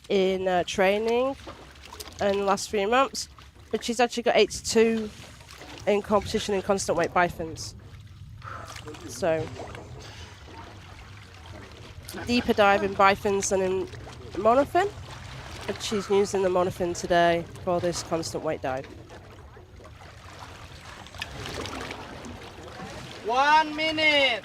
in training in the last 3 months, but she's actually got 82 in competition in constant weight bifins. So deeper dive in bifins than in monofin, but she's using the monofin today for this constant weight dive. 1 minute.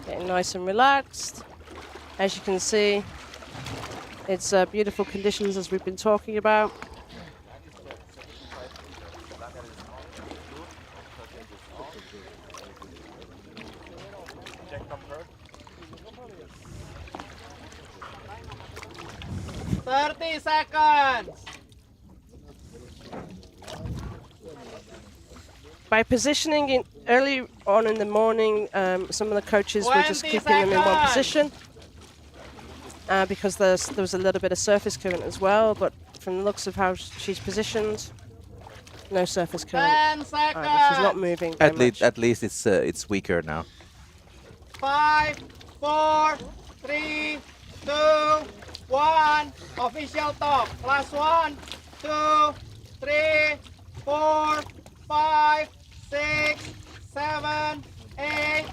Getting nice and relaxed. As you can see, it's beautiful conditions as we've been talking about. Thirty seconds. By positioning it early on in the morning, some of the coaches were just 20 keeping them in one seconds. position because there was a little bit of surface current as well, but from the looks of how she's positioned, no surface current. 10 seconds. She's not moving very much. At least it's weaker now. 5, 4, 3, 2, 1. Official top. Last 1, 2, 3, 4, 5, 6, 7, 8,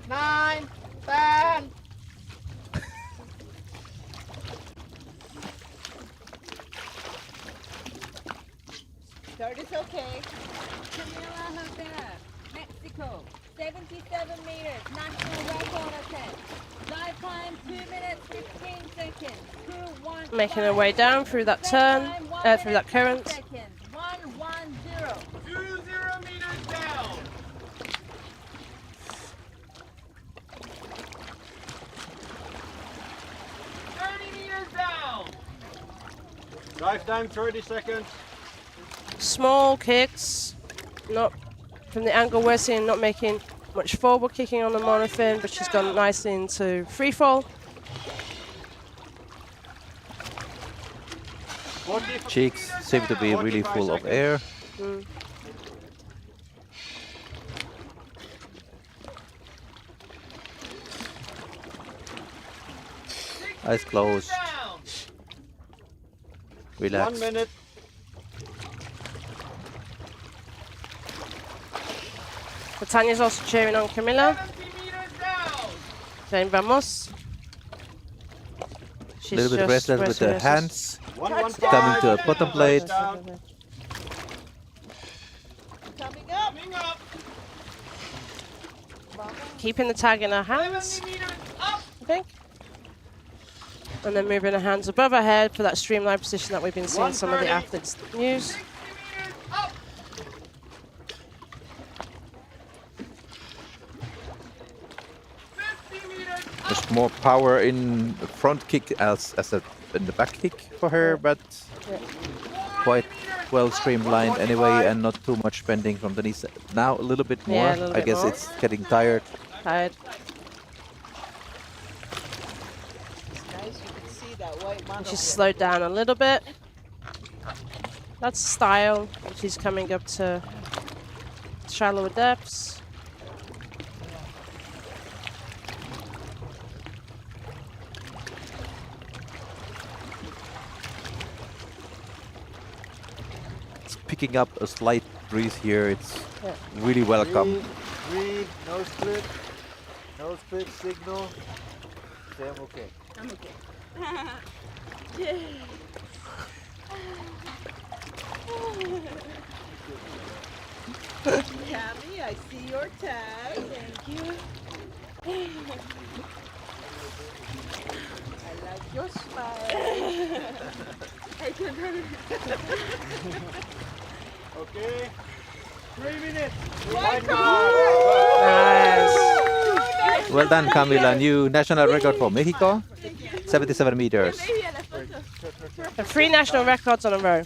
9, 10. Third is okay. Camila Haber, Mexico, 77 meters, national record attempt. Dive time 2 minutes 15 seconds. 2-1-5. Making her way down through that turn, through that current. 1-1-0. 2-0 meters down. Dive time 30 seconds. small kicks, not from the angle we're seeing, not making much forward kicking on the monofin, but she's gone nicely into free fall. Cheeks seem to be really full of air. Mm. Eyes closed. Relax. 1 minute. But Tanya's also cheering on Camilla. Jane Vamos. A little bit restless with the hands. Coming to a bottom plate. Keeping the tag in her hands, I think. And then moving her hands above her head for that streamlined position that we've been seeing some of the athletes use. There's more power in the front kick as in the back kick for her, but quite well streamlined anyway, and not too much bending from the knees. Now a little bit more. Yeah, a little I bit guess more. it's getting tired. Tired. And she's slowed down a little bit. That's style. And she's coming up to shallower depths. Picking up a slight breeze here. It's really welcome. Breathe, no split. No split signal. Say I'm okay. I'm okay. Tammy, I see your tag. Thank you. I like your smile. Okay. 3 minutes. Nice. Well done, Camila. New national record for Mexico. 77 meters. The 3 national records on a row.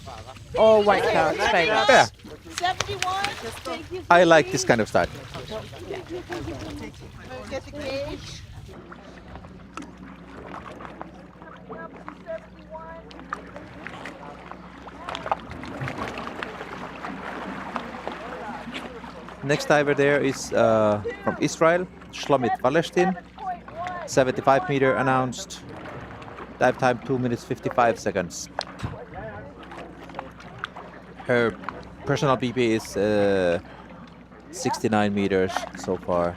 All white counts, famous. Yeah. 71. Thank you. I like this kind of style. Get the cage. Next diver there is from Israel, Shlomit Palestin. 75 meter announced. Dive time 2 minutes 55 seconds. Her personal PB is 69 meters so far.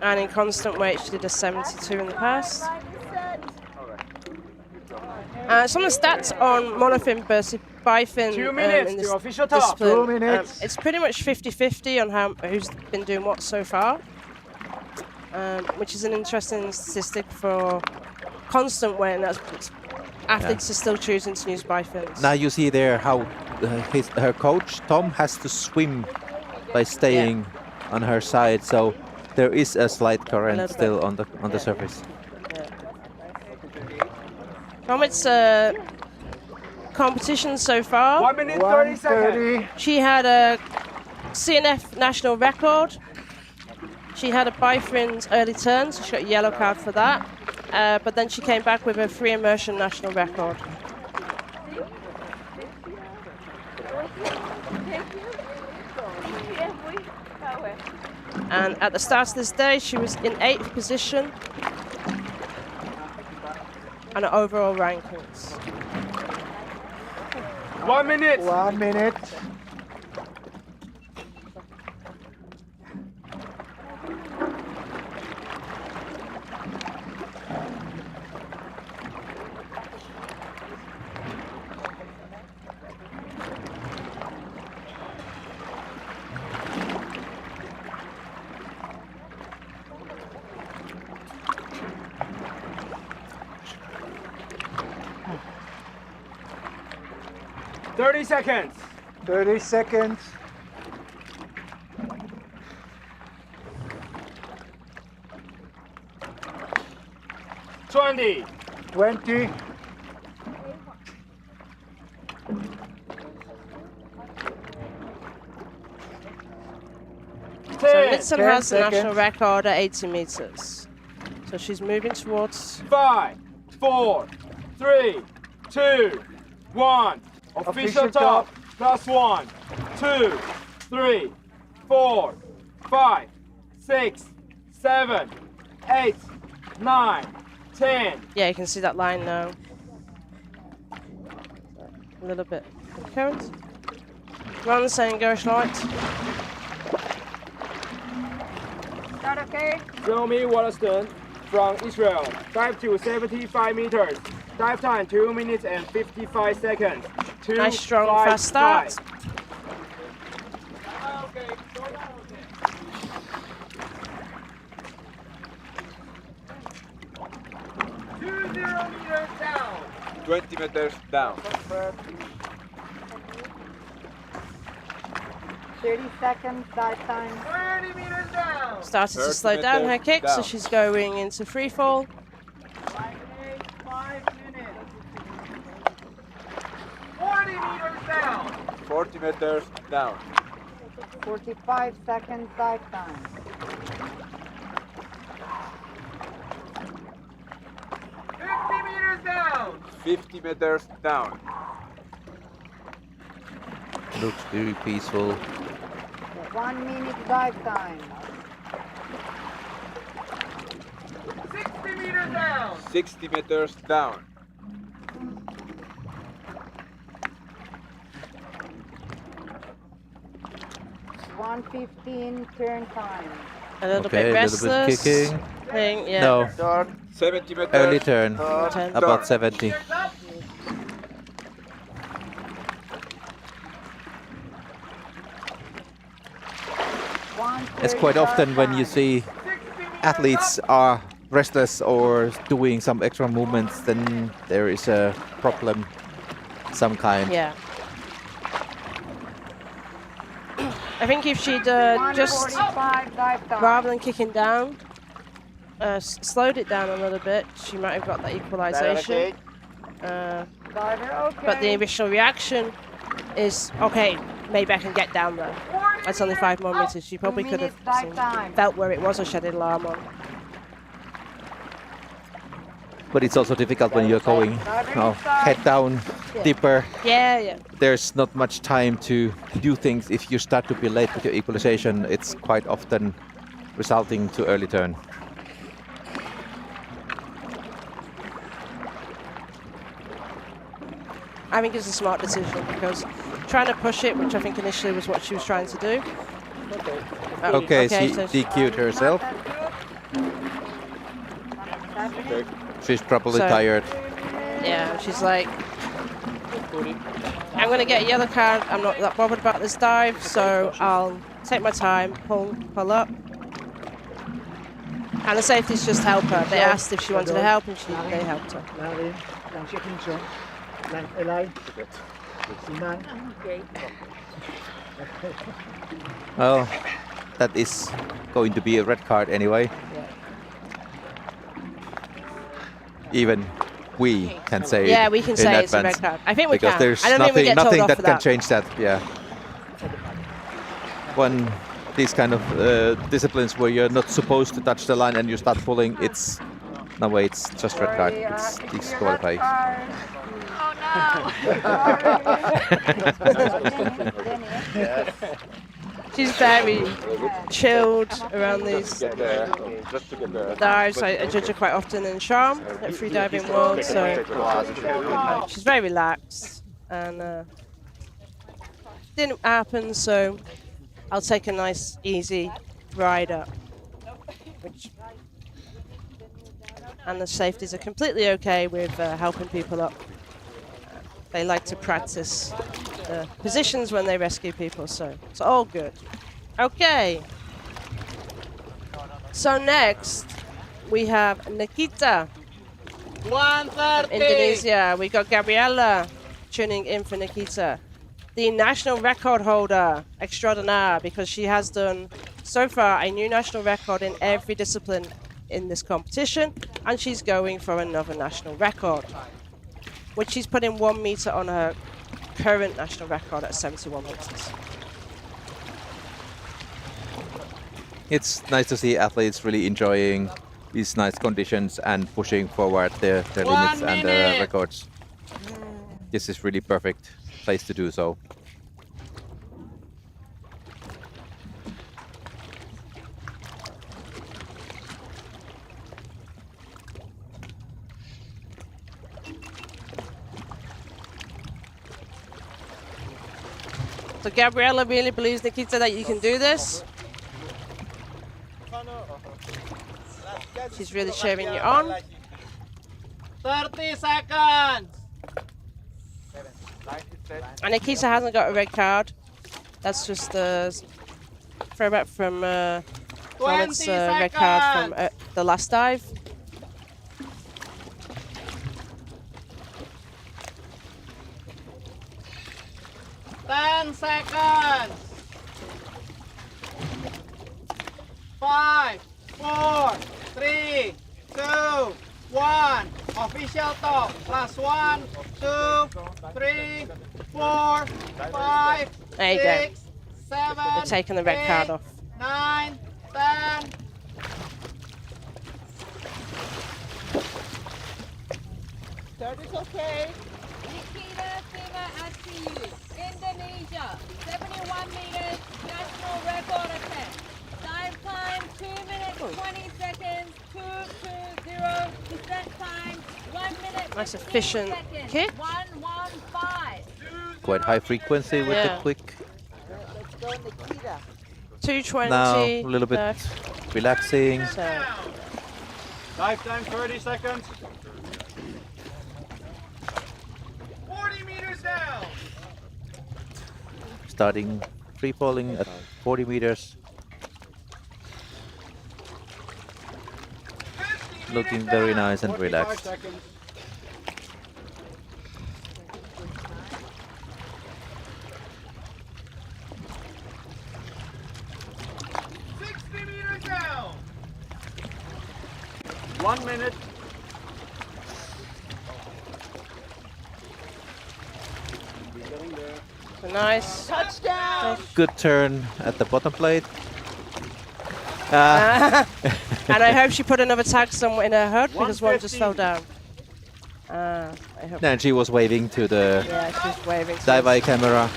And in constant weight, she did a 72 in the past. Some of the stats on monofin versus bifin 2 minutes in to this official top. discipline, 2 minutes. it's pretty much 50-50 on who's been doing what so far, which is an interesting statistic for constant weight, and that's athletes are still choosing to use bifins. Now you see there how her coach Tom has to swim by staying on her side, so there is a slight current still on the surface. From its competition so far, 1 minute 30 seconds. she had a CNF national record. She had a bifins early turn, so she got a yellow card for that. But then she came back with a free immersion national record. And at the start of this day, she was in 8th position on her overall rankings. 1 minute. 1 minute. Thirty seconds. 30 seconds. 20. 20. Davidson 10 has the national seconds. record at 80 meters. So she's moving towards 5, 4, 3, 2, 1. Official top. +1, 2, 3, 4, 5, 6, 7, 8, 9, 10. Yeah, you can see that line now. A little bit of current. Run, saying go light. Start okay? Romy Wollaston from Israel. Dive to 75 meters. Dive time 2 minutes and 55 seconds. 2, Nice, strong, 5, fast start. 5. 20 meters down. 20 meters down. 30 seconds, dive time. 30 meters down. Started to 30 slow down her meters kick, so down. she's going into free fall. 5 minutes. 40 meters down. 40 meters down. 45 seconds, dive time. 50 meters down. 50 meters down. Looks very peaceful. 1 minute dive time. 60 meters down. 60 meters down. 1:15 turn time. A little Okay, bit a restless. little bit kicking. Thing, yeah. No, 70 meters. early turn. Turn. About 70. It's quite often when you see athletes are restless or doing some extra movements, then there is a problem, some kind. Yeah. I think if she'd just, 1:45 dive time. rather than kicking down, slowed it down a little bit, she might have got that equalization. Diver okay. But the initial reaction is, okay, maybe I can get down there. That's only 5 more meters. She probably could have dive time. felt where it was or shedded alarm on. But it's also difficult when you're going head down, deeper. Yeah, yeah. There's not much time to do things. If you start to be late with your equalization, it's quite often resulting to early turn. I think it's a smart decision because trying to push it, which I think initially was what she was trying to do. Okay, she so DQ'd herself. She's probably So- tired. Yeah, she's like, I'm going to get a yellow card. I'm not that bothered about this dive, so I'll take my time, pull up. And the safeties just help her. They asked if she wanted to help, and they helped her. Well, that is going to be a red card anyway. Even we can say Yeah, it we can in say it's a red advance, card. I think we because can. there's I don't think we nothing, get told nothing off that for can that. change that. Yeah. When these kind of disciplines where you're not supposed to touch the line and you start pulling, it's no way. It's just red card. It's disqualified. She's very chilled around these Just to get there. dives. I judge her quite often in Charm at Freediving World, so she's very relaxed. And didn't happen, so I'll take a nice, easy ride up. And the safeties are completely okay with helping people up. They like to practice positions when they rescue people, so it's all good. Okay. So next we have Nikita. 1:30. Indonesia. We got Gabriella tuning in for Nikita, the national record holder extraordinaire, because she has done so far a new national record in every discipline in this competition, and she's going for another national record, which she's put in 1 meter on her current national record at 71 meters. It's nice to see athletes really enjoying these nice conditions and pushing forward their limits and records. This is really perfect place to do so. So Gabriella really believes, Nikita, that you can do this. She's really cheering you on. 30 seconds. And Nikita hasn't got a red card. That's just a throwback from Mohamed's red card from the last dive. Ten seconds. 5, 4, 3, 2, 1. Official top. Last 1, 2, 3, 4, 5, There you 6, go. 7, They're taking the red card 8, off. 9, 10. Third is okay. Nikita Sima Asiyu, Indonesia, 71 meters, national record attempt. Dive time 2 minutes 20 seconds, 2:20. Descent time 1 minute. Nice efficient kick. 1:15. Quite high frequency with the quick. Let's go, Nikita. 2:20. Now a little bit relaxing. Dive time 30 seconds. 40 meters down. Starting free falling at 40 meters. Looking very nice and relaxed. Seconds. Down. 1 minute. Nice. Touchdown. Good turn at the bottom plate. And I hope she put another tag somewhere in her hood because one just fell down. I hope. And she was waving to the Yeah, she's waving. dive eye camera.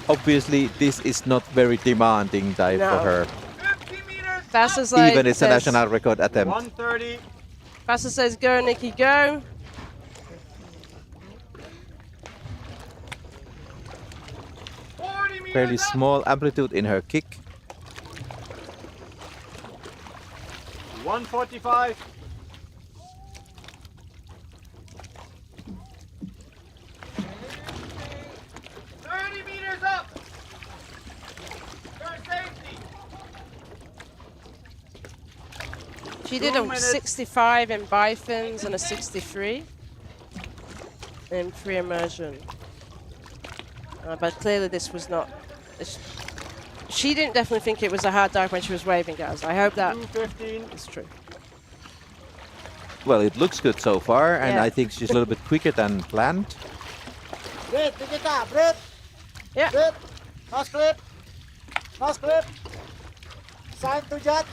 Obviously, this is not very demanding dive for No. her. Fastest like Even it's a says- national record attempt. 1:30. Fastest says go, Nikki, go. Fairly small amplitude in her kick. 1:45. 30 meters up. For safety. She did 2 a minutes. 65 in bifins and a 63 in free immersion. But clearly this was not... She didn't definitely think it was a hard dive when she was waving, guys. I hope that 2:15. is true. Well, it looks good so far, and Yeah. I think she's a little bit quicker than planned. Breathe, Nikita, breathe. Yeah. Breathe. Nose clip. Nose clip. Sign to judge.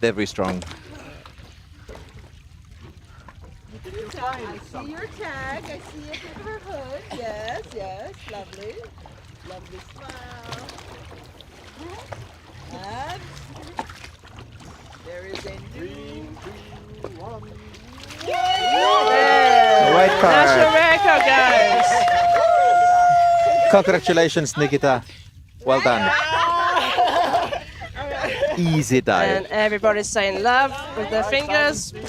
Very strong. I see your tag. I see it in her hood. Yes, yes. Lovely. Lovely smile. And there is a new... White National card. record, guys. Congratulations, Nikita. Well done. Easy dive. And everybody's saying love with their fingers for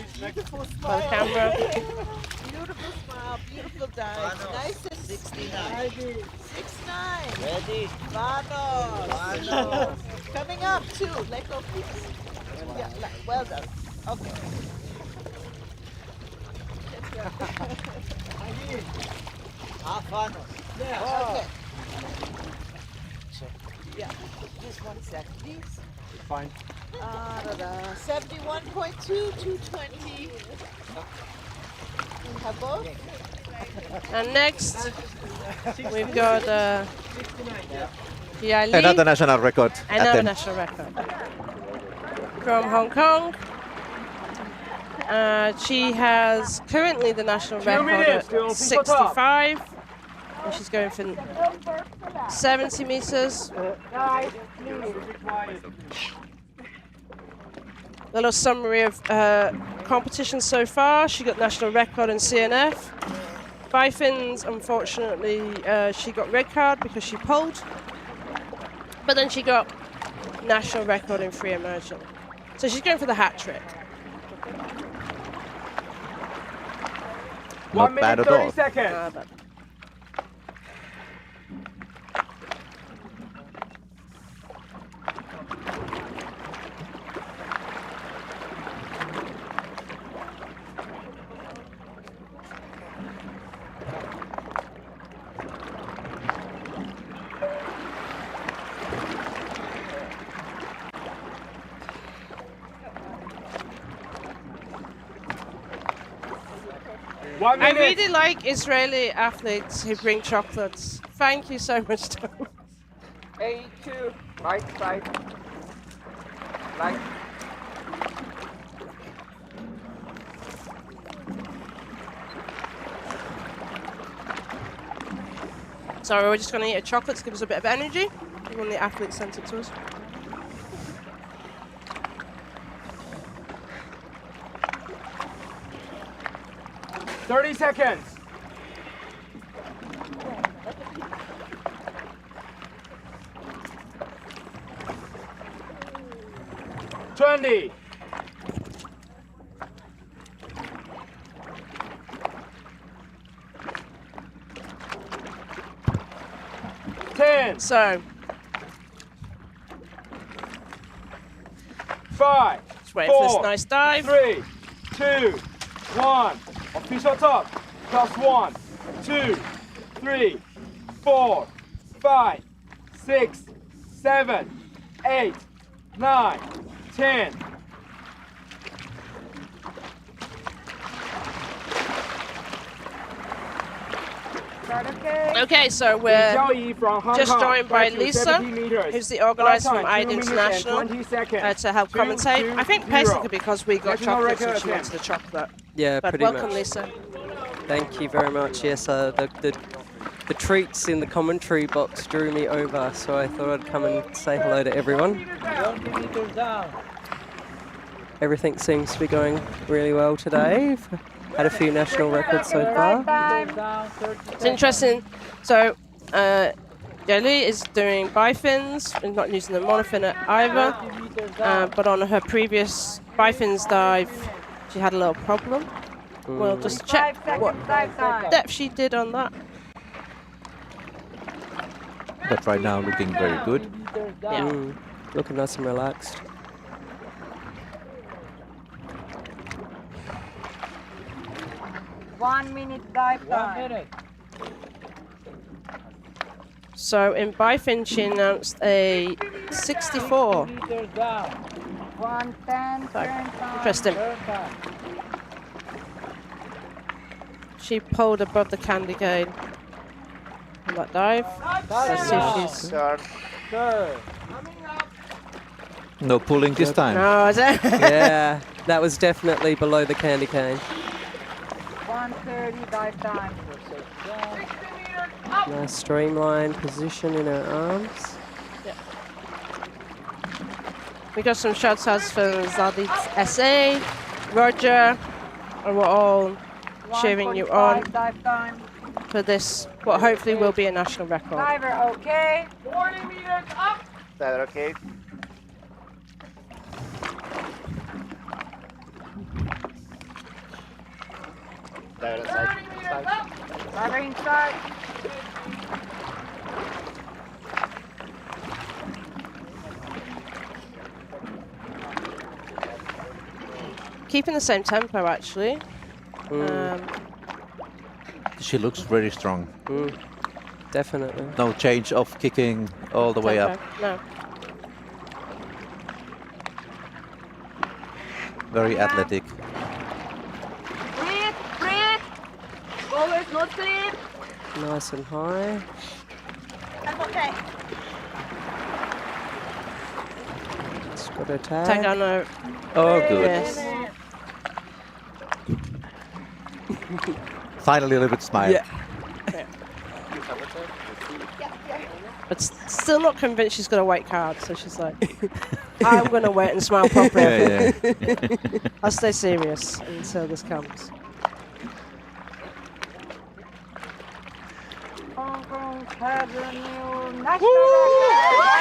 the camera. Beautiful smile, beautiful dive. Nice and 69. 69. Ready. Vanos. Coming up too. Let go, please. Yeah, well done. Okay. Vanos. Yeah. Okay. Yeah. Just 1 sec, please. Fine. 71.2, 220. Have both? And next, we've got Jia Li, Another national record. another national record. From Hong Kong. She has currently the national record at 65. And she's going for 70 meters. A little summary of competition so far. She got national record in CNF. Bifins, unfortunately, she got red card because she pulled. But then she got national record in free emergent. So she's going for the hat trick. Not bad at all. 30 seconds. I really like Israeli athletes who bring chocolates. Thank you so much, Tom. 82, right side. Right. Sorry, we're just going to eat a chocolate to give us a bit of energy. One of the athletes sent it to us. Thirty seconds. $20. $10. So, 5. Just wait for this nice dive. 3, 2, 1. Official top. +1, 2, 3, 4, 5, 6, 7, 8, 9, 10. Okay, so we're just joined by 5 to Lisa, 70 meters. who's the organizer from Start time, AIDA 2 minutes and International, 20 seconds. to help 2, commentate. I think 2, basically 0. because we got National chocolates and record she wanted the chocolate. Yeah, But pretty welcome, much. Lisa. Thank you very much. Yes, the treats in the commentary box drew me over, so I thought I'd come and say hello to everyone. 20 meters down. Everything seems to be going really well today. Had a few national records so far. It's interesting. So, Yeli is doing bifins and not using the monofin at either. But on her previous bifins dive, she had a little problem. We'll just check what depth she did on that. But right now looking very good. Yeah. Looking nice and relaxed. One minute dive time. So in bifin, she announced a 64. 110. Interesting. She pulled above the candy cane on that dive. Let's see if she's... No pulling this time. No, is it? Yeah, that was definitely below the candy cane. 130 dive time. Nice streamlined position in her arms. Yeah. We got some shots outs from Zadit SA, Roger, and we're all cheering you on dive time. for this, what hopefully will be a national record. Diver, okay. 40 meters up. That okay? Diver inside. Diver inside. Keeping the same tempo, actually. She looks very strong. Definitely. No change of kicking all the way up. No. Very athletic. Breathe, breathe. Always no sleep. Nice and high. Okay. It's got a tag. Tag on her. Oh, good. Yes. Finally, a little bit smile. Yeah. But still not convinced she's got a white card, so she's like, I'm going to wait and smile properly. Yeah, I'll stay serious until this comes. Hong Kong has a new national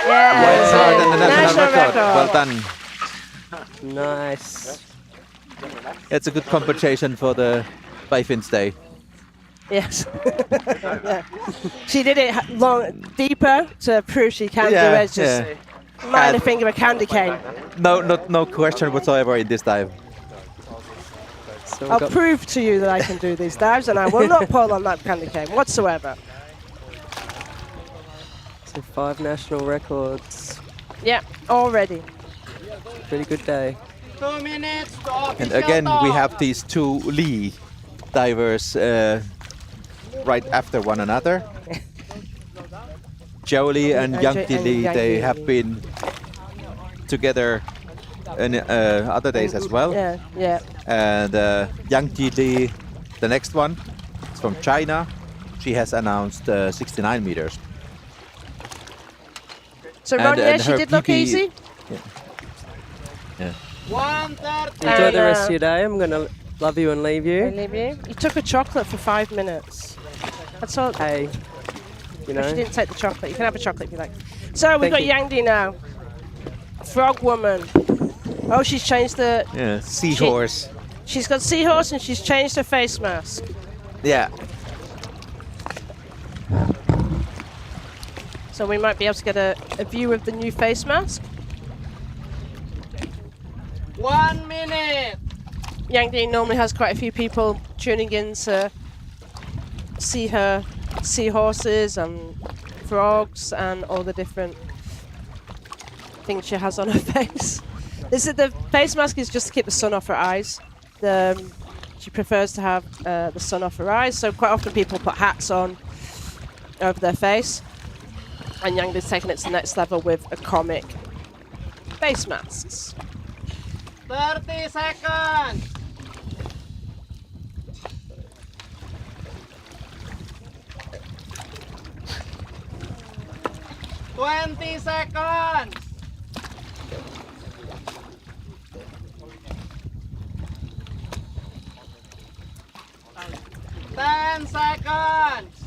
Yeah. White card and the national record. record. Well done. Nice. It's a good compensation for the Biffin's Day. Yes. Yeah. She did it deeper to prove she can do it. It's just minor thing of a candy cane. No question whatsoever in this dive. So I'll prove to you that I can do these dives, and I will not pull on that candy cane whatsoever. So 5 national records. Yeah, already. Pretty good day. 2 minutes to official And again, we top. have these two Lee divers right after one another. Joe Lee and Yang Ti Lee, they have been together in other days as well. Yeah, yeah. And Yang Ti Lee, the next one, is from China. She has announced 69 meters. So And- Ronja, and she her did look PB easy. Yeah. 1:30. Enjoy the And, rest of your day. I'm going to love you and leave I you. leave you. You took a chocolate for 5 minutes. That's all. Hey, you know. She didn't take the chocolate. You can have a chocolate if you like. So we've Thank got you. Yang Di now. Frog woman. Oh, she's changed the. Yeah, seahorse. She's got seahorse and she's changed her face mask. Yeah. So we might be able to get a view of the new face mask. 1 minute. Yang Di normally has quite a few people tuning in to see her seahorses and frogs and all the different things she has on her face. The face mask is just to keep the sun off her eyes. She prefers to have the sun off her eyes, so quite often people put hats on over their face. And Yang Di's taking it to the next level with a comic face masks. 30 seconds. Twenty seconds. 10 seconds.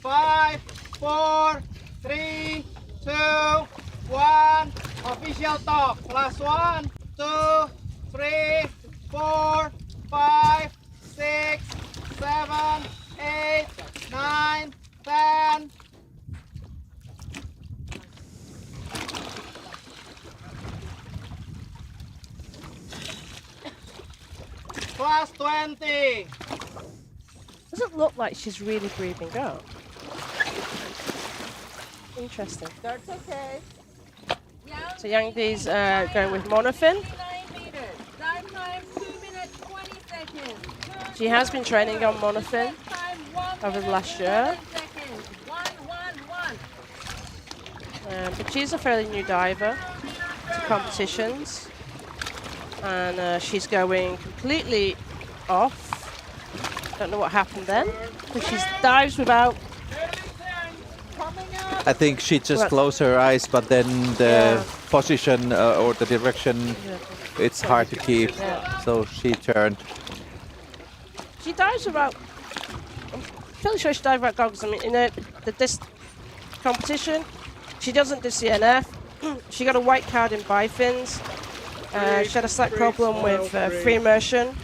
5, 4, 3, 2, 1. Official top. Last 1, 2, 3, 4, 5, 6, 7, 8, 9, 10. Plus 20. Doesn't look like she's really breathing out. Interesting. That's okay. So Yang Di's going with monofin. 9 meters. Dive time 2 minutes 20 seconds. She has been training on monofin Time 1 over the last year. seconds. 1, 1, 1. But she's a fairly new diver to competitions. And she's going completely off. Don't know what happened then. But she dives without. I think she just Well- closed her eyes, but then the position or the direction, it's hard to keep. Yeah. So she turned. She dives without. I'm fairly sure she dives without goggles. I mean, in this competition, she doesn't do CNF. She got a white card in bifins. She had a slight problem with free immersion.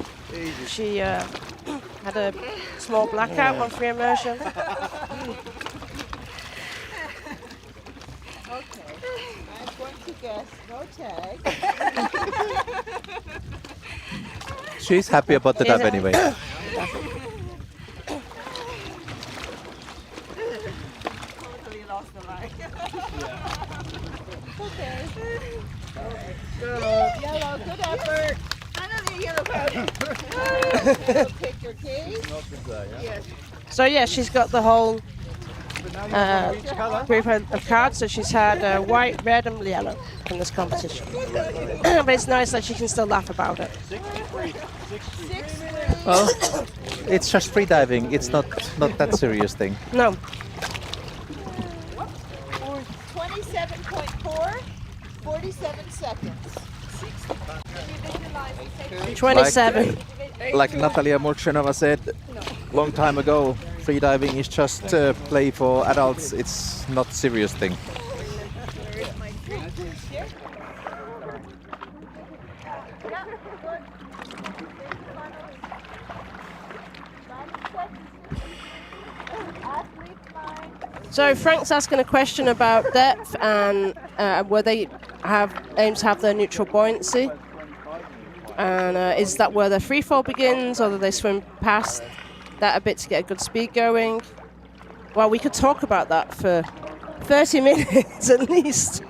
She had a small blackout on free immersion. Okay. I'm going to guess no tag. She's happy about the Is dive it? anyway. Totally lost the line. Okay. Good. Yellow, good effort. Another yellow card. Okay, Okay? Yes. So yeah, she's got the whole group of cards. So she's had white, red, and yellow in this competition. But it's nice that she can still laugh about it. Well, it's just freediving. It's not that serious thing. No. 27.4, 47 seconds. 27. Like Natalia Molchanova said long time ago, freediving is just play for adults. It's not serious thing. So Frank's asking a question about depth and where they aim to have their neutral buoyancy. And is that where the free fall begins, or do they swim past that a bit to get a good speed going? Well, we could talk about that for 30 minutes at least.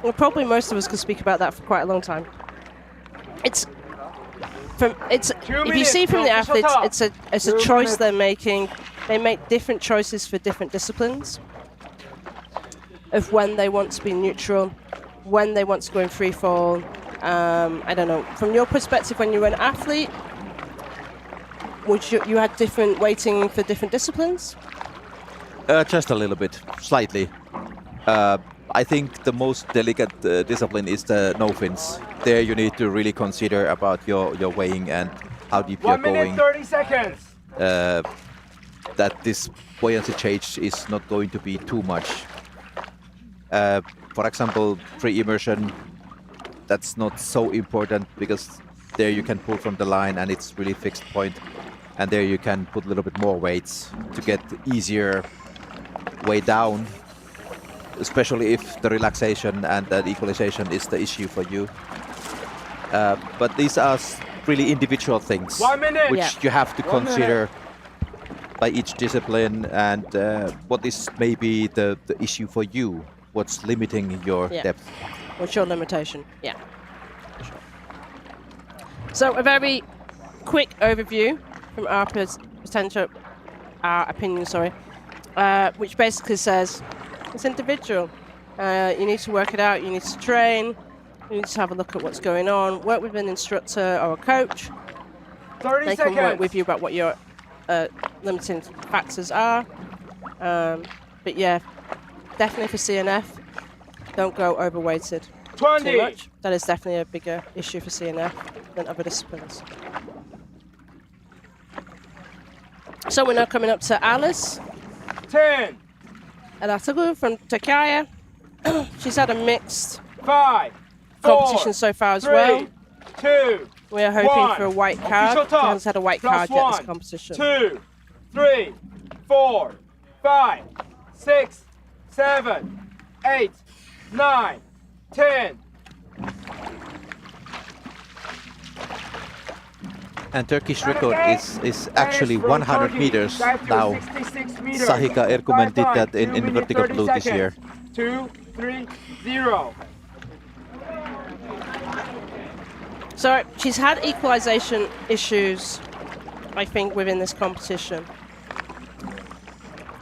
Well, probably most of us could speak about that for quite a long time. If you see from the athletes, it's a choice they're making. They make different choices for different disciplines of when they want to be neutral, when they want to go in free fall. I don't know. From your perspective, when you were an athlete, you had different weighting for different disciplines? Just a little bit, slightly. I think the most delicate discipline is the no fins. There you need to really consider about your weighing and how deep you're going. 1 minute 30 seconds. That this buoyancy change is not going to be too much. For example, free immersion, that's not so important because there you can pull from the line and it's really fixed point. And there you can put a little bit more weights to get easier way down, especially if the relaxation and the equalization is the issue for you. But these are really individual things 1 minute. which you have to consider by each discipline, and what is maybe the issue for you, what's limiting your depth. What's your limitation? Yeah. Sure. So a very quick overview from our opinion, which basically says it's individual. You need to work it out, you need to train, you need to have a look at what's going on, work with an instructor or a coach. 30 they seconds. can work with you about what your limiting factors are. But yeah, definitely for CNF, don't go overweighted 20. too much. That is definitely a bigger issue for CNF than other disciplines. So we're now coming up to Alice 10. Elatagu from Turkey. She's had a mixed 5, 4, competition so far as 3, well. 2, We're hoping 1. for a white card. Official She toss. hasn't had a white Plus card yet 1, this competition. 2, 3, 4, 5, 6, 7, 8, 9, 10. And Turkish record is actually 100 meters now. Sahika Erkumen did that in vertical blue this year. 2, 3, 0. So she's had equalization issues, I think, within this competition.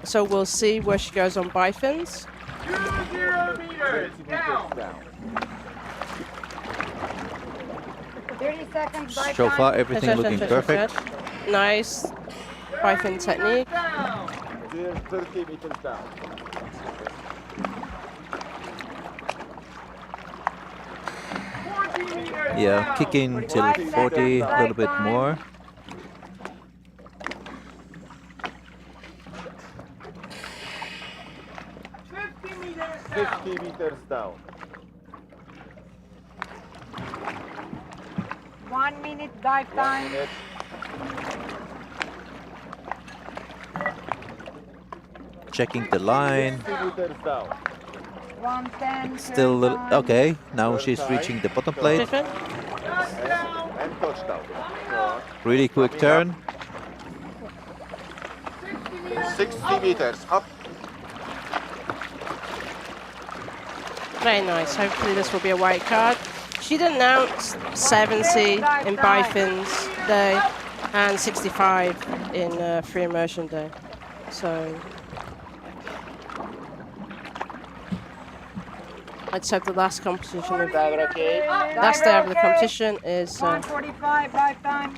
So we'll see where she goes on bifins. 0 meters down. 30 seconds by So far, everything looking perfect. Nice bifin technique. 30 meters down. Yeah, kicking till 40, a little bit more. $50 meters down. 1 minute dive time. Checking the line. 50 meters down. 110. Still, okay, now she's reaching the bottom plate. And touchdown. Really quick turn. 60 meters up. Very nice. Hopefully this will be a white card. She did announce 70 in bifins today. and 65 in free immersion day. So let's hope the last competition, last day of the competition is 1:45 dive time.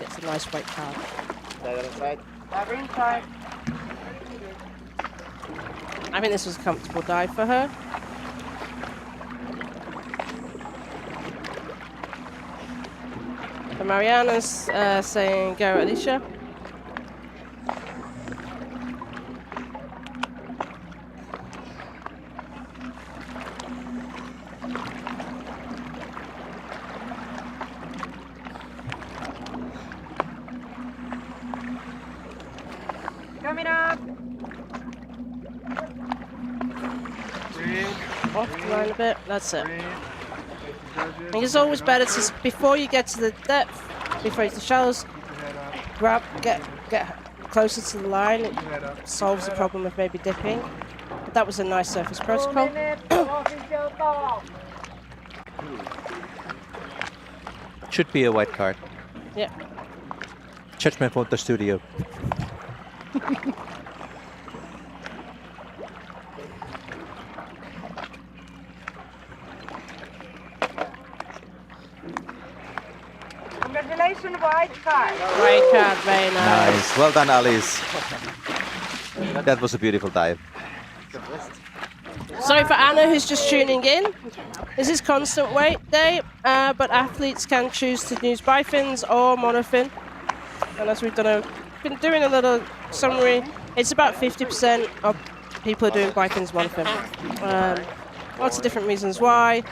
gets a nice weight card. Diver inside. Diver inside. I think this was a comfortable dive for her. So Mariana's saying go Alicia. Coming up. Off the line a bit. That's it. I think it's always better to, before you get to the depth, before the shallows, get closer to the line. It solves the problem of maybe dipping. But that was a nice surface protocol. Should be a white card. Yeah. Judgment from the studio. Congratulations, white card. White card, very nice. Nice. Well done, Alice. That was a beautiful dive. Sorry for Anna, who's just tuning in. This is constant weight day, but athletes can choose to use bifins or monofin. And as we've been doing a little summary, it's about 50% of people are doing bifins, monofin. Lots of different reasons why.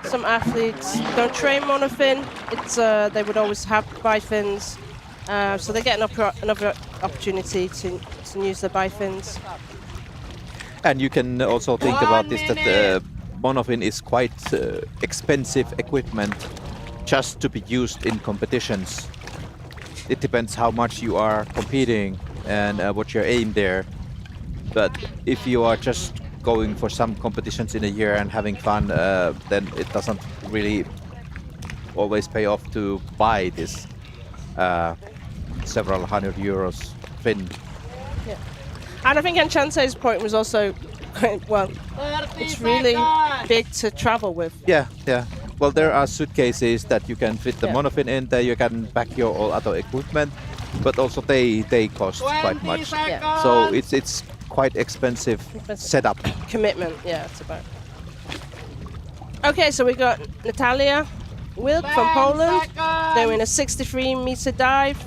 Some athletes don't train monofin. It's they would always have bifins, so they get another opportunity to use the bifins. And you can also think about this, that monofin is quite expensive equipment just to be used in competitions. It depends how much you are competing and what your aim there. But if you are just going for some competitions in a year and having fun, then it doesn't really always pay off to buy this several hundred euros fin. Yeah. And I think Enchante's point was also, well, it's really big to travel with. Yeah, yeah. Well, there are suitcases that you can fit the monofin in, there you can pack your all other equipment, but also they cost quite much. Yeah. So it's quite expensive setup. Commitment, yeah, it's about. Okay, so we got Natalia Wilk from Poland doing a 63-meter dive.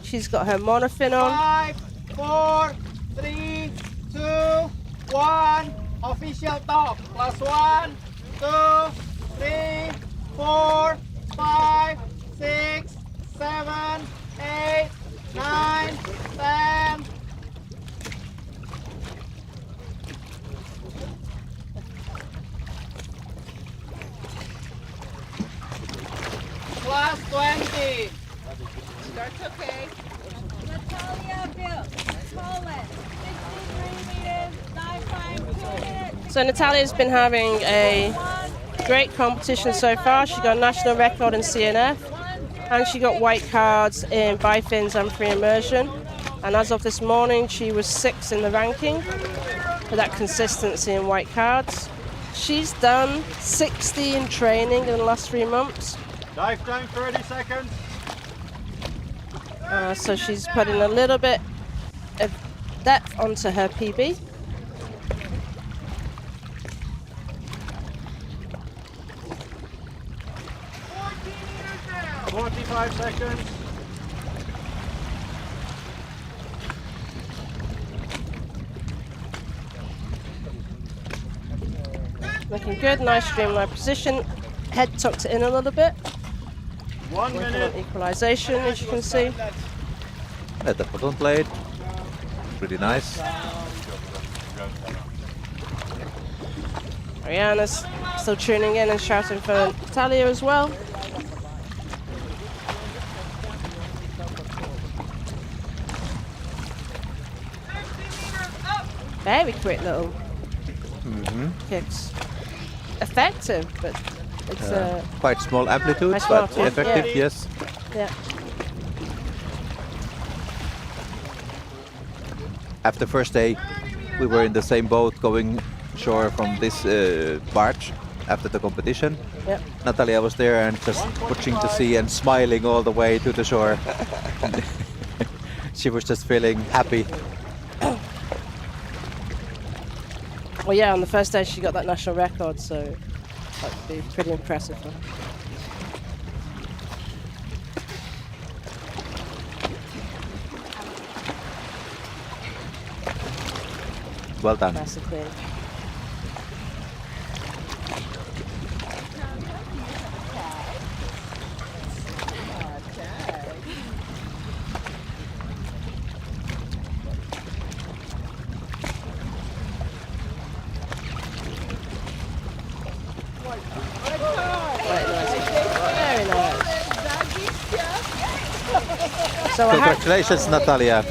She's got her monofin on. 5, 4, 3, 2, 1. Official top. Plus 1, 2, 3, 4, 5, 6, 7, 8, 9, 10. Plus 20. Starts okay. Natalia Bill, Poland, 63 meters, dive time, 2 minutes. So Natalia's been having a great competition so far. She got a national record in CNF, and she got white cards in bifins and free immersion. And as of this morning, she was 6th in the ranking for that consistency in white cards. She's done 60 in training in the last 3 months. Dive time 30 seconds. So she's putting a little bit of depth onto her PB. 45 seconds. Looking good, nice streamlined position. Head tucked in a little bit. 1 minute. Equalization, as you can see. At the bottom blade. Pretty nice. Ariana's still tuning in and shouting for Natalia as well. Very quick little kicks. Effective, but It's quite small amplitude, quite small, but yeah. effective, Yeah. yes. Yeah. After first day, we were in the same boat going shore from this barge after the competition. Yep. Natalia was there and just watching the sea and smiling all the way to the shore. She was just feeling happy. Well, yeah, on the first day she got that national record, so that'd be pretty impressive for her. Well done. That's the thing. Very nice. So Congratulations, Natalia.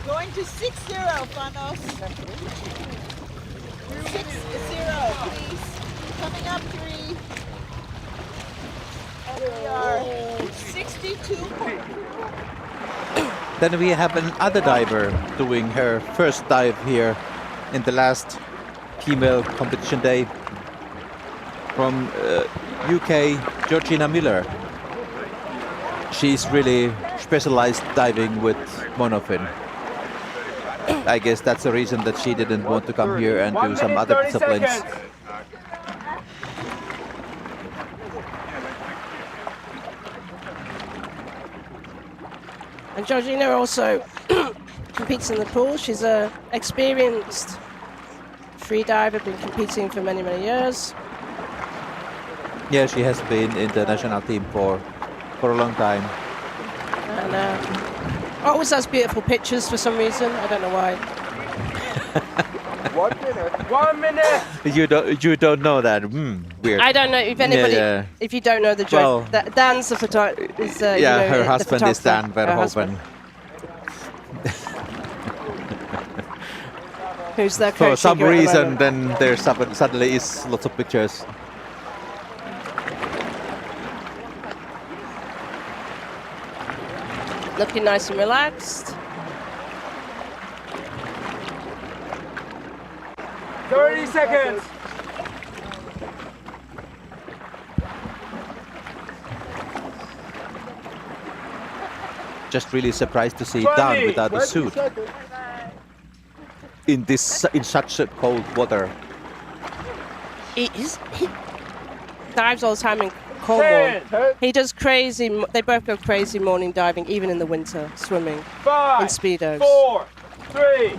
Going to 6-0, Panos. 6-0, please. Coming up 3. And we are 62 points. Then we have another diver doing her first dive here in the last female competition day from UK, Georgina Miller. She's really specialized diving with monofin. I guess that's the reason that she didn't want to come here and do some other disciplines. And Georgina also competes in the pool. She's a experienced free diver, been competing for many, many years. Yeah, she has been in the national team for a long time. And always has beautiful pictures for some reason. I don't know why. 1 minute. 1 minute. You don't know that? Weird. I don't know if anybody. Yeah. If you don't know the joke, Dan's the photographer. Yeah, her husband is Dan Verhoeven. Who's their For coach? some reason, then there suddenly is lots of pictures. Looking nice and relaxed. 30 seconds. Just really surprised to see 20, Dan without a 20 suit seconds. in such a cold water. He dives all the time in Cornwall. He does crazy. They both go crazy morning diving, even in the winter, swimming 5, in speedos. 4, 3,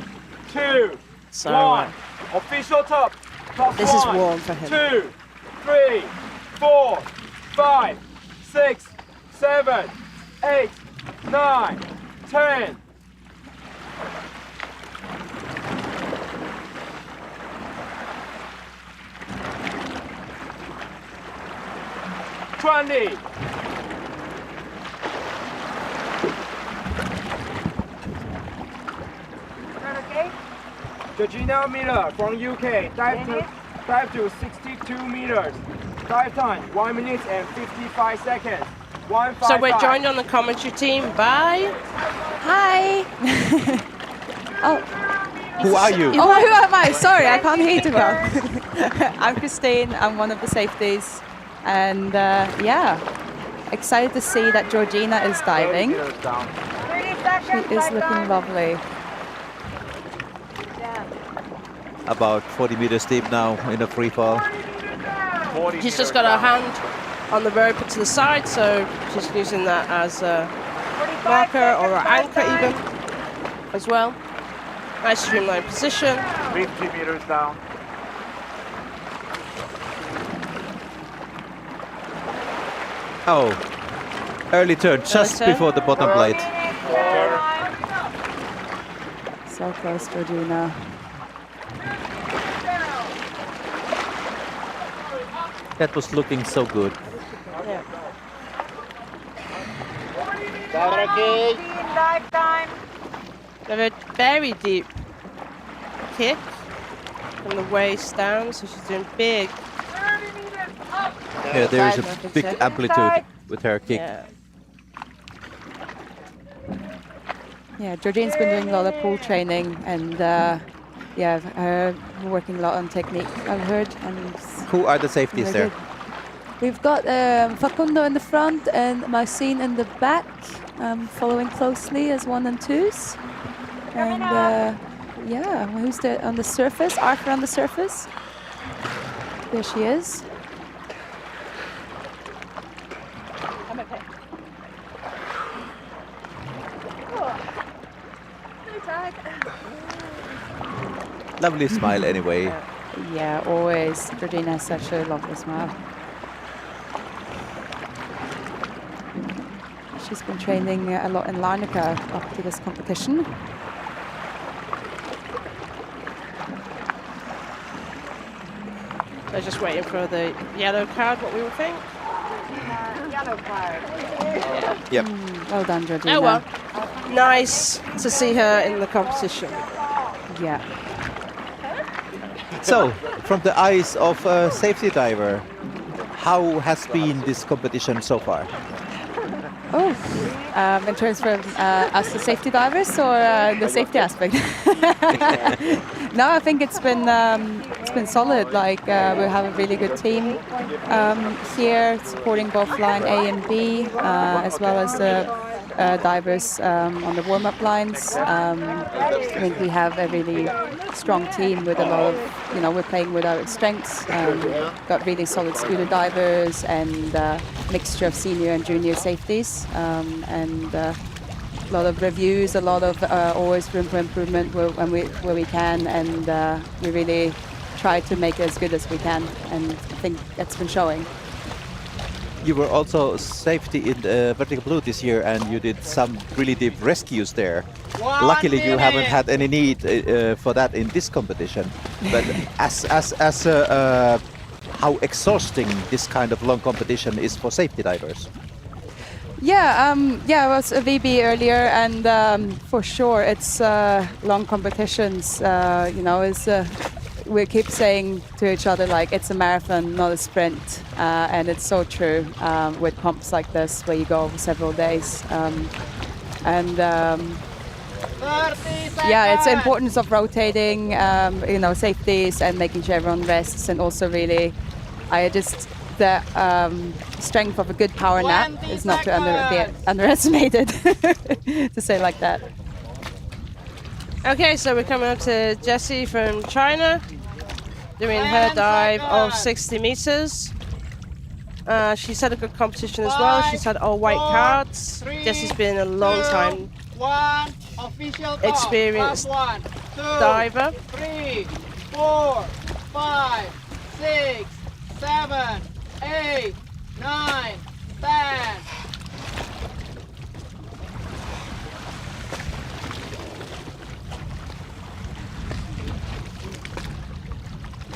2, So, 1. Official top. This is warm for him. 2, 3, 4, 5, 6, 7, 8, 9, 10. Georgina Miller from UK, dive to 62 meters. Dive time 1 minute and 55 seconds. 155. So we're joined on the commentary team by. Hi. Oh. Who are you? Oh, who am I? Sorry, I can't hear you too well. I'm Christine. I'm one of the safeties. And yeah, excited to see that Georgina is diving. She is looking lovely. About 40 meters deep now in a free fall. She's just got her hand on the rope to the side, so she's using that as a marker or an anchor even as well. Nice streamlined position. 50 meters down. Oh, early turn just before the bottom plate. So close, Georgina. That was looking so good. Yeah. Dive time. They're very deep. kick from the waist down, so she's doing big. Yeah, there is a Side big movement. amplitude with her kick. Yeah, Georgine's been doing a lot of pool training and yeah, working a lot on technique, I've heard. And Who are the safeties there? We've got Facundo in the front and Marcin in the back, following closely as 1 and 2s. And yeah, who's there on the surface? Arthur on the surface. There she is. I'm okay. Lovely smile anyway. yeah, always. Georgina has such a lovely smile. She's been training a lot in Larnaca up to this competition. They're just waiting for the yellow card, what we would think. Yellow card. Yep. Well done, Georgina. Oh well. Nice to see her in the competition. Yeah. So, from the eyes of a safety diver, how has been this competition so far? Oh, in terms of us the safety divers or the safety aspect? No, I think it's been solid. Like we have a really good team here supporting both line A and B, as well as the divers on the warm-up lines. I think we have a really strong team with a lot of, we're playing with our strengths. Got really solid scooter divers and mixture of senior and junior safeties, and a lot of reviews, a lot of always room for improvement where we can, and we really try to make it as good as we can, and I think that's been showing. You were also safety in the vertical blue this year, and you did some really deep rescues there. Luckily, you haven't had any need for that in this competition. But how exhausting this kind of long competition is for safety divers. Yeah, I was a VB earlier, and for sure it's long competitions. We keep saying to each other like it's a marathon, not a sprint, and it's so true with comps like this where you go over several days. Yeah, it's the importance of rotating, safeties and making sure everyone rests, and also really, the strength of a good power nap is not to be underestimated, to say like that. Okay, so we're coming up to Jessie from China, doing her dive of 60 meters. She's had a good competition as well. She's had all white cards. Jessie's been a long time experienced diver. 3, 4, 5, 6, 7, 8, 9, 10.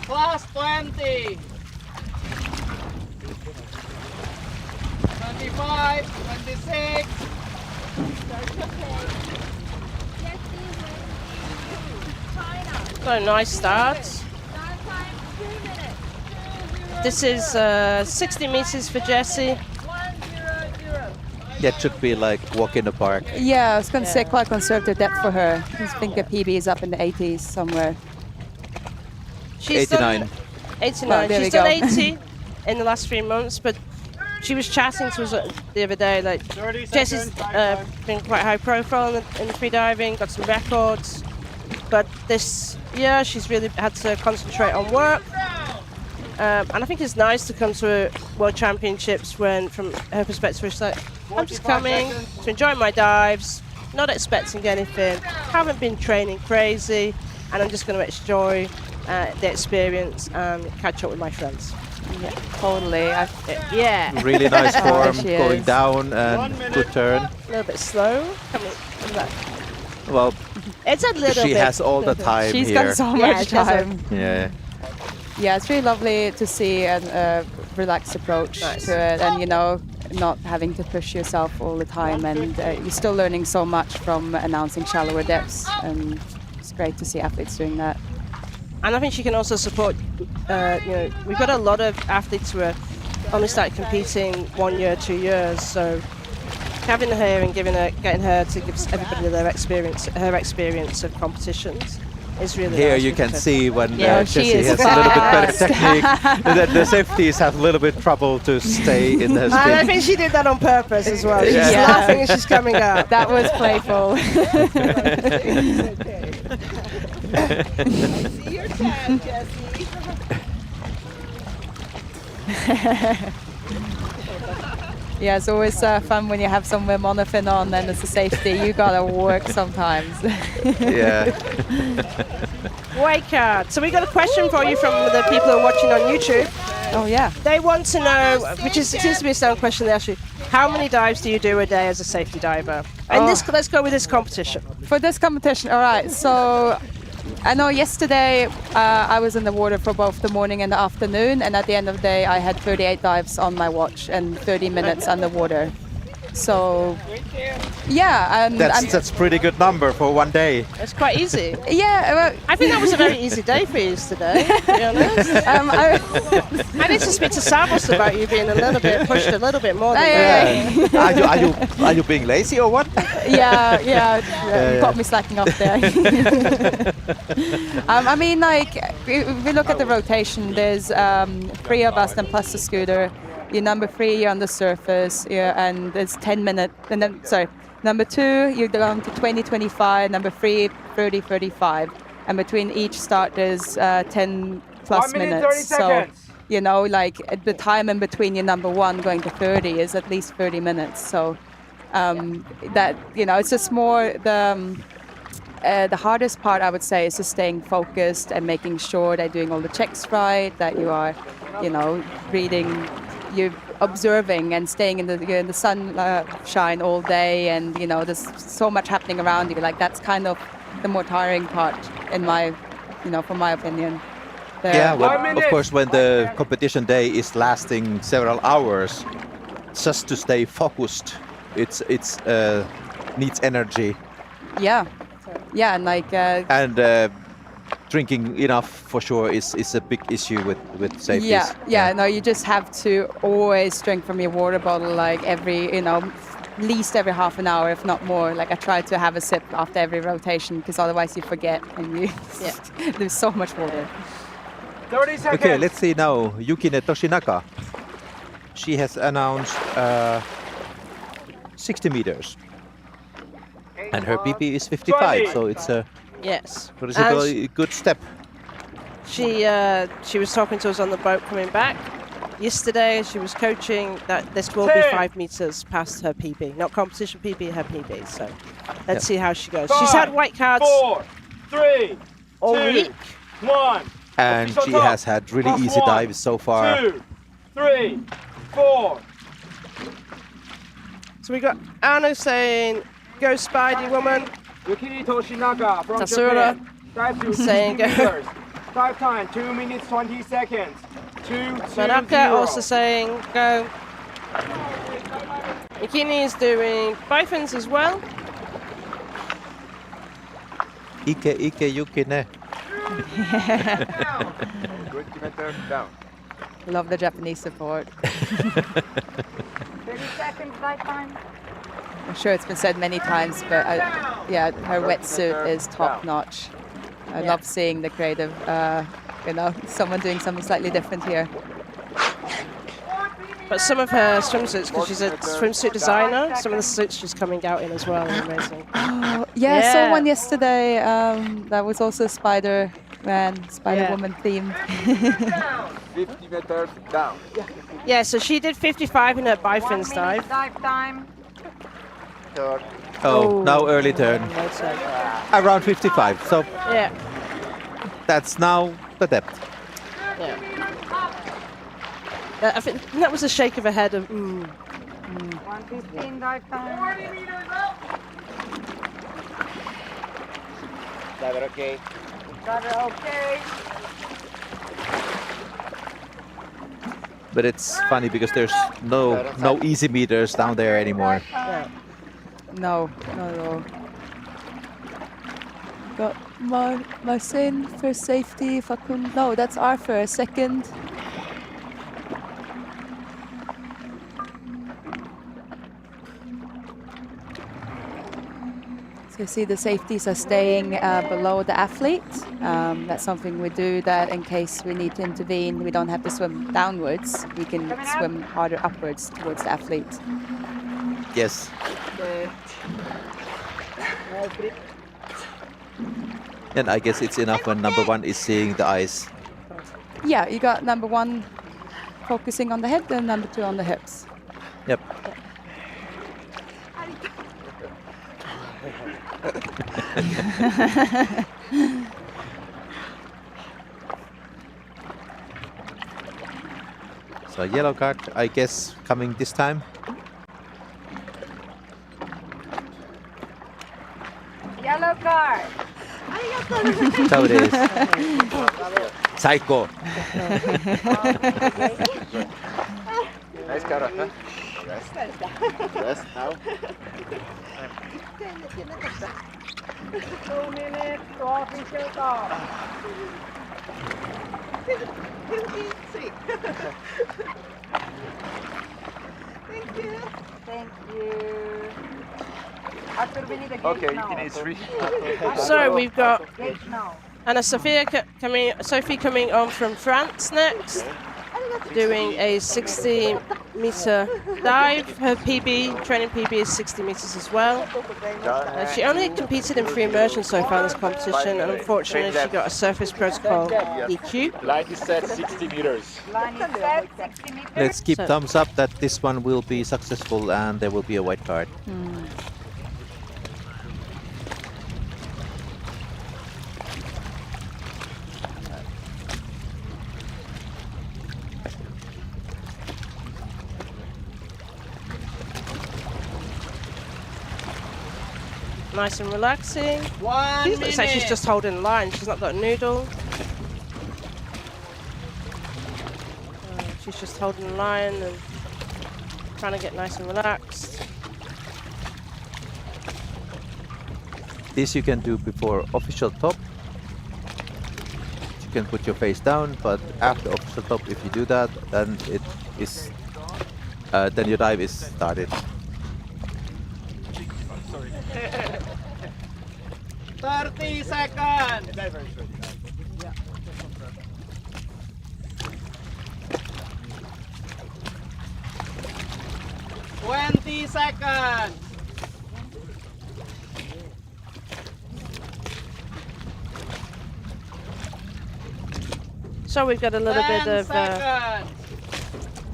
Plus 20. 25, 26. So nice start. This is 60 meters for Jessie. That should be like walk in the park. Yeah, I was going to say quite conservative depth for her. I think the PB is up in the 80s somewhere. She's 89. Done 89. Well, there She's we done go. 80 in the last 3 months, but she was chatting to us the other day. Like Jessie's been quite high profile in free diving, got some records, but this year she's really had to concentrate on work. And I think it's nice to come to World Championships when, from her perspective, she's like, I'm just coming to enjoy my dives, not expecting anything, haven't been training crazy, and I'm just going to enjoy the experience and catch up with my friends. Yeah, totally. Yeah. Really nice form, She going is. down and good turn. A little bit slow. Come back. Well, It's a little she bit. has all the time She's here. got so Yeah, much she has a- time. Yeah. Yeah, it's really lovely to see a relaxed approach to it, and not having to push yourself all the time, and you're still learning so much from announcing shallower depths, and it's great to see athletes doing that. And I think she can also support, we've got a lot of athletes who are only started competing 1 year, 2 years. So having her and getting her to give everybody her experience of competitions is really Here nice. you can see when Yeah, Jessie she is has a little bit better fast. technique, that the safeties have a little bit trouble to stay in the And I spin. think she did that on purpose as well. She's Yeah. laughing as she's coming up. That was playful. See your tag, Jessie. Yeah, it's always fun when you have somewhere monofin on and it's a safety. You gotta work sometimes. Yeah. White card. So we got a question for you from the people who are watching on YouTube. Oh yeah. They want to know, which is seems to be a sound question they ask you, how many dives do you do a day as a safety diver? And let's go with this competition. For this competition, all right. So I know yesterday I was in the water for both the morning and the afternoon, and at the end of the day I had 38 dives on my watch and 30 minutes underwater. So yeah, That's pretty good number for one day. It's quite easy. Yeah, well, I think that was a very easy day for you today, to be honest. I need to speak to Savos about you being pushed a little bit more than that. Are you being lazy or what? Yeah, you got me slacking off there. I mean, like, if we look at the rotation, there's 3 of us, then plus the scooter. You're number 3, you're on the surface, and there's 10 minutes. And then, sorry, number 2, you're down to 20, 25. Number 3, 30, 35. And between each start, there's 10 plus 1 minute, minutes. 30 seconds. So, like the time in between your number 1 going to 30 is at least 30 minutes. So that, it's just more the hardest part, I would say, is just staying focused and making sure that you're doing all the checks right, that you are, reading, you're observing and staying in the sunshine all day, and there's so much happening around you. Like that's kind of the more tiring part, from my opinion. Yeah, of course, when the competition day is lasting several hours, just to stay focused, it's needs energy. Yeah, and like. And drinking enough for sure is a big issue with safeties. No, you just have to always drink from your water bottle, like every, at least every half an hour, if not more. Like I try to have a sip after every rotation, because otherwise you forget and you there's so much water. 30 seconds. Okay, let's see now. Yukine Toshinaka. She has announced 60 meters. And her PP is 55, so it's a good step. She was talking to us on the boat coming back. Yesterday she was coaching that this will be 5 meters past her PB. Not competition PB, her PB. So let's see how she goes. She's had white cards 4, 3, all 2, week. 1. And she has had really easy dives so far. 2, 3, 4. So we got Anna saying, "Go Spidey woman." Yukini Toshinaka from Tasura Japan. Dive to saying, 60 meters. Dive time 2 minutes 20 seconds. 2-2-0. Manaka also saying, "Go." Yukini is doing bifins as well. Ike Yukine. 20 meters down. Love the Japanese support. 30 seconds dive time. I'm sure it's been said many times, but her wetsuit is top notch. I love seeing the creative, someone doing something slightly different here. But some of her swimsuits, because she's a swimsuit designer, some of the suits she's coming out in as well are amazing. Oh, I saw one yesterday. That was also Spider-Man, Spider-Woman themed. 50 meters down. Yeah, so she did 55 in her bifins dive. Dive time. Turn. Oh, now early turn. Around 55. So that's now the depth. Yeah. I think that was a shake of her head of 1:15 dive time. 40 meters up. Diver okay. Diver okay. But it's funny because there's no easy meters down there anymore. No, not at all. Got Marcin, first safety. Facundo, no, that's Arthur, second. So you see the safeties are staying below the athlete. That's something we do that in case we need to intervene, we don't have to swim downwards. We can swim harder upwards towards the athlete. Yes. And I guess it's enough when number one is seeing the eyes. Yeah, you got number one focusing on the head and number two on the hips. Yep. So yellow card, I guess, coming this time. Yellow card. So it is. Psycho. Nice cut, huh? Rest. Rest now. 2 minutes to official top. 53. Thank you. Thank you. After we need a gate Okay, now. you can eat 3. So we've got Gate now. Anna Sophie coming on from France next, doing a 60-meter dive. Her PB, training PB is 60 meters as well. She only competed in free immersion so far in this competition, and unfortunately she got a surface protocol DQ. Line is set 60 meters. Line is set 60 meters. Let's keep thumbs up that this one will be successful and there will be a white card. Nice and relaxing. 1 minute. Looks like she's just holding the line. She's not got a noodle. She's just holding the line and trying to get nice and relaxed. This you can do before official top. You can put your face down, but after official top, if you do that, then it is then your dive is started. 30 seconds. 20 seconds. So we've got a little bit 10 of seconds.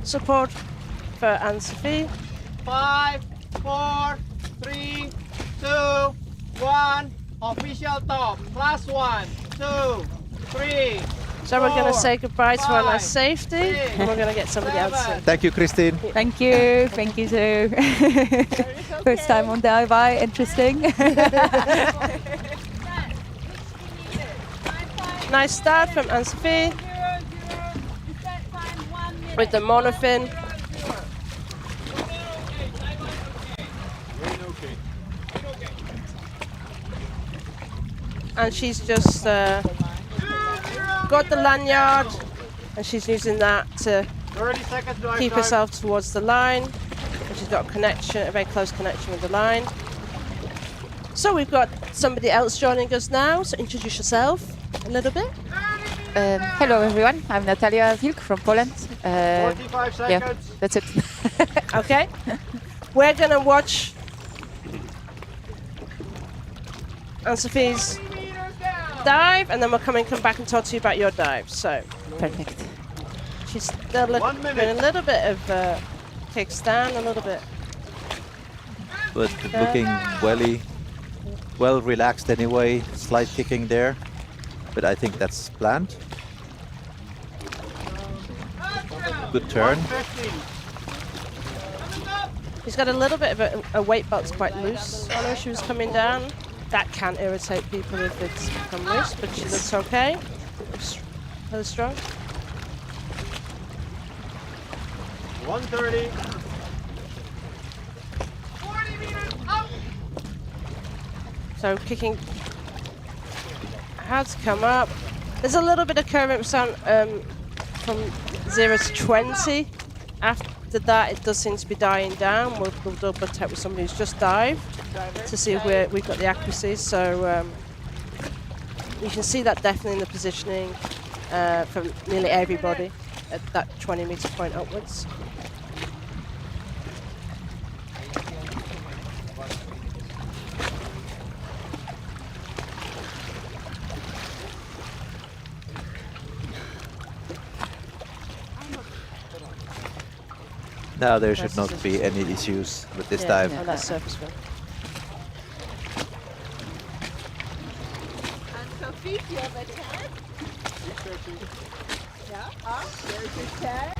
support for Anne-Sophie. 5, 4, 3, 2, 1. Official top. Class 1, 2, 3. So we're going to 4, say goodbye to our nice 5, safety, 6, and we're going to get somebody else in. Thank you, Christine. Thank you too. First time on dive, interesting. Nice start from Anne-Sophie with the monofin. And she's just got the lanyard, and she's using that to 30 seconds to keep herself towards the line. And she's got a connection, a very close connection with the line. So we've got somebody else joining us now. So introduce yourself a little bit. Hello everyone, I'm Natalia Wilk from Poland. 45 seconds. Yeah, that's it. Okay. We're going to watch Anne-Sophie's dive, and then we'll come back and talk to you about your dive. So perfect. She's still doing a little bit of kickstand, a little bit. But looking well relaxed anyway. Slight kicking there, but I think that's planned. Good turn. She's got a little bit of a weight belt's quite loose on her. She was coming down. That can irritate people if it's become loose, but she looks okay. Looks really strong. 130. 40 meters out. So kicking how to come up. There's a little bit of current from 0 to 20. After that, it does seem to be dying down. We'll double check with somebody who's just dived to see if we've got the accuracy. So you can see that definitely in the positioning from nearly everybody at that 20-meter point upwards. Now there should not be any issues with this dive. Yeah, that's surface field. And Sophie, do you have a tag? Yeah, there's your tag.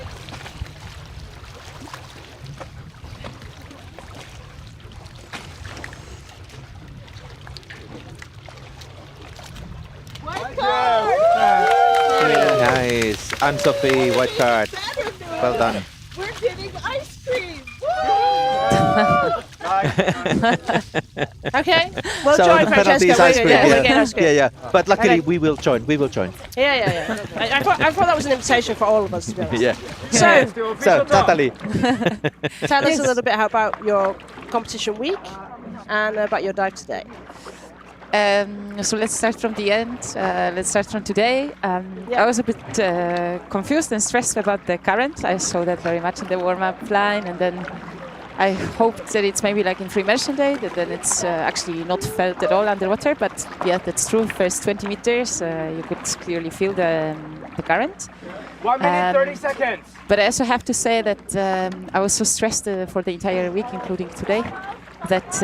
White card! Nice. Anne-Sophie, white card. Well done. We're getting ice cream! Okay, we'll So join the penalty Francesca. is ice cream. We'll get ice cream. Yeah. But luckily Okay. we will join. We will join. Yeah. I thought that was an invitation for all of us, to be honest. Yeah. So, Natalie. tell us a little bit about your competition week and about your dive today. So let's start from the end. Let's start from today. I was a bit confused and stressed about the current. I saw that very much in the warm-up line, and then I hoped that it's maybe like in free immersion day, that then it's actually not felt at all underwater. But yeah, that's true. First 20 meters, you could clearly feel the current. 1 minute, 30 seconds. But I also have to say that I was so stressed for the entire week, including today, that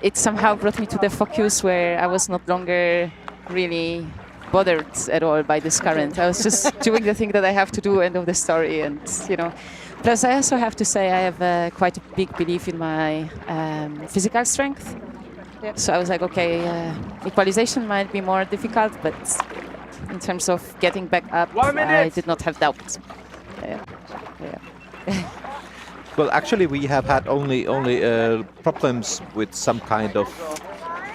it somehow brought me to the focus where I was not longer really bothered at all by this current. I was just doing the thing that I have to do, end of the story, and Plus, I also have to say I have quite a big belief in my physical strength. Yep. So I was like, okay, equalization might be more difficult, but in terms of getting back up, I did not have doubts. Well, actually, we have had only problems with some kind of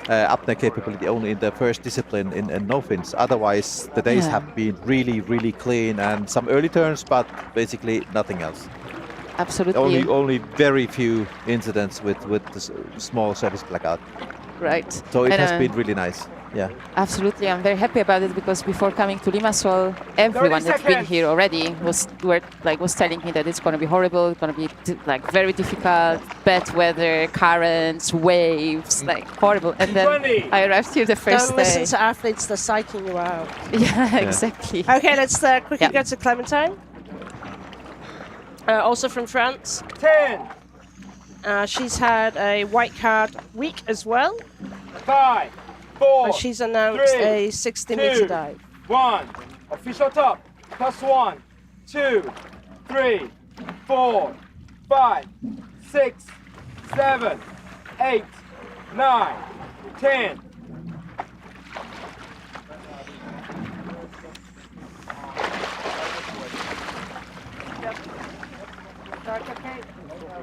apnea capability only in the first discipline in no fins. Otherwise, the days have been really, really clean and some early turns, but basically nothing else. Absolutely. Only very few incidents with the small surface blackout. Right. So it has been really nice. Yeah. Absolutely, I'm very happy about it because before coming to Limassol, everyone that's been here already was telling me that it's going to be horrible, it's going to be very difficult, bad weather, currents, waves, horrible. And then I arrived here the first Don't day. listen to athletes; they're psyching you out. Yeah, exactly. Okay, let's quickly go to Clementine. Also from France. 10. She's had a white card week as well. 5, 4, and she's announced 3, a 60-meter 2, dive. 1. Official top. +1, 2, 3, 4, 5, 6, 7, 8, 9, 10.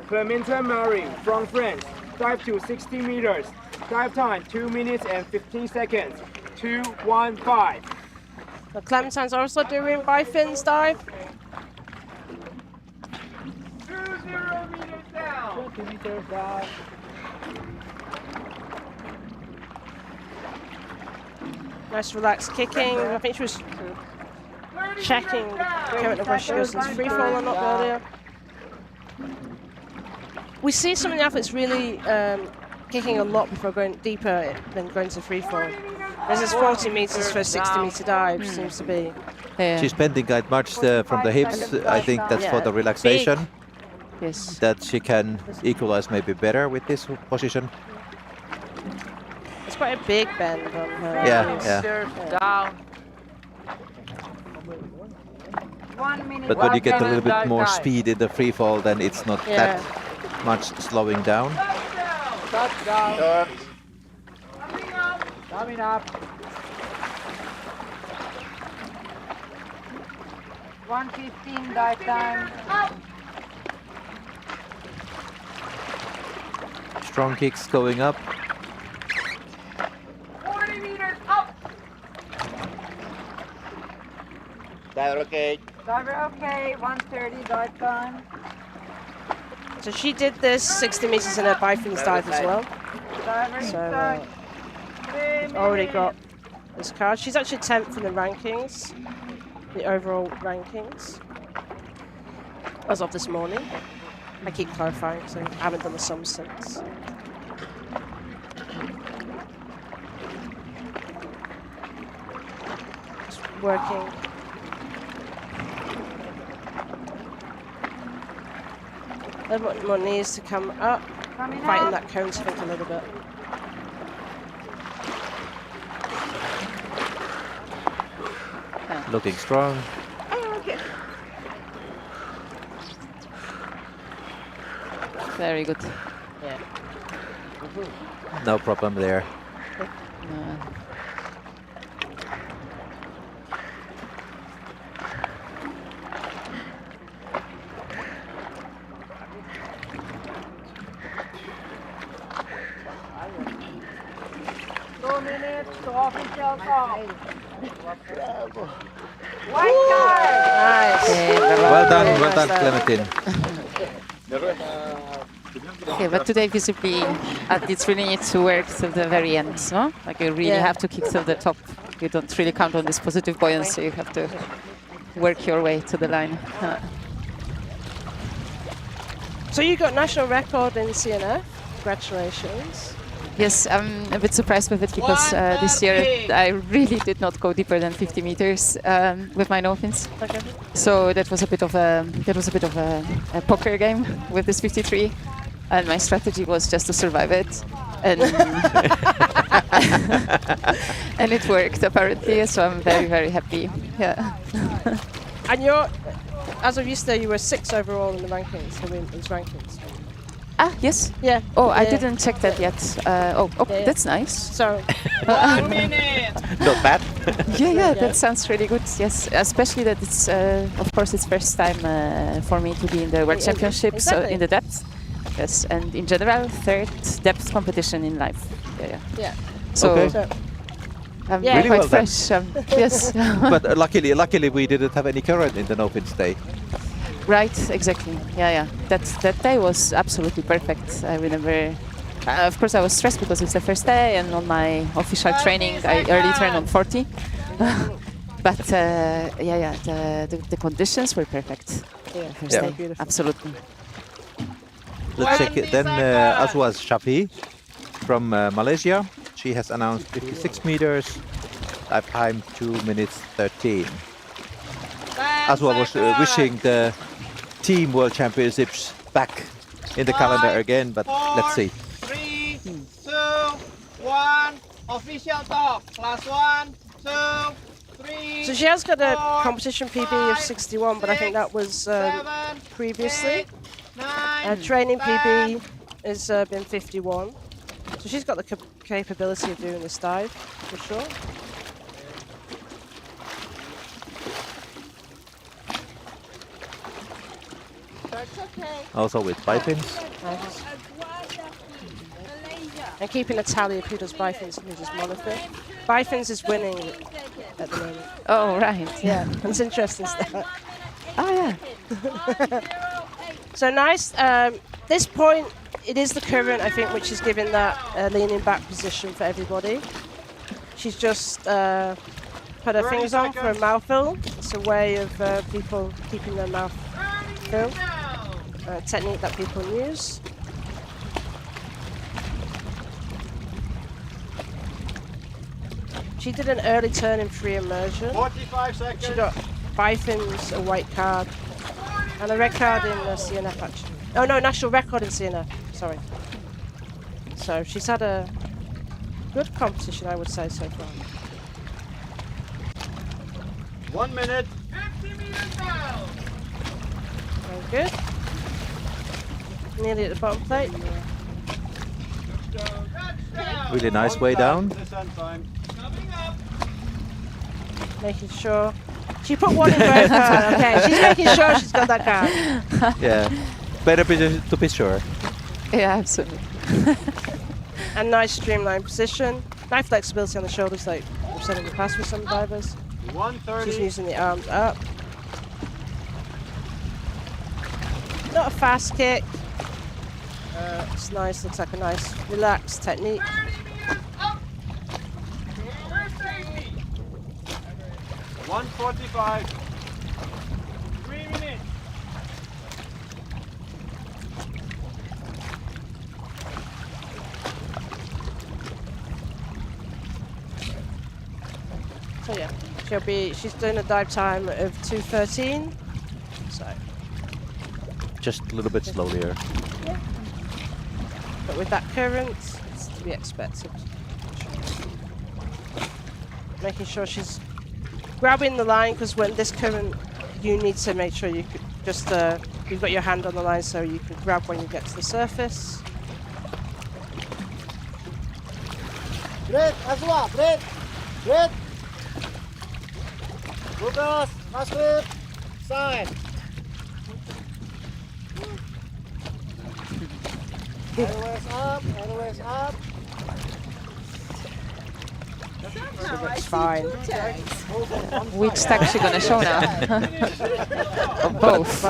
Clementine Marie from France. Dive to 60 meters. Dive time 2 minutes and 15 seconds. 2:15. So Clementine's also doing bifins dive. 20 meters down. 20 meters down. Nice relaxed kicking. I think she was checking current of where she goes into free fall or not earlier. We see some of the athletes really kicking a lot before going deeper than going to free fall. There's this 40 meters for a 60-meter dive, seems to be. Yeah. She's bending quite much from the hips. I think that's for the relaxation. Big. Yes. That she can equalize maybe better with this position. It's quite a big bend on her. Yeah. Down. 1 minute. But when you get a little bit more speed in the free fall, then it's not that much slowing down. Touchdown. Coming up. 1:15 dive time. Strong kicks going up. 40 meters up. Diver okay. Diver okay, 1:30 dive time. So she did this 60 meters in a bifins dive as well. Diver So inside. she's already got this card. She's actually 10th in the rankings, the overall rankings, as of this morning. I keep clarifying because I haven't done the sum since. Just working. A little bit more needs to come up, fighting that cone sink a little bit. Looking strong. Oh, okay. Very good. Yeah. No problem there. No. Nice. Well done, Clementine. Okay, but today visibly athletes really need to work till the very end, no? Like you really have to kick till the top. You don't really count on this positive buoyancy. You have to work your way to the line. So you got national record in CNF. Congratulations. Yes, I'm a bit surprised with it because this year I really did not go deeper than 50 meters with my no fins. Okay. So that was a bit of a poker game with this 53, and my strategy was just to survive it, and and it worked apparently. So I'm very happy. Yeah. And you're, as of yesterday, you were 6th overall in the rankings, the women's rankings. Ah, yes. Yeah. Oh, I Yeah. didn't check that yet. That's nice. So, 1 minute. Not bad. Yeah, that sounds really good. Yes, especially that it's, of course, it's first time for me to be in the World Championship, so in the depth. Yes, and in general, 3rd depth competition in life. Yeah. So. Okay. I'm Really quite well done. fresh. Yes. But luckily we didn't have any current in the no-fins day. Right, exactly. Yeah. That day was absolutely perfect. I remember. Of course, I was stressed because it's the first day, and on my official training, I early turned on 40. But the conditions were perfect. Yeah, First Yeah. day. Beautiful. Absolutely. Let's check it. Then Aswa's Shafi from Malaysia. She has announced 56 meters, dive time 2 minutes 13. Aswa was wishing the team World Championships back in the calendar again, but let's see. 3, 2, 1. Official talk. Last 1, 2, 3. So she has got a competition PB of 61, but I think that was previously. Training PB has been 51. So she's got the capability of doing this dive, for sure. Also with bifins. Nice. And keeping a tally of who does bifins and who does monofin. Bifins is winning at the moment. Oh, right. Yeah, it's interesting stuff. Oh, yeah. So nice. This point, it is the current, I think, which is giving that leaning back position for everybody. She's just put her fingers on for a mouth fill. It's a way of people keeping their mouth filled. Technique that people use. She did an early turn in free immersion. 45 seconds. She got bifins, a white card, and a red card in the CNF actually. Oh no, national record in CNF, sorry. So she's had a good competition, I would say, so far. 1 minute. 50 meters down. Very good. Nearly at the bottom plate. Really nice way down. Making sure. She put one in both card, okay. She's making sure she's got that card. Yeah, better to be sure. Yeah, absolutely. And nice streamlined position. Nice flexibility on the shoulders, like we've said in the past with some divers. She's using the arms up. Not a fast kick. It's nice, looks like a nice relaxed technique. 1:45. 3 minutes. So yeah, she's doing a dive time of 2:13. So Just a little bit slower. yeah. But with that current, it's to be expected. Making sure she's grabbing the line, because when this current, you need to make sure you could just you've got your hand on the line so you can grab when you get to the surface. Break, Azwa, break. Break. Lucas, Astrid, sign. Airways up, airways up. So that's fine. Which tag is she gonna show now? Or both?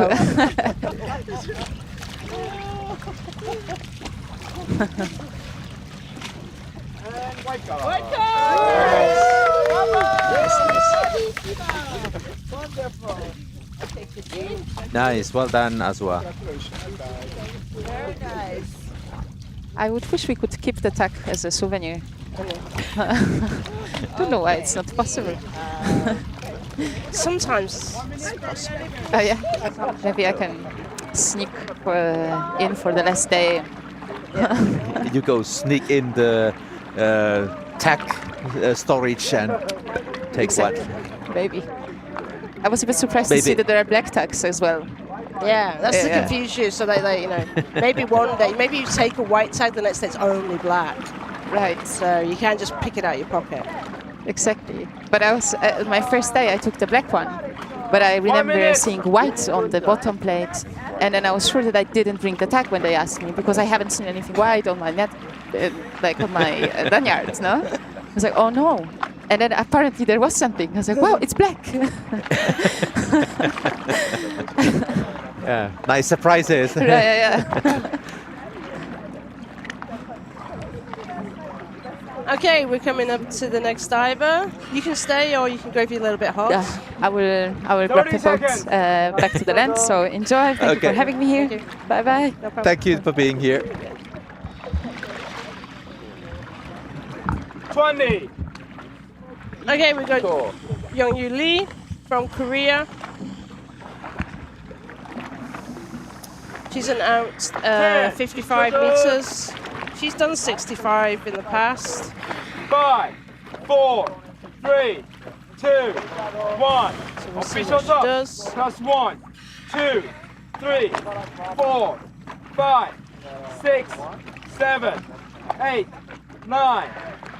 And white card. White card! Wonderful. Nice, well done, Azwa. Very nice. I would wish we could keep the tag as a souvenir. Don't know why it's not possible. Sometimes it's possible. Oh yeah, maybe I can sneak in for the last day. You go sneak in the tag storage and take Exactly. one. Maybe. I was a bit surprised to see that there are black tags as well. Yeah, that's to Yeah. confuse you, so that you know, maybe one day, maybe you take a white tag, the next day it's only black. Right. So you can't just pick it out of your pocket. Exactly. But I was my first day I took the black one, but I remember seeing white on the bottom plate, and then I was sure that I didn't bring the tag when they asked me, because I haven't seen anything white on my net, like on my lanyard. No, I was like, oh no. And then apparently there was something. I was like, wow, it's black. Yeah, nice surprises. Yeah. Okay, we're coming up to the next diver. You can stay or you can go if you're a little bit hot. I will grab the boat back to the land. So enjoy. Thank you for having me here. Bye bye. No problem. Thank you for being here. 20. Okay, we got Youngyu Lee from Korea. She's an out 55 meters. She's done 65 in the past. 5, 4, 3, 2, 1. Official top. Plus 1, 2, 3, 4, 5, 6, 7, 8, 9,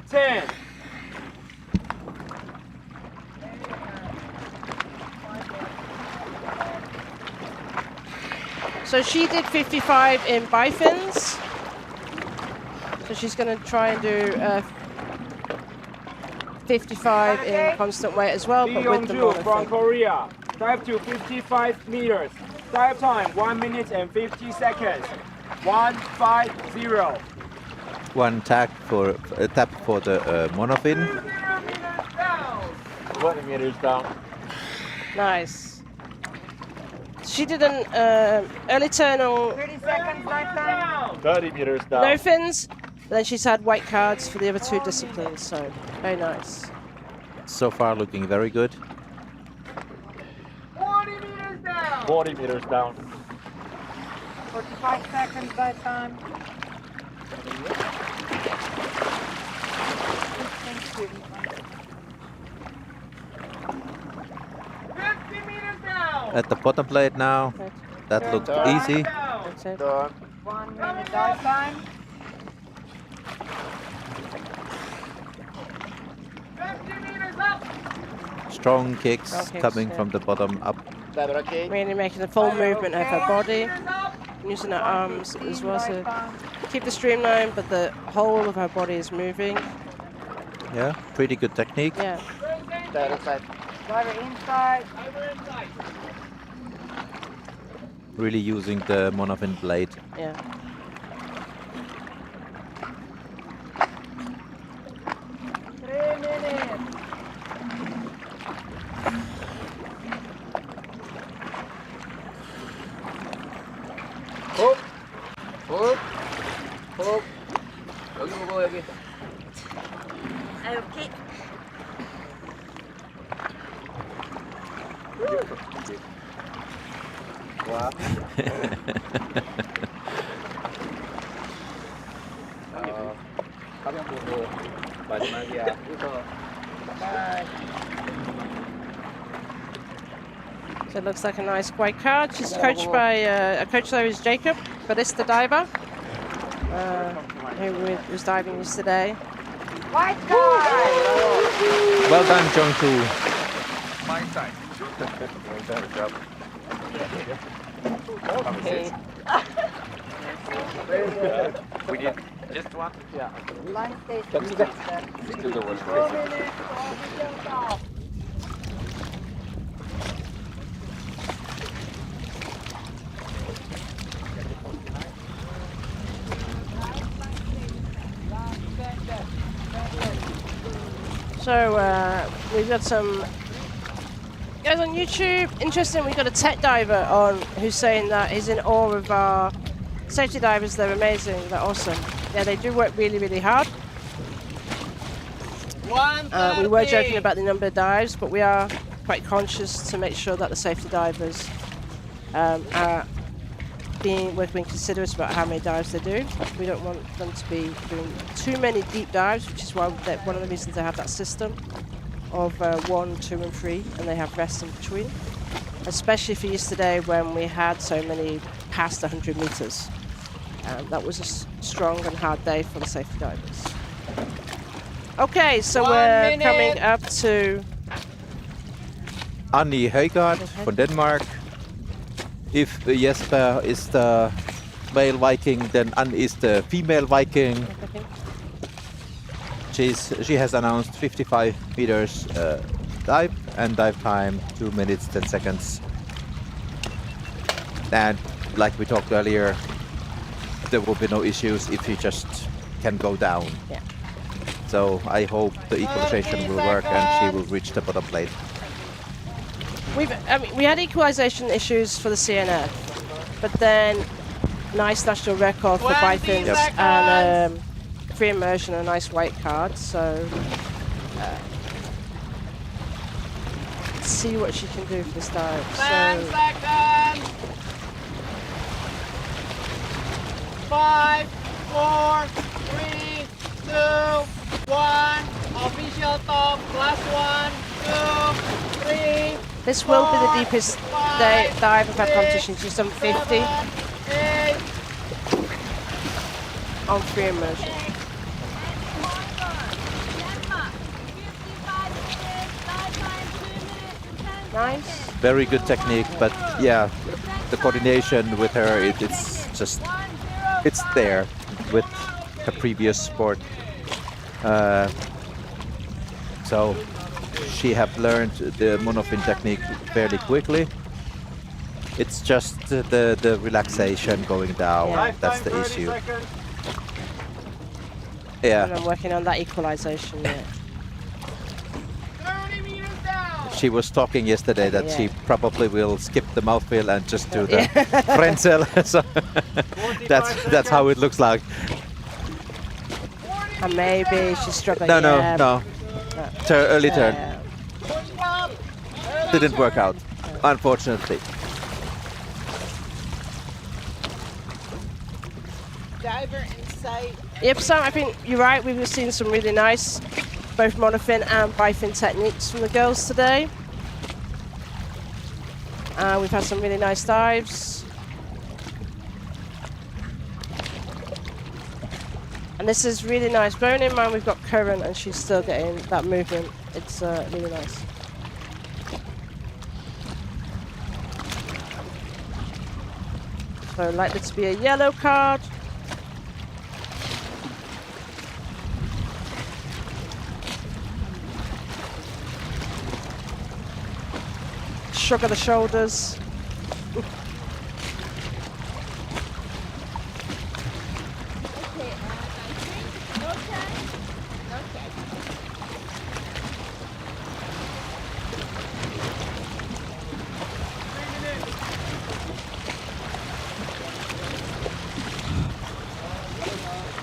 10. So she did 55 in bifins. So she's going to try and do 55 in constant weight as well, but with the Youngju from monofin. Korea. Dive to 55 meters. Dive time 1 minute and 50 seconds. 150. One tap for the monofin. 20 meters down. Nice. She did an early turn on 30 seconds lifetime. 30 meters down. no fins. Then she's had white cards for the other two disciplines, so very nice. So far looking very good. 40 meters down. 40 meters down. 45 seconds lifetime. Thank you. 50 meters down. At the bottom plate now. That looked easy. That's it. Done. 1 minute dive time. 50 meters up. Strong kicks Strong kicks, coming yeah. from the bottom up. Really making the full movement of her body, using her arms as well to keep the streamline, but the whole of her body is moving. Yeah, pretty good technique. Yeah. Diver inside. Really using the monofin blade. Yeah. 훅! 훅! 훅! 여기 보고 여기. Okay. 와. 화면 보고 마지막이야. 웃어. 바이. So it looks like a nice white card. She's coached by a coach there is Jacob, ballista diver, who was diving yesterday. White card. Well done, Jong-tu. My side. Well done, job. Okay. We did just one. Yeah. Line stays. Still the worst. So we've got some guys on YouTube. Interesting, we've got a tech diver on who's saying that he's in awe of our safety divers. They're amazing. They're awesome. Yeah, they do work really, really hard. We were joking about the number of dives, but we are quite conscious to make sure that the safety divers are working considerate about how many dives they do. We don't want them to be doing too many deep dives, which is why one of the reasons they have that system of 1, 2, and 3, and they have rest in between. Especially for yesterday when we had so many past 100 meters. That was a strong and hard day for the safety divers. Okay, so we're coming up to Annie Højgaard from Denmark. If Jesper is the male Viking, then Anne is the female Viking. She has announced 55 meters dive and dive time 2 minutes 10 seconds. And like we talked earlier, there will be no issues if you just can go down. Yeah. So I hope the equalization will work and she will reach the bottom plate. We had equalization issues for the CNF, but then nice national record for bifins and free immersion and a nice white card. So let's see what she can do for this dive. 10 seconds. 5, 4, 3, 2, 1. Official top. Last 1, 2, 3. This will be the deepest dive of our competition. She's done 50 on free immersion. Nice. Very good technique, but yeah, the coordination with her, it's just, it's there with her previous sport. So she have learned the monofin technique fairly quickly. It's just the relaxation going down. Yeah. That's the issue. Yeah. And I'm working on that equalization yet. She was talking yesterday that she probably will skip the mouthfeel and just do the frenzel. So that's how it looks like. And maybe she's struggling. No. Early turn. Didn't work out, unfortunately. Diver inside. Yep, Sam, I think you're right. We've seen some really nice both monofin and bifin techniques from the girls today. We've had some really nice dives. And this is really nice. Bearing in mind we've got current and she's still getting that movement. It's really nice. So likely to be a yellow card. shrug of the shoulders.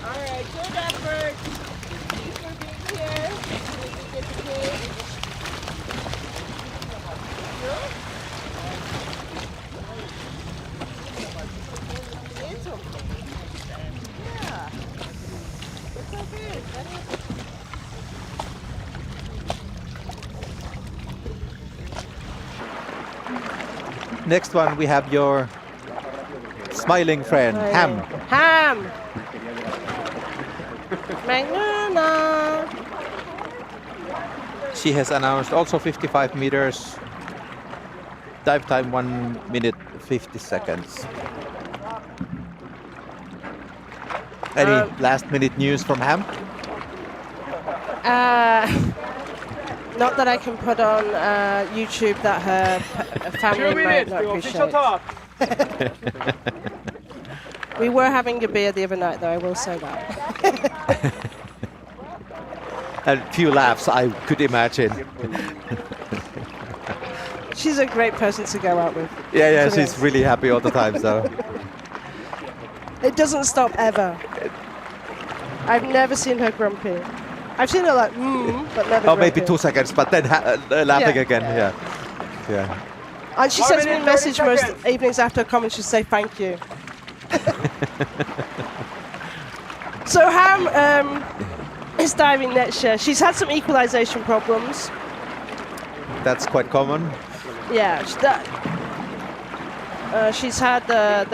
Alright, good effort. Thanks for being here. It's okay. It's okay. Yeah. It's okay. That is Next one, we have your smiling friend, Ham. Ham! Magnuna! She has announced also 55 meters. Dive time 1 minute 50 seconds. Any last minute news from Ham? Not that I can put on YouTube that her family 2 might minutes not to official appreciate. top. We were having a beer the other night, though, I will say that. A few laughs, I could imagine. She's a great person to go out with. Yeah, to be she's honest. really happy all the time, so. It doesn't stop ever. I've never seen her grumpy. I've seen her like, but never Oh, maybe grumpy. 2 seconds, but then laughing Yeah. again, yeah. And she 1 sends me a minute, 30 message most seconds. evenings after a comment, she'll say thank you. So Ham is diving next year. She's had some equalization problems. That's quite common. Yeah, she's had, I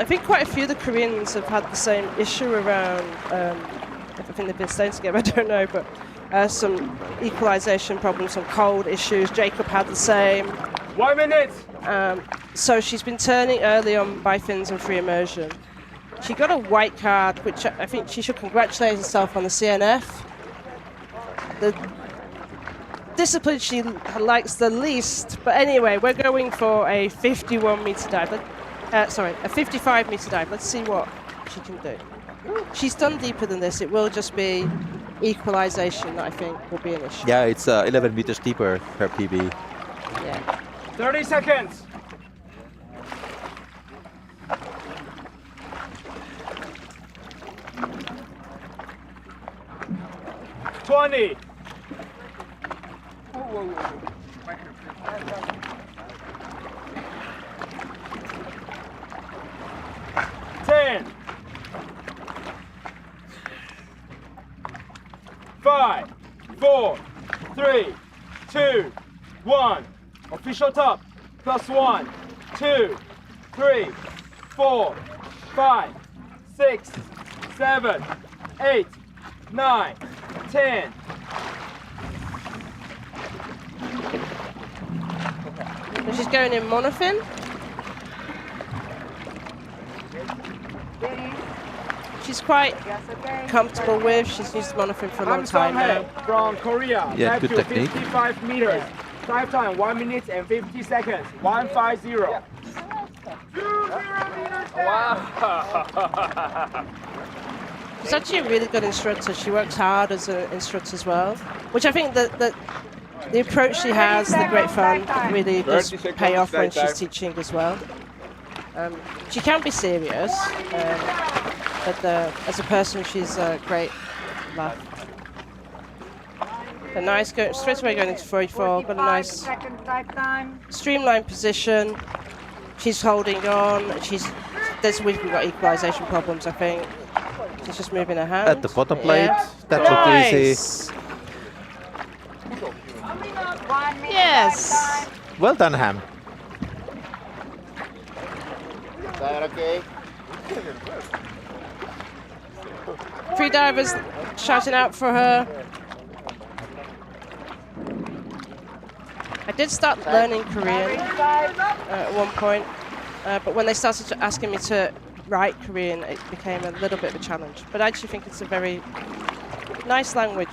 think quite a few of the Koreans have had the same issue around, I think they've been staying together, I don't know, but some equalization problems, some cold issues. Jacob had the same. 1 minute. So she's been turning early on bifins and free immersion. She got a white card, which I think she should congratulate herself on the CNF. The discipline she likes the least. But anyway, we're going for a 51 meter dive. A 55 meter dive. Let's see what she can do. She's done deeper than this. It will just be equalization that I think will be an issue. Yeah, it's 11 meters deeper per PB. Yeah. 30 seconds. $20. 10. 5, 4, 3, 2, 1. Official top. +1, 2, 3, 4, 5, 6, 7, 8, 9, 10. So she's going in monofin. She's quite comfortable with. She's used monofin for a long time now. From Korea. Yeah, Dive good to technique. 55 meters. Dive time 1 minute and 50 seconds. 150. Wow. She's actually a really good instructor. She works hard as an instructor as well, which I think that the approach she has, the great fun, really does pay off when she's teaching as well. She can be serious, but as a person, she's a great laugh. A nice go straight away going into 44. Got a nice streamlined position. She's holding on. There's we've got equalization problems. I think she's just moving her hand. At the bottom plate, Yeah. that looked Nice. easy. Yes. Well done, Ham. Is that okay? Free divers shouting out for her. I did start learning Korean at one point, but when they started asking me to write Korean, it became a little bit of a challenge. But I actually think it's a very nice language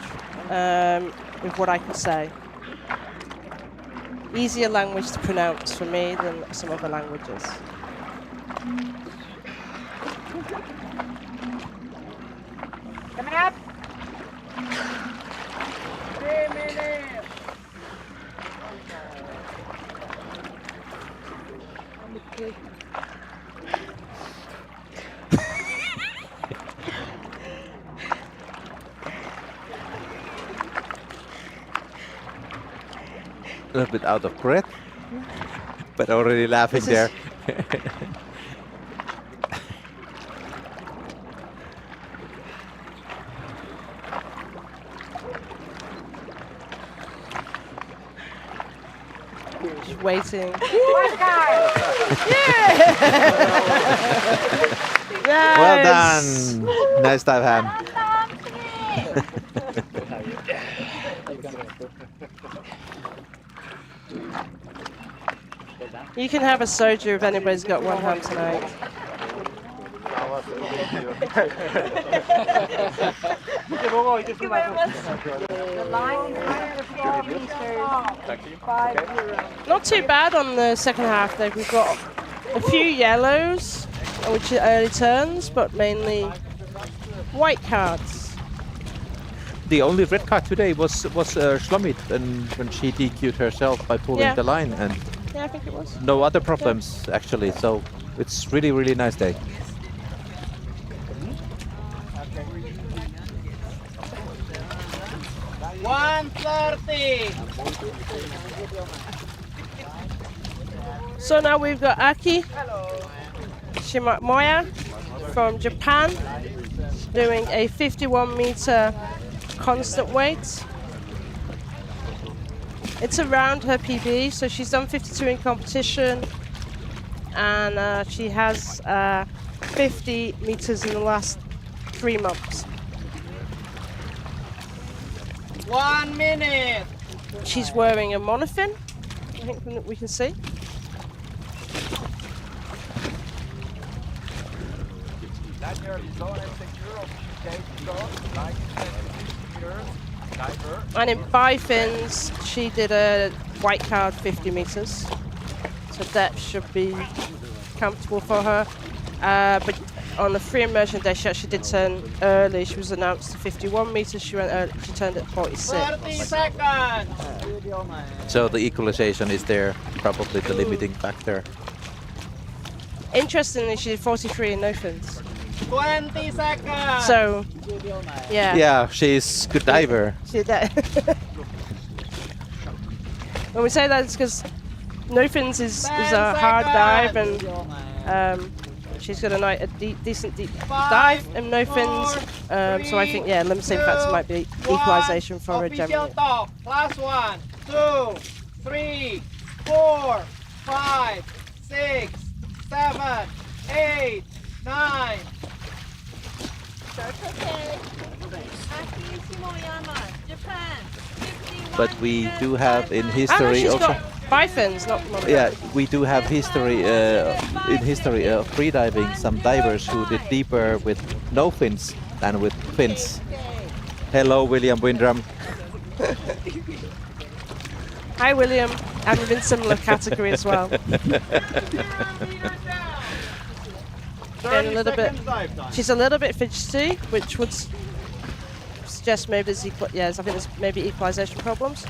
with what I can say. easier language to pronounce for me than some other languages. Coming up. 3 minutes. A little bit out of breath, but already laughing This there. Just waiting. Well done. Nice dive, Ham. You can have a soju if anybody's got one hand tonight. Thank you very much. The line is 4 meters. 5-0. Not too bad on the second half though. We've got a few yellows, which are early turns, but mainly white cards. The only red card today was Shlomit, and when she DQ'd herself by pulling Yeah. the line, and Yeah, I think it was. no other problems actually. So it's really nice day. So now we've got Aki Shimoya from Japan doing a 51-meter constant weight. It's around her PB, so she's done 52 in competition, and she has 50 meters in the last 3 months. 1 minute. She's wearing a monofin, I think from that we can see. And in bifins, she did a white card 50 meters. So depth should be comfortable for her. But on the free immersion day, she actually did turn early. She was announced to 51 meters. She went early. She turned at 46. 30 seconds. So the equalization is there, probably the limiting factor. Interestingly, she did 43 in no fins. 20 seconds. So, yeah. Yeah, she's good diver. She did that. When we say that, it's because no fins is a hard dive, and she's got a decent deep dive and no fins. So I think, yeah, limiting factor might be equalization for her generally. Top. Last 1, 2, 3, 4, 5, 6, 7, 8, 9. That's okay. Aki Shimoyama, Japan. 51 But we do have in Ah, no, history she's also. got bifins, not monofins. Yeah, we do have history in history of freediving. Some divers who did deeper with no fins than with fins. Hello, William Windram. Hi, William. I'm in similar category as well. Getting a little bit. She's a little bit fidgety, which would suggest maybe there's I think there's maybe equalization problems.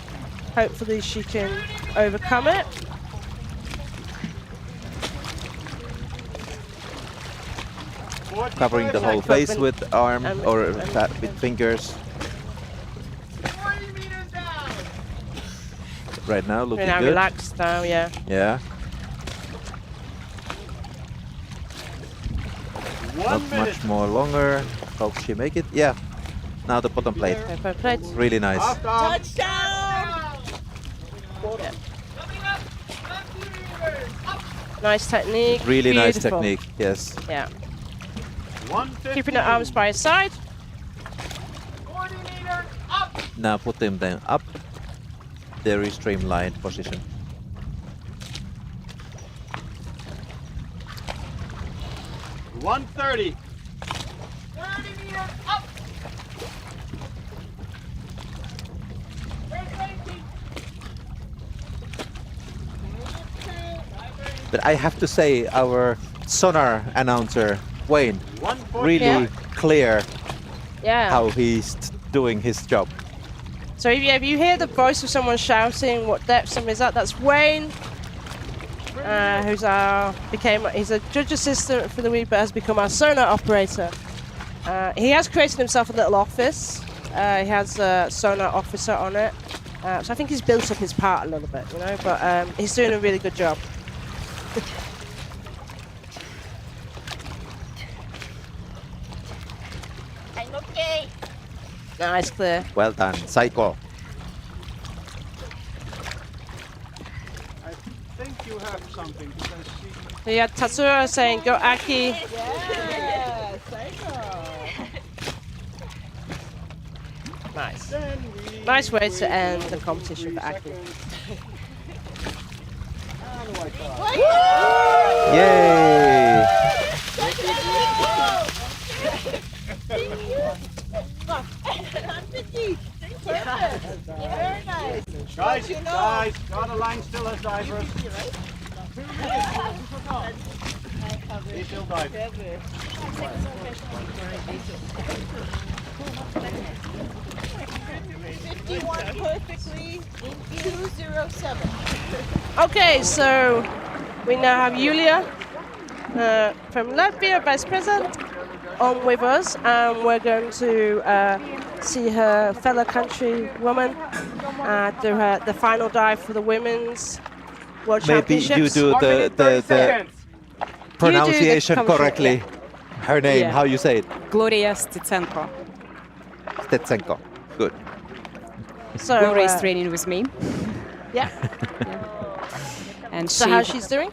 Hopefully she can overcome it. Covering the whole face with arm or with fingers. Right now, looking Now good. relaxed now, yeah. Yeah. Not much more longer. Hope she make it. Yeah. Now the bottom plate. Bottom plate. Really nice. Touchdown! Yeah. Nice technique. Really nice beautiful. technique. Yes. Yeah. Keeping the arms by his side. Now put them then up. Very streamlined position. $130. 30 meters up. But I have to say, our sonar announcer, Wayne, really clear how he's doing his job. So if you hear the voice of someone shouting what depth swim is that, that's Wayne, he's a judge assistant for the week, but has become our sonar operator. He has created himself a little office. He has a sonar officer on it. So I think he's built up his part a little bit, you know, but he's doing a really good job. I'm okay. Nice, clear. Well done, Psycho. I think you have something because she. So you had Tatsura saying, go Aki. Yeah, Psycho. Nice. Nice way to end the competition for Aki. Yay! Very nice. Guys, guys, got a line still has divers. He's still diving. 51 perfectly in 207. Okay, so we now have Yulia from Latvia, Vice President, on with us, and we're going to see her fellow countrywoman do the final dive for the women's World Championships. Maybe you do the pronunciation correctly. Her name, Yeah. how you say it? Gloria Stitsenko. Stetsenko. Good. So, Gloria is training with me. Yeah. And So how she's doing?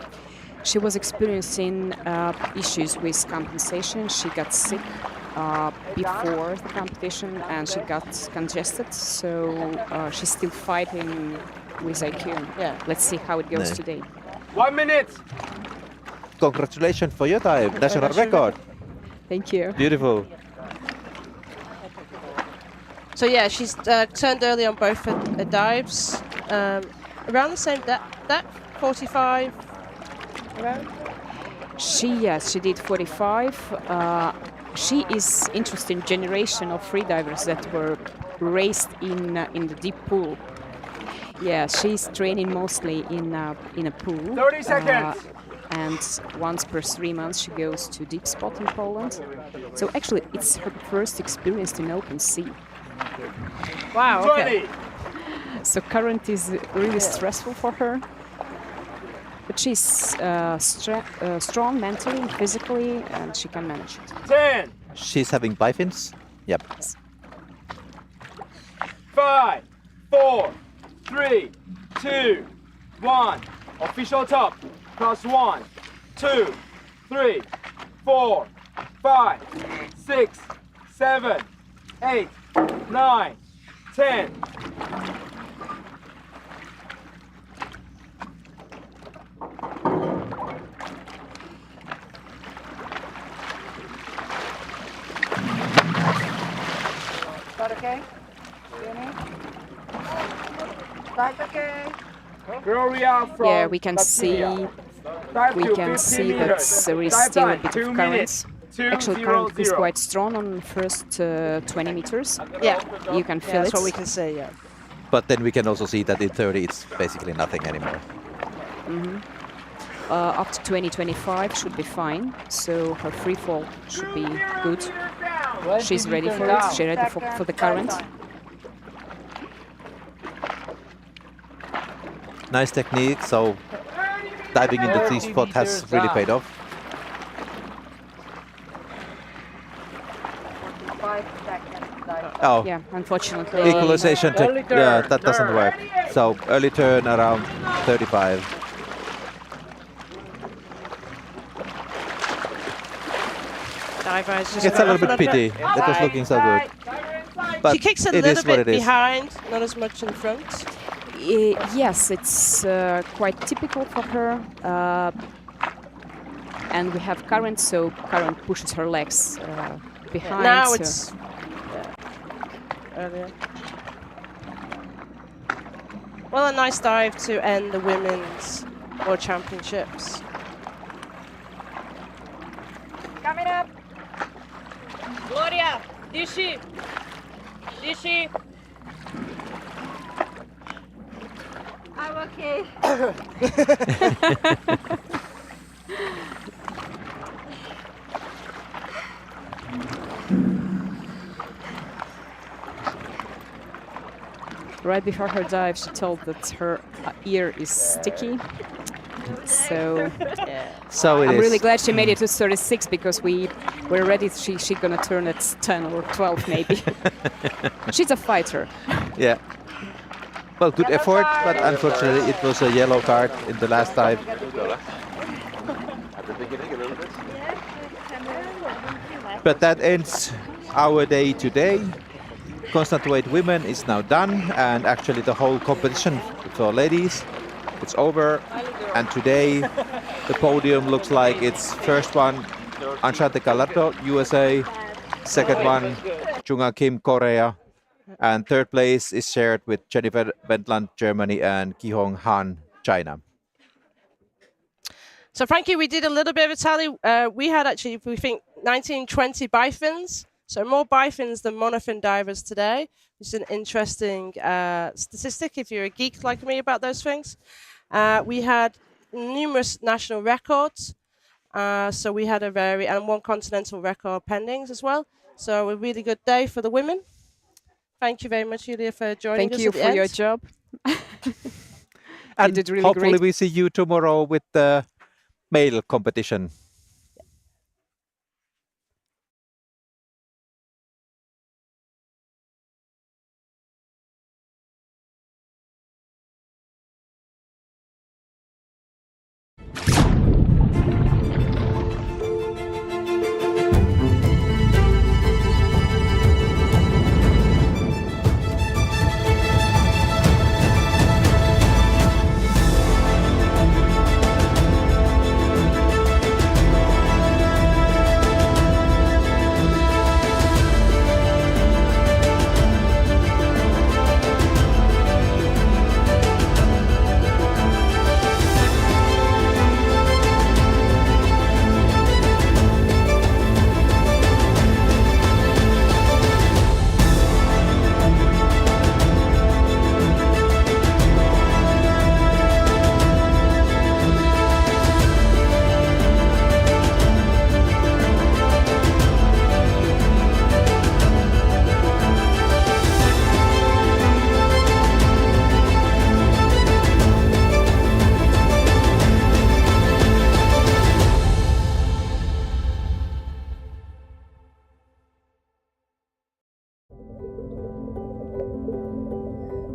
She was experiencing issues with compensation. She got sick before the competition and she got congested. So she's still fighting with IQ. Yeah. Let's see how it goes No. today. 1 minute. Congratulations for your dive, national record. Thank you. Beautiful. So yeah, she's turned early on both her dives. Around the same depth, 45. Around. She did 45. She is interesting generation of freedivers that were raised in the deep pool. Yeah, she's training mostly in a pool. 30 seconds. And once per 3 months she goes to deep spot in Poland. So actually it's her first experience in open sea. Wow, okay. So current is really stressful for her. But she's strong mentally and physically and she can manage it. 10. She's having bifins? Yep. 5, 4, 3, 2, 1. Official top. +1, 2, 3, 4, 5, 6, 7, 8, 9, 10. Start okay? Start okay? Gloria from Yeah, we can see Dive we to can 50 see that meters. there is Dive still a time, bit 2 of minutes. current. Actually, current is quite strong on the first 20 meters. Yeah, you can feel that's it. what we can say. Yeah. But then we can also see that in 30 it's basically nothing anymore. Up to 2025 should be fine. So her free fall should be good. She's ready for it. She's ready for the current. Nice technique, so diving in the T-spot has really paid off. 5 seconds. Oh, Yeah, unfortunately. equalization, yeah, that doesn't work. So early turn around 35. Diver is just It's a going little bit off pity. another- It was looking so good. But She kicks a it little is what bit it is. behind, not as much in front. Yes, it's quite typical for her. And we have current, so current pushes her legs behind. Now so it's earlier. Well, a nice dive to end the women's World Championships. Coming up. Gloria, Dishi. Dishi. I'm okay. Right before her dive, she told that her ear is sticky. So, So I'm it really is. glad she made it to 36 because we were ready. She gonna turn at 10 or 12 maybe. She's a fighter. Yeah. Well, good effort, but unfortunately it was a yellow card in the last dive. At the beginning a little bit. But that ends our day today. Constant weight women is now done, and actually the whole competition for ladies, it's over. And today the podium looks like it's first one Anshante Kalato, USA, second one Junga Kim, Korea, and third place is shared with Jennifer Wendland, Germany, and Kihong Han, China. So Frankie, we did a little bit of a tally. We had actually, we think, 1920 bifins. So more bifins than monofin divers today, which is an interesting statistic if you're a geek like me about those things. We had numerous national records. So we had and one continental record pendings as well. So a really good day for the women. Thank you very much, Julia, for joining us. Thank you at the for end. your job. And did really hopefully great. we see you tomorrow with the male competition.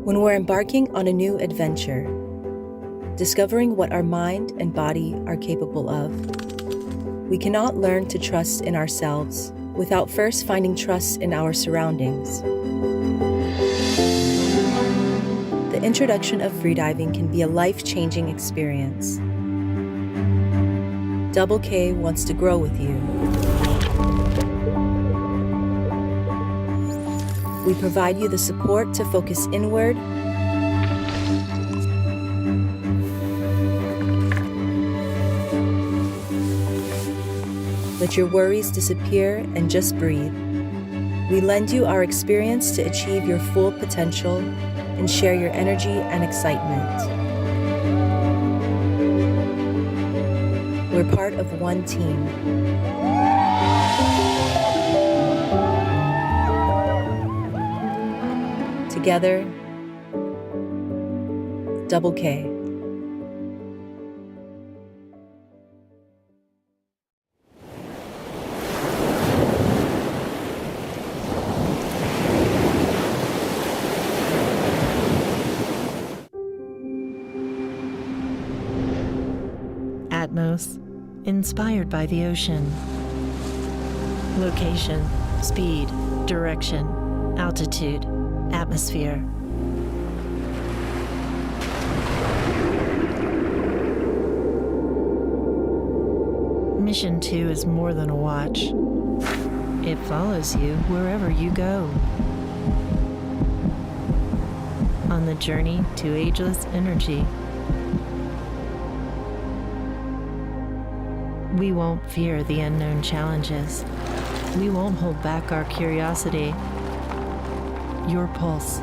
When we're embarking on a new adventure, discovering what our mind and body are capable of, we cannot learn to trust in ourselves without first finding trust in our surroundings. The introduction of freediving can be a life-changing experience. Double K wants to grow with you. We provide you the support to focus inward, let your worries disappear and just breathe. We lend you our experience to achieve your full potential and share your energy and excitement. We're part of one team. Together, Double K. Atmos, inspired by the ocean. Location, speed, direction, altitude, atmosphere. Mission 2 is more than a watch. It follows you wherever you go. On the journey to ageless energy. We won't fear the unknown challenges. We won't hold back our curiosity. Your pulse,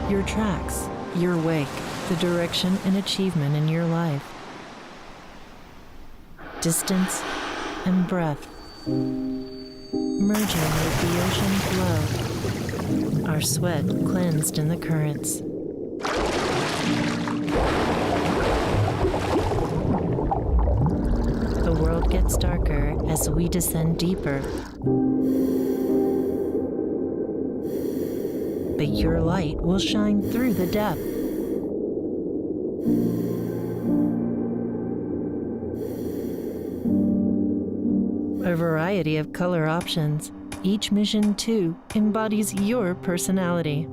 your tracks, your wake, the direction and achievement in your life. Distance and breath, merging with the ocean flow, our sweat cleansed in the currents. The world gets darker as we descend deeper. But your light will shine through the depth. A variety of color options. Each mission, too, embodies your personality.